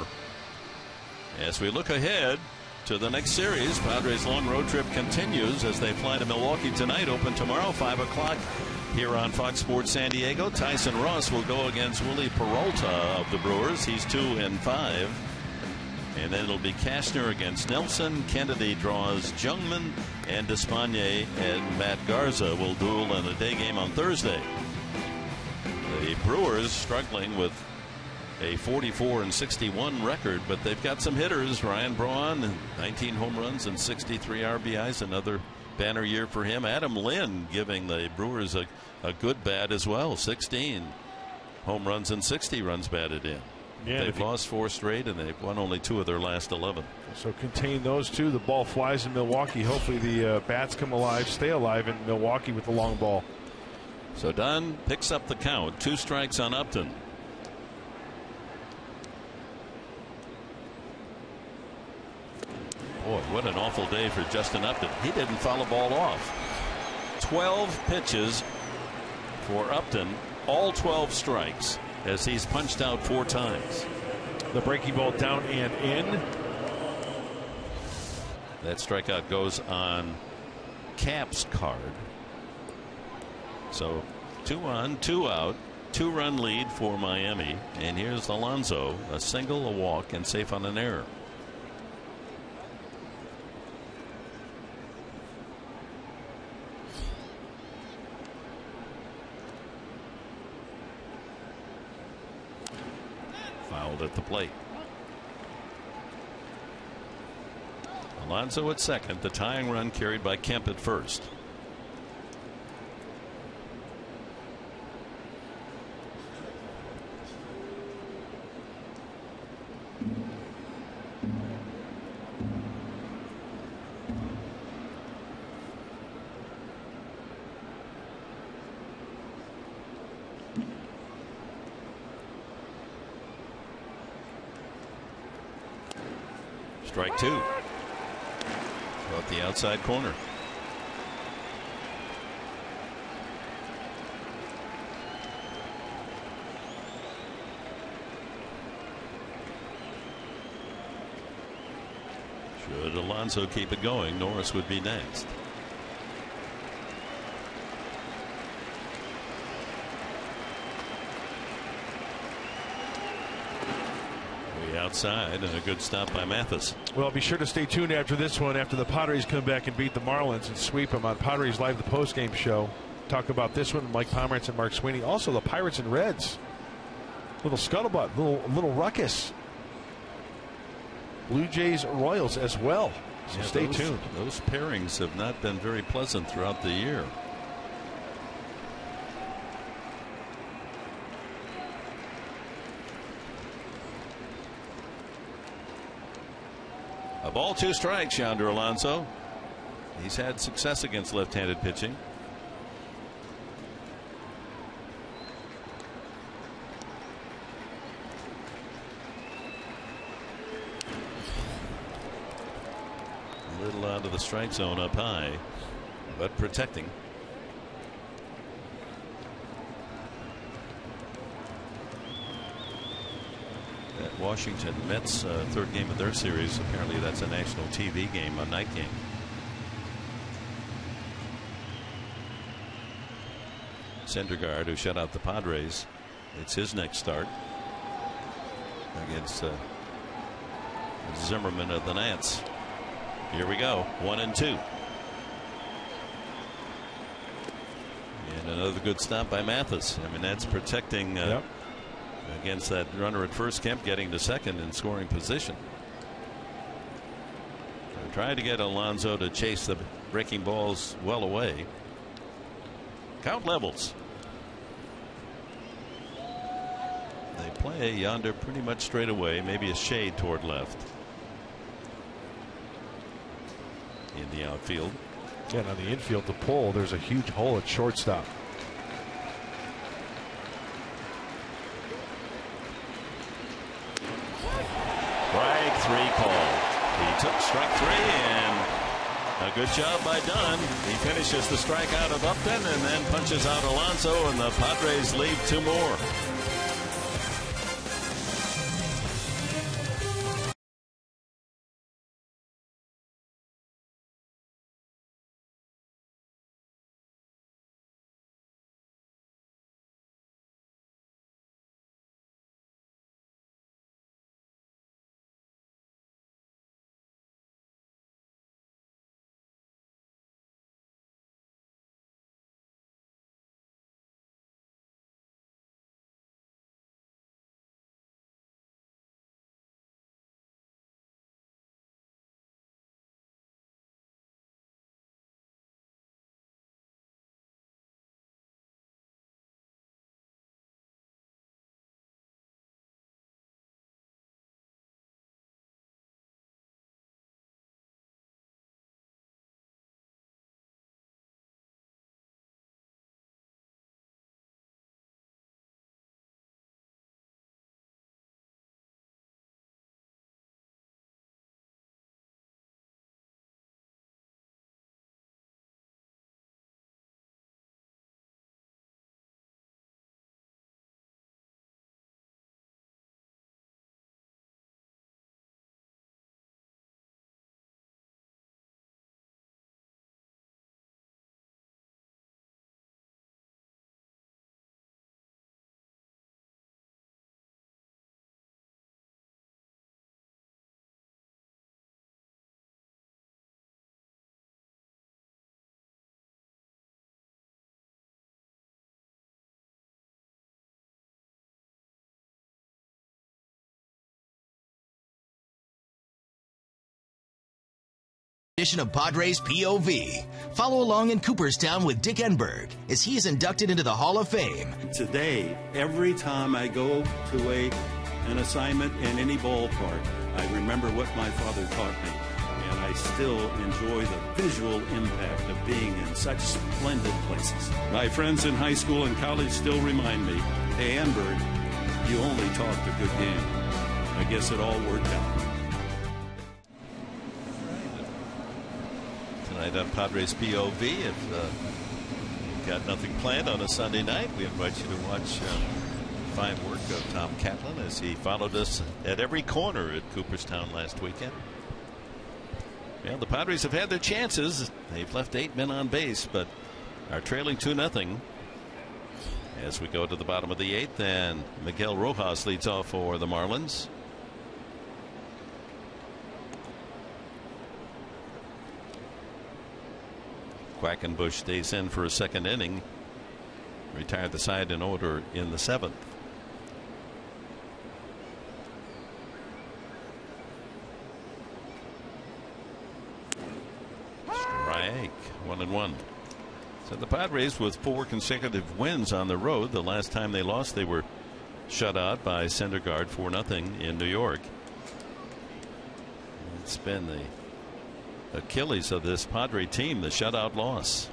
As we look ahead to the next series, Padres' long road trip continues as they fly to Milwaukee tonight. Open tomorrow, 5 o'clock here on Fox Sports San Diego. Tyson Ross will go against Willie Peralta of the Brewers. He's 2-5. And then it'll be Kastner against Nelson. Kennedy draws Jungmann, and Despaigne and Matt Garza will duel in a day game on Thursday. The Brewers struggling with a 44-61 record, but they've got some hitters. Ryan Braun, 19 home runs and 63 RBIs, another banner year for him. Adam Lynn giving the Brewers a good bat as well, 16 home runs and 60 runs batted in. Yeah, they've lost 4 straight, and they've won only 2 of their last 11. So contain those 2. The ball flies in Milwaukee. Hopefully the bats come alive, stay alive in Milwaukee with the long ball. So Dunn picks up the count. 2 strikes on Upton. Boy, what an awful day for Justin Upton. He didn't foul a ball off. 12 pitches for Upton, all 12 strikes, as he's punched out 4 times. The breaking ball down and in. That strikeout goes on Cap's card. So 2 on, 2 out, 2-run lead for Miami. And here's Alonso, a single, a walk, and safe on an error. Fouled at the plate. Alonso at second, the tying run carried by Kemp at first. Strike 2. About the outside corner. Should Alonso keep it going, Norris would be next. Outside, and a good stop by Mathis. Well, be sure to stay tuned after this one, after the Padres come back and beat the Marlins and sweep them on Padres Live, the postgame show. Talk about this one, Mike Pomerantz and Mark Sweeney. Also the Pirates and Reds. Little scuttlebutt, little ruckus. Blue Jays Royals as well. So yeah, stay tuned. Those pairings have not been very pleasant throughout the year. A ball, 2 strikes, Yonder Alonso. He's had success against left-handed pitching. A little out of the strike zone up high, but protecting. Washington Mets third game of their series. Apparently that's a national TV game, a night game. Syndergaard, who shut out the Padres, it's his next start against Zimmerman of the Nats. Here we go, 1-2. And another good stop by Mathis. I mean, that's protecting against that runner at first. Kemp getting to second in scoring position. So trying to get Alonso to chase the breaking balls well away. Count levels. They play Yonder pretty much straight away, maybe a shade toward left in the outfield. Yeah, and on the infield to pull, there's a huge hole at shortstop. Strike 3 called. He took strike 3, and a good job by Dunn. He finishes the strikeout of Upton and then punches out Alonso, and the Padres leave 2 more. edition of Padres POV. Follow along in Cooperstown with Dick Enberg as he is inducted into the Hall of Fame. Today, every time I go to an assignment in any ballpark, I remember what my father taught me, and I still enjoy the visual impact of being in such splendid places. My friends in high school and college still remind me, hey, Enberg, you only talked a good game. I guess it all worked out. Tonight on Padres POV, if you've got nothing planned on a Sunday night, we invite you to watch fine work of Tom Catlin as he followed us at every corner at Cooperstown last weekend. Well, the Padres have had their chances. They've left 8 men on base, but are trailing 2-0 as we go to the bottom of the 8th, and Miguel Rojas leads off for the Marlins. Quackenbush stays in for a second inning. Retired the side in order in the 7th. Strike, 1-1. So the Padres with 4 consecutive wins on the road. The last time they lost, they were shut out by Syndergaard 4-0 in New York. It's been the Achilles of this Padre team, the shutout loss.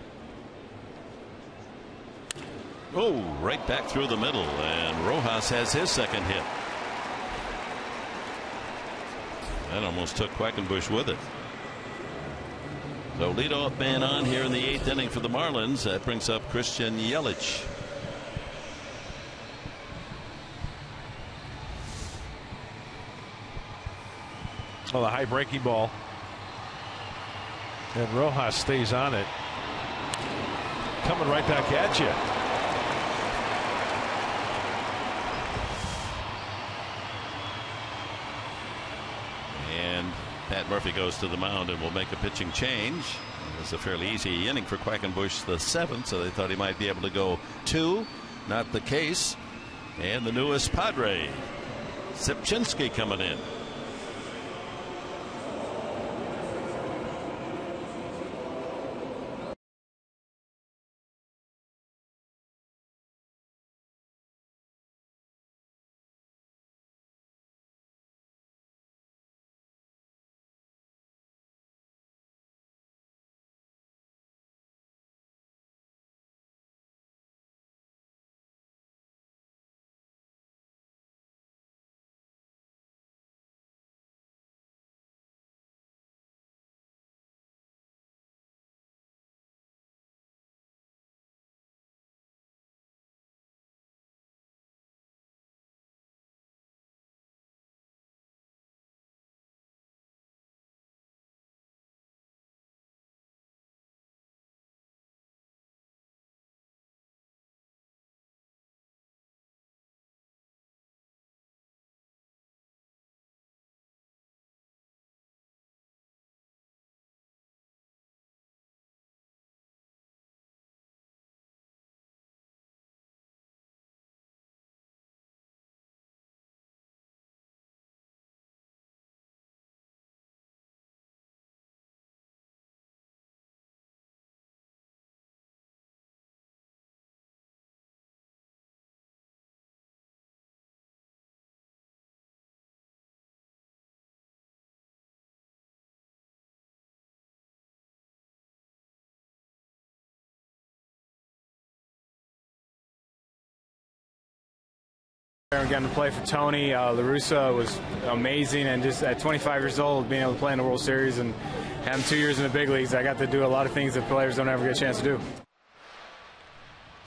Oh, right back through the middle, and Rojas has his second hit. That almost took Quackenbush with it. So leadoff man on here in the 8th inning for the Marlins. That brings up Christian Yelich. Well, a high breaking ball. And Rojas stays on it. Coming right back at you. And Pat Murphy goes to the mound and will make a pitching change. It was a fairly easy inning for Quackenbush, the 7th, so they thought he might be able to go 2. Not the case. And the newest Padre, Sipchinski, coming in. Getting to play for Tony La Russa was amazing, and just at 25 years old, being able to play in the World Series and having 2 years in the big leagues, I got to do a lot of things that players don't ever get a chance to do.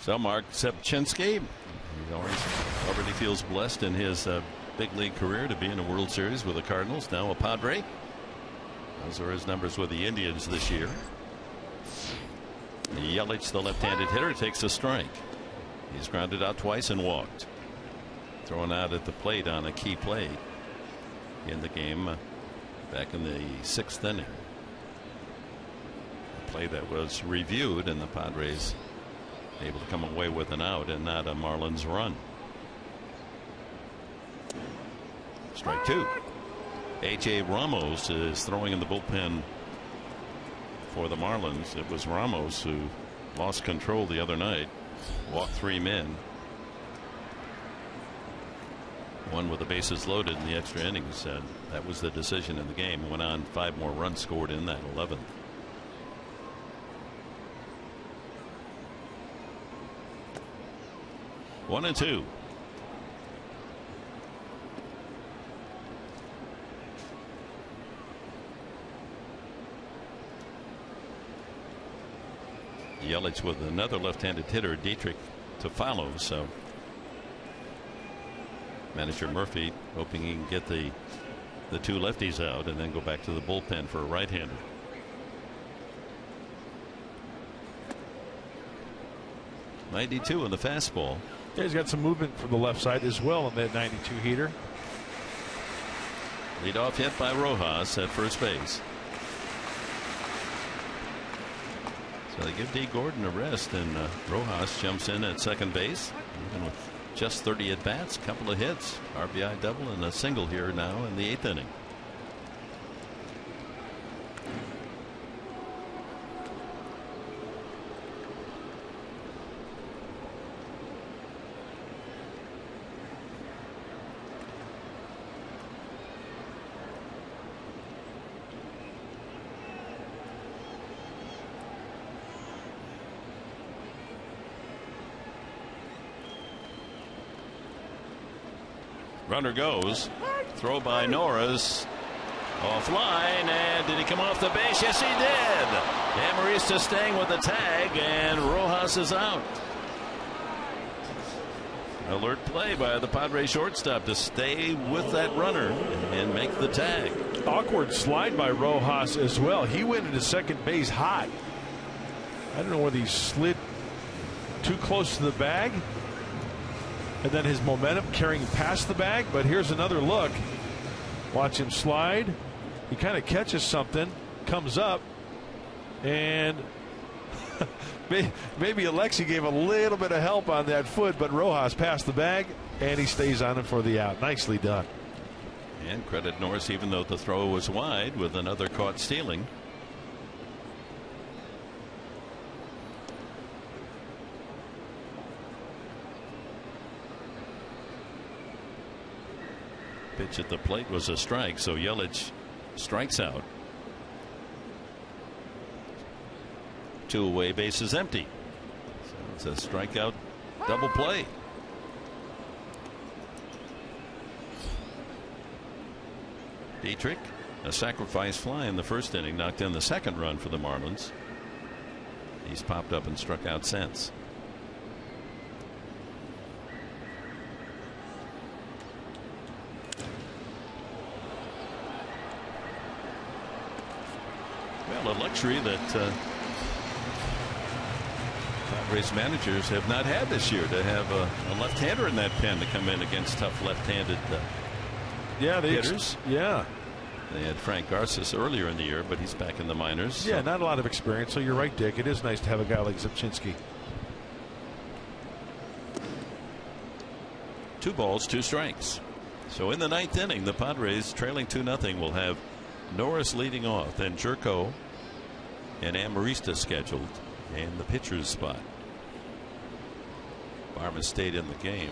So Mark Sipchinski, he already feels blessed in his big league career to be in a World Series with the Cardinals, now a Padre. Those are his numbers with the Indians this year. Yelich, the left-handed hitter, takes a strike. He's grounded out twice and walked. Thrown out at the plate on a key play in the game back in the 6th inning. A play that was reviewed, and the Padres able to come away with an out and not a Marlins run. Strike 2. A.J. Ramos is throwing in the bullpen for the Marlins. It was Ramos who lost control the other night, walked 3 men, one with the bases loaded in the extra innings, and that was the decision in the game. Went on 5 more runs scored in that 11th. One and two. Yelich with another left-handed hitter, Dietrich, to follow. So manager Murphy hoping he can get the 2 lefties out and then go back to the bullpen for a right-hander. .92 in the fastball. Yeah, he's got some movement from the left side as well in that 92 heater. Lead off hit by Rojas at first base. So they give D. Gordon a rest, and Rojas jumps in at second base. Even with just 30 at bats, couple of hits, RBI double, and a single here now in the 8th inning. Runner goes. Throw by Norris. Offline, and did he come off the base? Yes, he did. Amarista staying with the tag, and Rojas is out. Alert play by the Padres shortstop to stay with that runner and make the tag. Awkward slide by Rojas as well. He went into second base hot. I don't know whether he slid too close to the bag, and then his momentum carrying past the bag. But here's another look. Watch him slide. He kind of catches something, comes up, and maybe Alexi gave a little bit of help on that foot, but Rojas passed the bag, and he stays on him for the out. Nicely done. And credit Norris, even though the throw was wide, with another caught stealing. Pitch at the plate was a strike, so Yelich strikes out. 2 away, bases empty. So it's a strikeout double play. Dietrich, a sacrifice fly in the first inning, knocked in the second run for the Marlins. He's popped up and struck out since. Well, a luxury that Padres managers have not had this year, to have a left-hander in that pen to come in against tough left-handed hitters. Yeah. They had Frank Garces earlier in the year, but he's back in the minors. Yeah, not a lot of experience. So you're right, Dick. It is nice to have a guy like Zipchinski. 2 balls, 2 strikes. So in the 9th inning, the Padres trailing 2-0 will have Norris leading off, then Jerko and Amarista scheduled, and the pitcher's spot. Barman stayed in the game.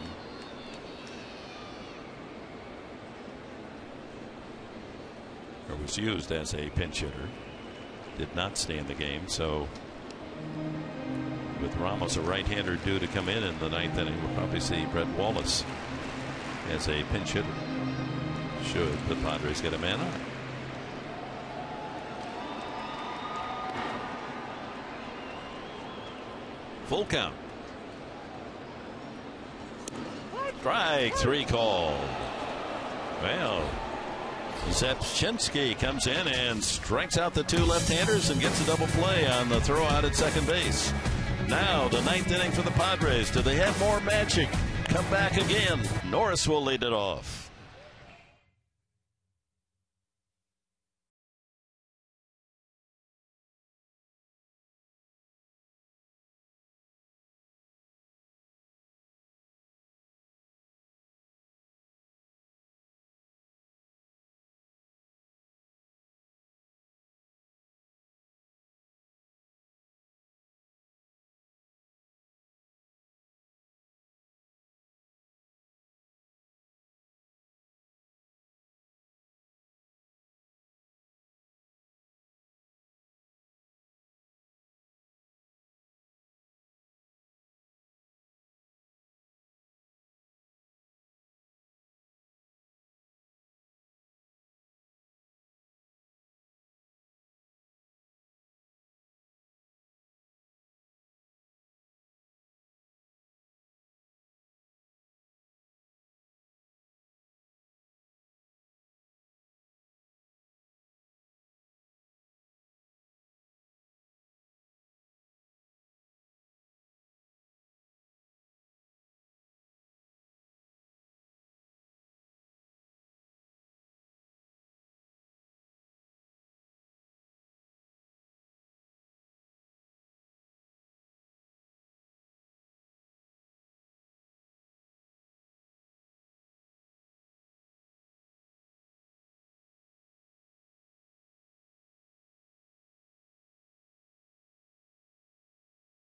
Or was used as a pinch hitter. Did not stay in the game. So with Ramos, a right-hander, due to come in the 9th inning, we'll probably see Brett Wallace as a pinch hitter, should the Padres get a man up. Full count. Strike 3 called. Well, Zepchinski comes in and strikes out the 2 left-handers and gets a double play on the throw out at second base. Now the 9th inning for the Padres. Do they have more magic? Come back again. Norris will lead it off.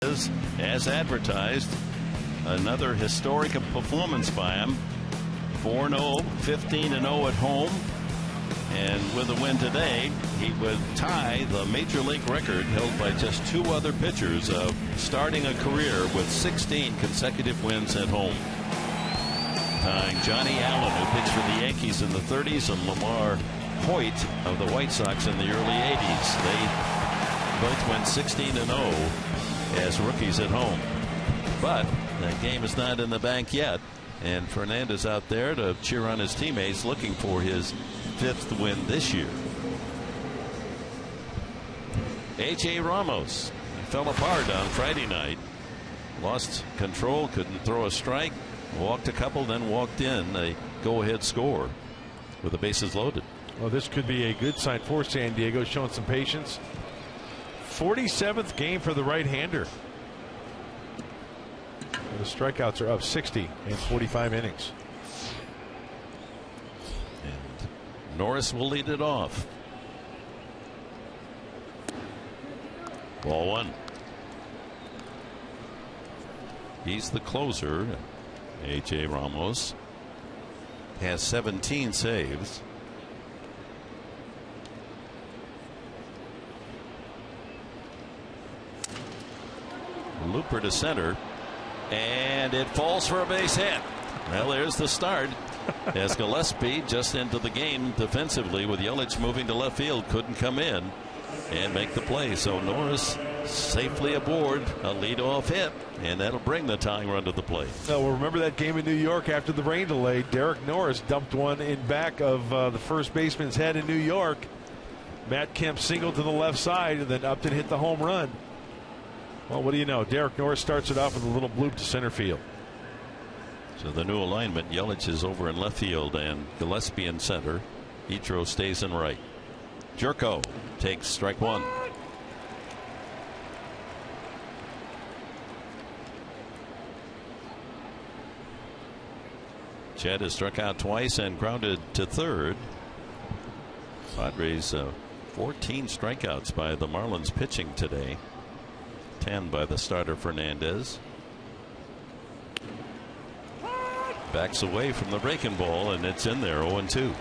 Fernandez, as advertised, another historic performance by him. 4-0, 15-0 at home. And with a win today, he would tie the Major League record held by just 2 other pitchers of starting a career with 16 consecutive wins at home. Tying Johnny Allen, who pitched for the Yankees in the 30s, and Lamar Hoyt of the White Sox in the early 80s. They both went 16-0 as rookies at home. But that game is not in the bank yet. And Fernandez out there to cheer on his teammates, looking for his 5th win this year. A.J. Ramos fell apart on Friday night. Lost control, couldn't throw a strike, walked a couple, then walked in a go-ahead score with the bases loaded. Well, this could be a good sign for San Diego, showing some patience. 47th game for the right-hander. The strikeouts are up 60 in 45 innings. And Norris will lead it off. Ball 1. He's the closer. A.J. Ramos has 17 saves. Looper to center. And it falls for a base hit. Well, there's the start. As Gillespie, just into the game defensively with Yelich moving to left field, couldn't come in and make the play. So Norris safely aboard a leadoff hit, and that'll bring the tying run to the plate. Well, remember that game in New York after the rain delay? Derek Norris dumped one in back of the first baseman's head in New York. Matt Kemp singled to the left side, and then Upton hit the home run. Well, what do you know? Derek Norris starts it off with a little bloop to center field. So the new alignment, Yelich is over in left field and Gillespie in center. Ichiro stays in right. Jerko takes strike 1. Chet has struck out twice and grounded to third. Padres 14 strikeouts by the Marlins pitching today. 10 by the starter Fernandez. Backs away from the breaking ball, and it's in there. 0-2.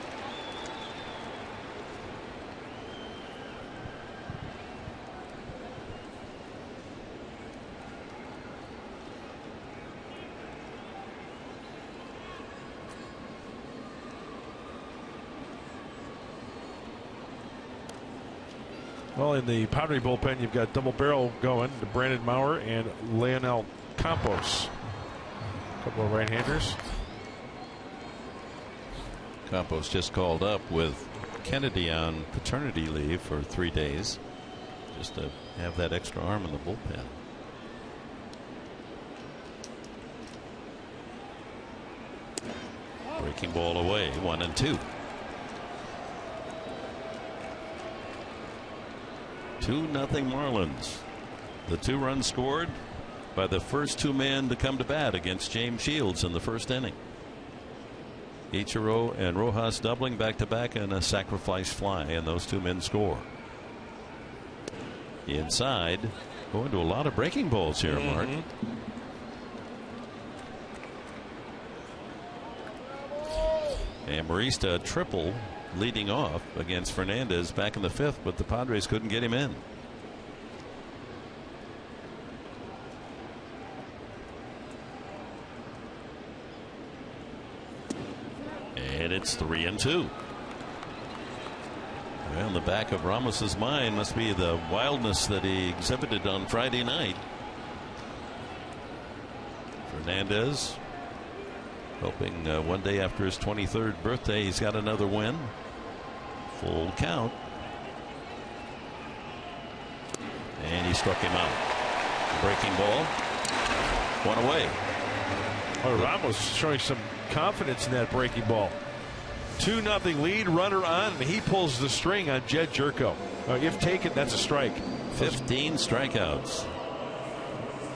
Well, in the Padre bullpen, you've got double barrel going to Brandon Maurer and Leonel Campos. A couple of right-handers. Campos just called up with Kennedy on paternity leave for 3 days, just to have that extra arm in the bullpen. Breaking ball away, 1-2. 2-0 Marlins. The 2 runs scored by the first 2 men to come to bat against James Shields in the first inning. Ichiro and Rojas doubling back-to-back and a sacrifice fly, and those 2 men score. Inside, going to a lot of breaking balls here, Mark. And Marista triple leading off against Fernandez back in the 5th, but the Padres couldn't get him in. And it's 3-2. Well, in the back of Ramos's mind must be the wildness that he exhibited on Friday night. Fernandez hoping one day after his 23rd birthday he's got another win. Full count. And he struck him out. Breaking ball. 1 away. Oh, Ramos showing some confidence in that breaking ball. 2-0 lead, runner on, and he pulls the string on Jed Jerko. If taken, that's a strike. 15 strikeouts.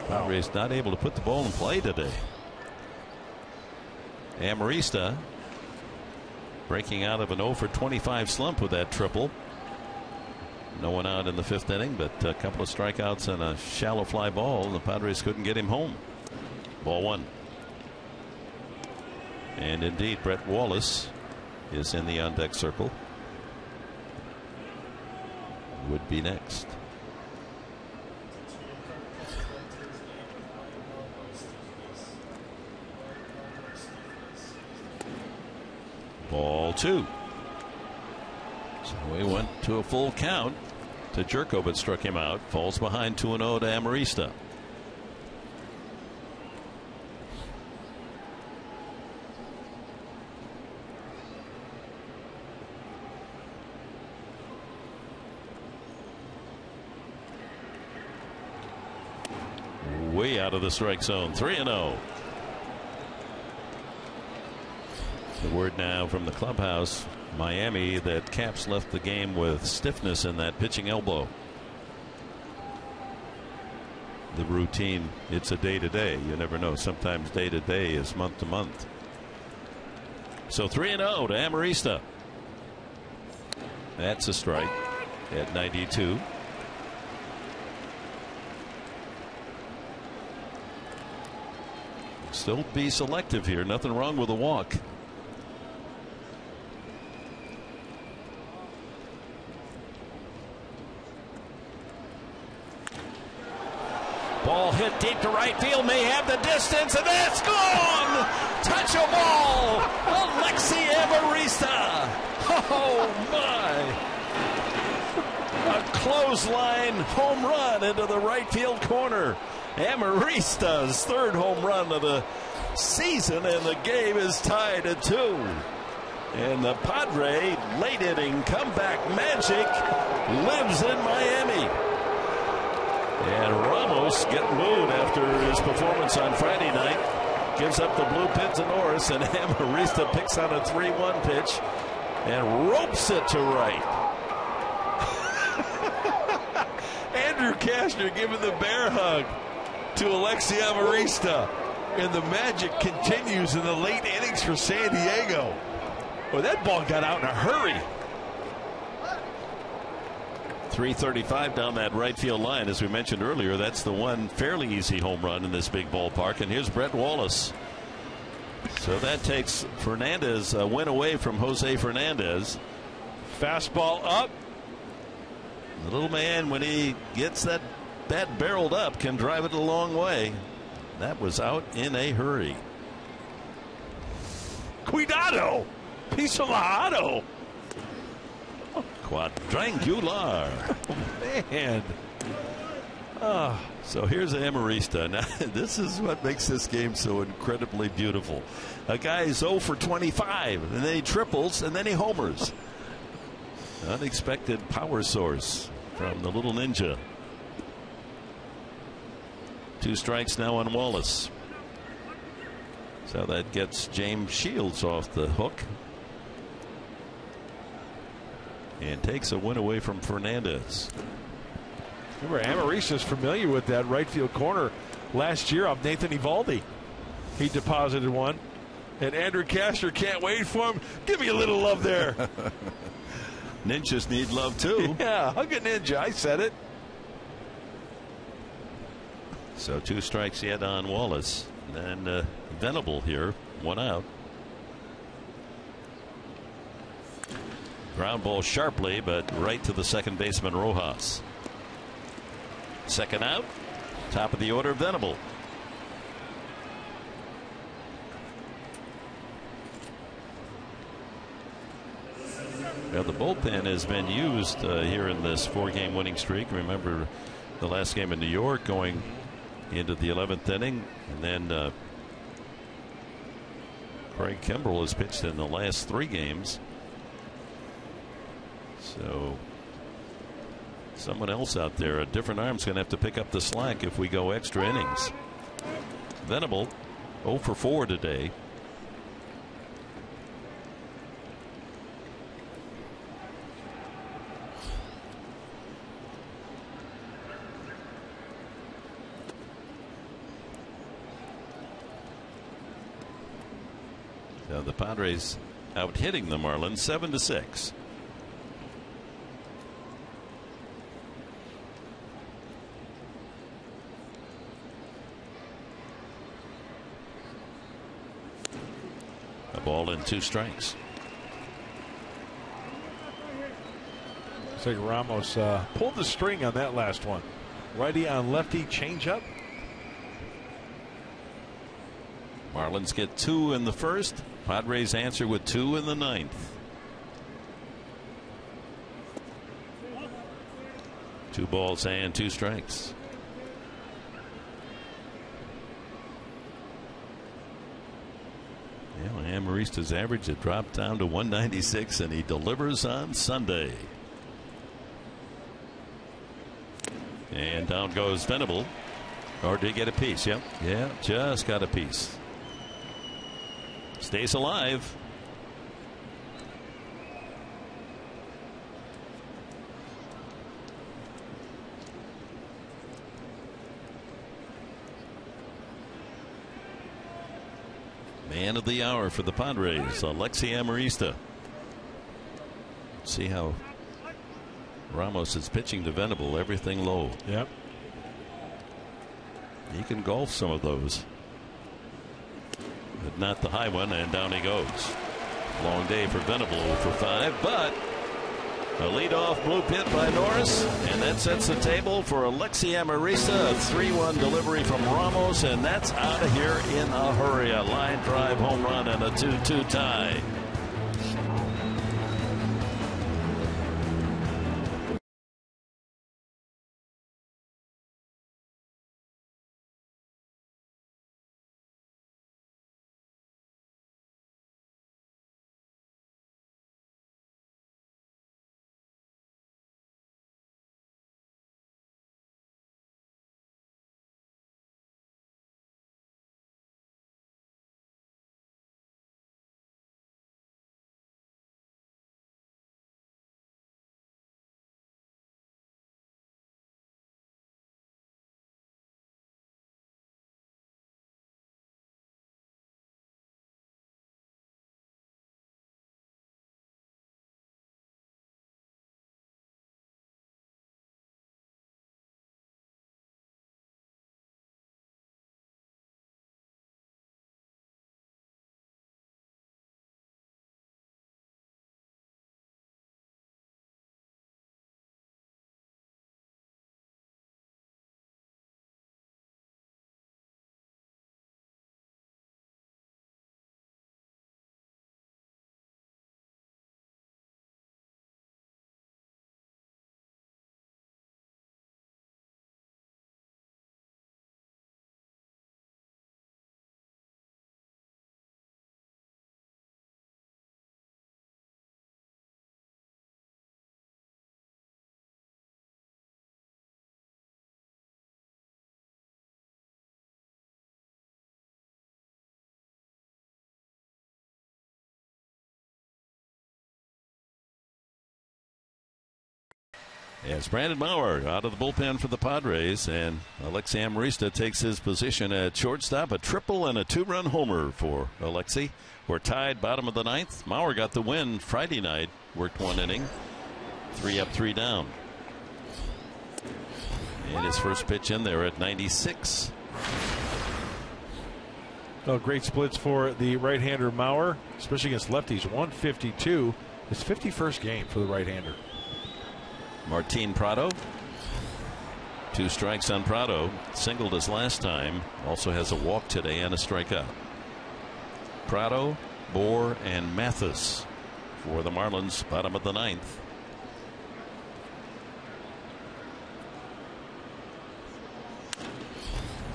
Padres not able to put the ball in play today. Amarista breaking out of an 0 for 25 slump with that triple. No one out in the 5th inning, but a couple of strikeouts and a shallow fly ball. The Padres couldn't get him home. Ball 1. And indeed, Brett Wallace is in the on-deck circle. Would be next. Ball 2. So we went to a full count to Jerko, but struck him out. Falls behind 2-0 to Amarista. Way out of the strike zone. 3-0. The word now from the clubhouse, Miami, that Caps left the game with stiffness in that pitching elbow. The routine, it's a day-to-day. You never know. Sometimes day-to-day is month-to-month. So 3-0 to Amarista. That's a strike at 92. Still be selective here. Nothing wrong with a walk. Ball hit deep to right field, may have the distance, and that's gone! Touch a ball! Alexi Amarista! Oh my! A clothesline home run into the right field corner. Amarista's 3rd home run of the season, and the game is tied at 2. And the Padre late inning comeback magic lives in Miami. And Ramos getting booed after his performance on Friday night. Gives up the blue pin to Norris, and Amarista picks on a 3-1 pitch and ropes it to right. Andrew Cashner giving the bear hug to Alexi Amarista. And the magic continues in the late innings for San Diego. Well, that ball got out in a hurry. 335 down that right field line. As we mentioned earlier, that's the one fairly easy home run in this big ballpark. And here's Brett Wallace. So that takes Fernandez a win away from Jose Fernandez. Fastball up. The little man, when he gets that bat barreled up, can drive it a long way. That was out in a hurry. Cuidado. Pisolado. Quadrangular. Man. So here's Amarista. Now, this is what makes this game so incredibly beautiful. A guy is 0 for 25, and then he triples, and then he homers. Unexpected power source from the little ninja. 2 strikes now on Wallace. So that gets James Shields off the hook. And takes a win away from Fernandez. Remember, Amarista's familiar with that right field corner last year off Nathan Eovaldi. He deposited one. And Andrew Cashner can't wait for him. Give me a little love there. Ninjas need love too. Yeah, hug a ninja. I said it. So 2 strikes yet on Wallace. And then Venable here. 1 out. Ground ball sharply, but right to the second baseman Rojas. 2nd out. Top of the order, Venable. Now the bullpen has been used here in this 4-game winning streak. Remember the last game in New York going into the 11th inning, and then Craig Kimbrell has pitched in the last 3 games. So someone else out there, a different arm's going to have to pick up the slack if we go extra innings. Venable 0 for 4 today. So the Padres out hitting the Marlins 7-6. A ball and 2 strikes. Looks like Ramos pulled the string on that last one. Righty on lefty changeup. Marlins get 2 in the first. Padres answer with 2 in the 9th. Two balls and 2 strikes. Yeah, Amarista's average had dropped down to 196, and he delivers on Sunday. And down goes Venable. Or did he get a piece? Yep. Yeah, just got a piece. Stays alive. Man of the hour for the Padres, Alexi Amarista. See how Ramos is pitching to Venable, everything low. Yep. He can golf some of those, but not the high one, and down he goes. Long day for Venable for 5, but a leadoff blue pit by Norris, and that sets the table for Alexi Amarista. A 3-1 delivery from Ramos, and that's out of here in a hurry. A line drive home run and a 2-2 tie. As Brandon Maurer out of the bullpen for the Padres, and Alexi Amarista takes his position at shortstop. A triple and a 2-run homer for Alexi. We're tied bottom of the 9th. Maurer got the win Friday night, worked 1 inning, 3 up, 3 down. And his first pitch in there at 96. Oh, great splits for the right-hander Maurer, especially against lefties. 152, his 51st game for the right-hander. Martin Prado. 2 strikes on Prado. Singled his last time. Also has a walk today and a strikeout. Prado, Bohr, and Mathis for the Marlins, bottom of the 9th.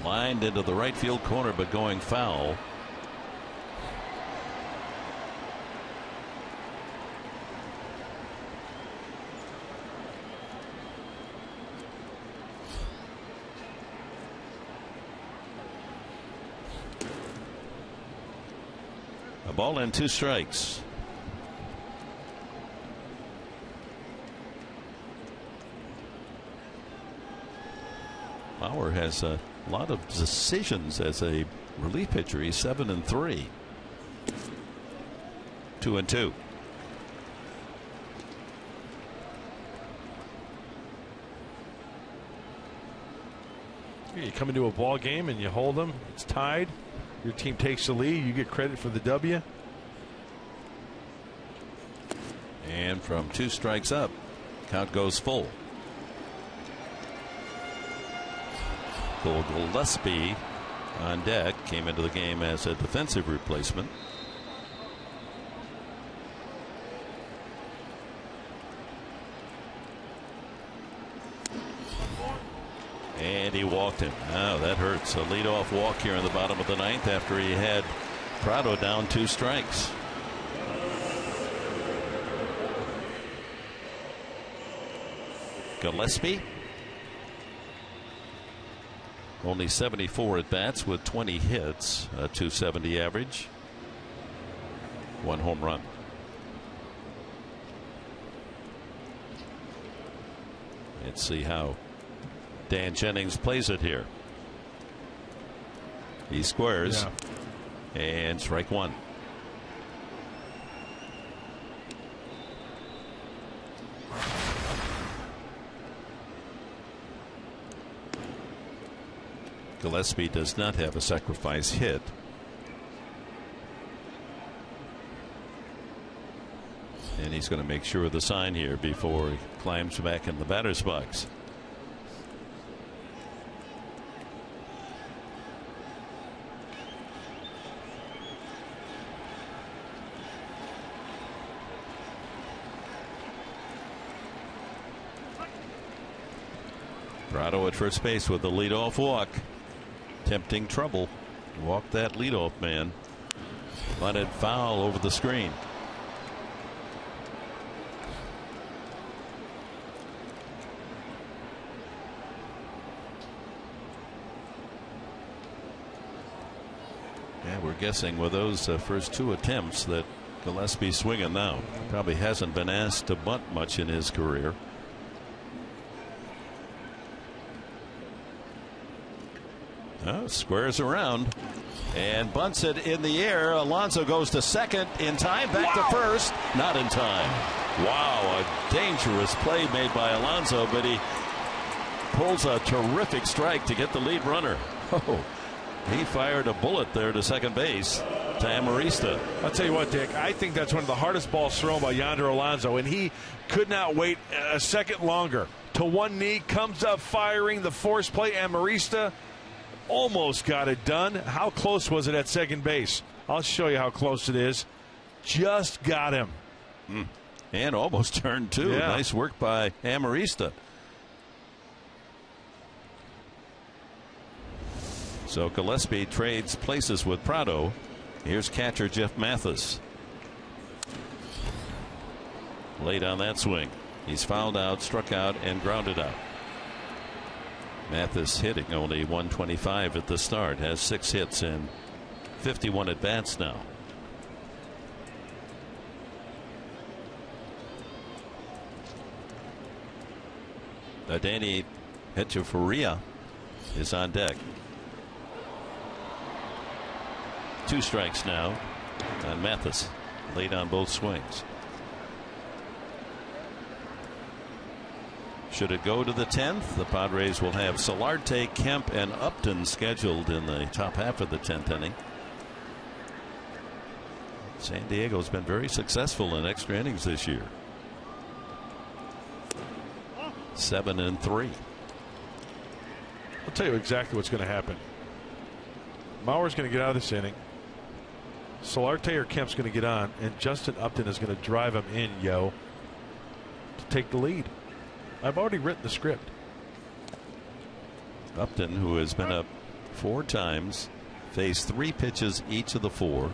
Lined into the right field corner, but going foul. A ball and 2 strikes. Maurer has a lot of decisions as a relief pitcher. He's 7-3. 2-2. You come into a ball game and you hold them. It's tied. Your team takes the lead. You get credit for the W. And from 2 strikes up, count goes full. Cole Gillespie on deck, came into the game as a defensive replacement. And he walked him. Now that hurts. A leadoff walk here in the bottom of the 9th after he had Prado down 2 strikes. Gillespie, only 74 at bats with 20 hits, a .270 average, 1 home run. Let's see how Dan Jennings plays it here. He squares, and strike 1. Gillespie does not have a sacrifice hit. And he's going to make sure of the sign here before he climbs back in the batter's box. Prado at first base with the leadoff walk. Tempting trouble. Walked that leadoff man. Bunted foul over the screen. Yeah, we're guessing with those first 2 attempts that Gillespie swinging now. Probably hasn't been asked to bunt much in his career. Squares around and bunts it in the air. Alonso goes to second in time. Back to first. Not in time. Wow, a dangerous play made by Alonso, but he pulls a terrific strike to get the lead runner. Oh, he fired a bullet there to second base to Amarista. I'll tell you what, Dick, I think that's one of the hardest balls thrown by Yonder Alonso, and he could not wait a second longer. To one knee, comes up firing the force play. Amarista almost got it done. How close was it at second base? I'll show you how close it is. Just got him. And almost turned too. Yeah. Nice work by Amarista. So Gillespie trades places with Prado. Here's catcher Jeff Mathis. Late on that swing. He's fouled out, struck out, and grounded out. Mathis hitting only .125 at the start, has 6 hits and 51 at bats now. Danny Hechavarria is on deck. 2 strikes now on Mathis, late on both swings. Should it go to the 10th, the Padres will have Solarte, Kemp, and Upton scheduled in the top half of the 10th inning. San Diego's been very successful in extra innings this year. 7-3. I'll tell you exactly what's going to happen. Mauer's going to get out of this inning. Solarte or Kemp's going to get on, and Justin Upton is going to drive him in, to take the lead. I've already written the script. Upton, who has been up 4 times, faced 3 pitches each of the 4,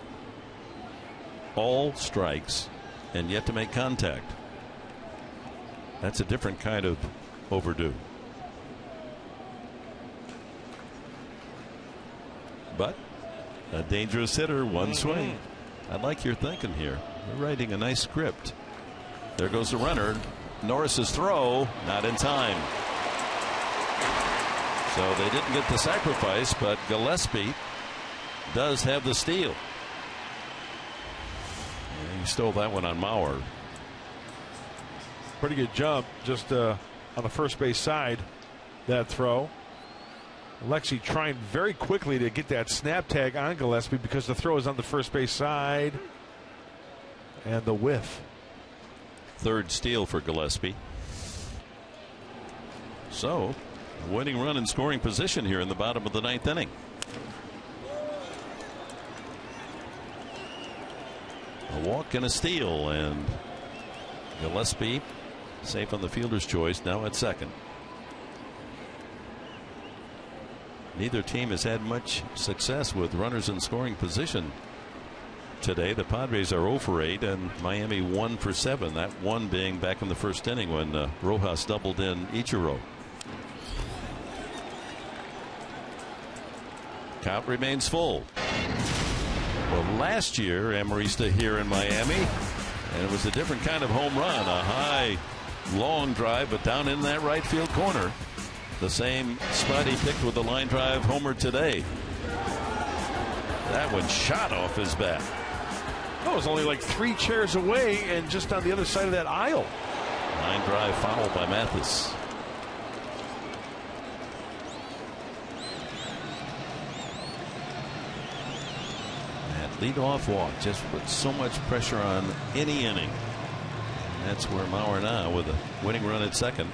all strikes, and yet to make contact. That's a different kind of overdue. But a dangerous hitter, 1 swing. I like your thinking here. You're writing a nice script. There goes the runner. Norris's throw, not in time. So they didn't get the sacrifice, but Gillespie does have the steal. And he stole that one on Mauer. Pretty good jump just on the first base side, that throw. Alexi trying very quickly to get that snap tag on Gillespie because the throw is on the first base side. And the whiff. third steal for Gillespie. So, winning run in scoring position here in the bottom of the ninth inning. A walk and a steal, and Gillespie safe on the fielder's choice, now at second. Neither team has had much success with runners in scoring position today. The Padres are 0 for 8 and Miami 1 for 7. That one being back in the first inning when Rojas doubled in Ichiro. Count remains full. Well, last year Amarista here in Miami, and it was a different kind of home run, a high long drive, but down in that right field corner. The same spot he picked with the line drive homer today. That one shot off his bat. That was only like 3 chairs away and just on the other side of that aisle. Line drive foul by Mathis. That leadoff walk just put so much pressure on any inning. And that's where Mauer now with a winning run at second.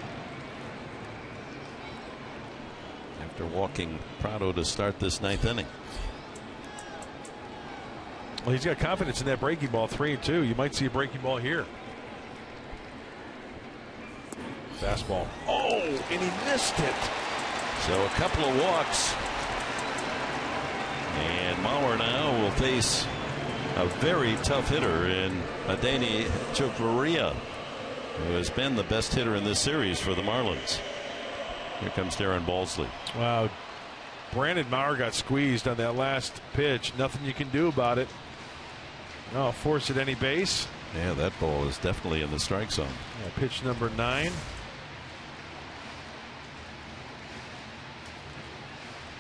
After walking Prado to start this ninth inning. Well, he's got confidence in that breaking ball, 3-2. You might see a breaking ball here. Fastball. Oh, and he missed it. So a couple of walks. And Mauer now will face a very tough hitter in Adeiny Hechavarria, who has been the best hitter in this series for the Marlins. Here comes Darren Balsley. Wow. Brandon Mauer got squeezed on that last pitch. Nothing you can do about it. No, force at any base. Yeah, that ball is definitely in the strike zone. Yeah, pitch number 9.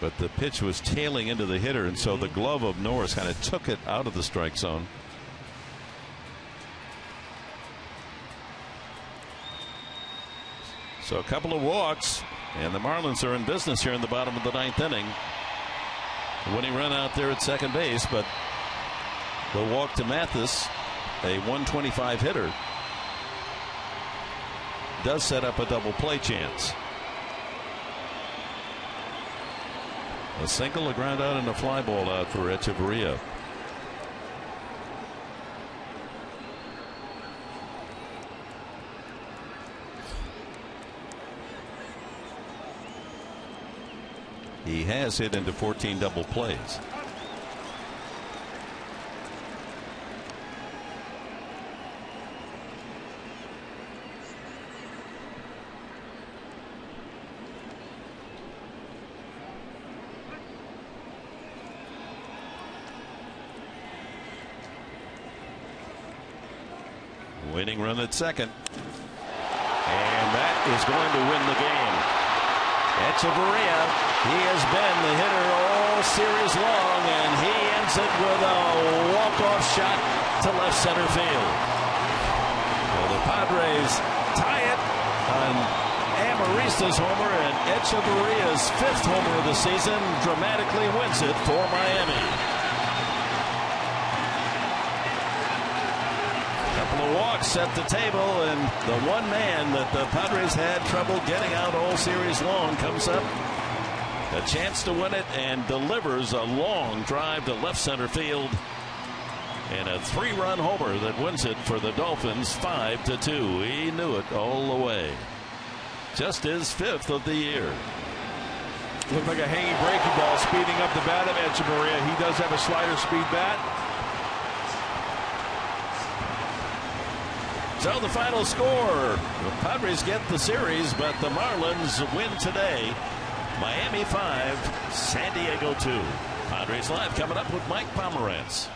But the pitch was tailing into the hitter, and so the glove of Norris kind of took it out of the strike zone. So a couple of walks, and the Marlins are in business here in the bottom of the ninth inning. The winning run out there at second base, but the walk to Mathis, a 125 hitter, does set up a double play chance. A single, a ground out, and a fly ball out for Hechavarria. He has hit into 14 double plays. Winning run at second. And that is going to win the game. Hechavarria, he has been the hitter all series long, and he ends it with a walk-off shot to left center field. Well, the Padres tie it on Amarista's homer, and Hechavarria's 5th homer of the season dramatically wins it for Miami. The walk set the table, and the one man that the Padres had trouble getting out all series long comes up, a chance to win it, and delivers a long drive to left center field, and a 3-run homer that wins it for the Dolphins 5-2. He knew it all the way. Just his 5th of the year. Looked like a hanging breaking ball, speeding up the bat of Hechavarria. He does have a slider speed bat. So the final score, the Padres get the series, but the Marlins win today. Miami 5, San Diego 2. Padres Live coming up with Mike Pomerantz.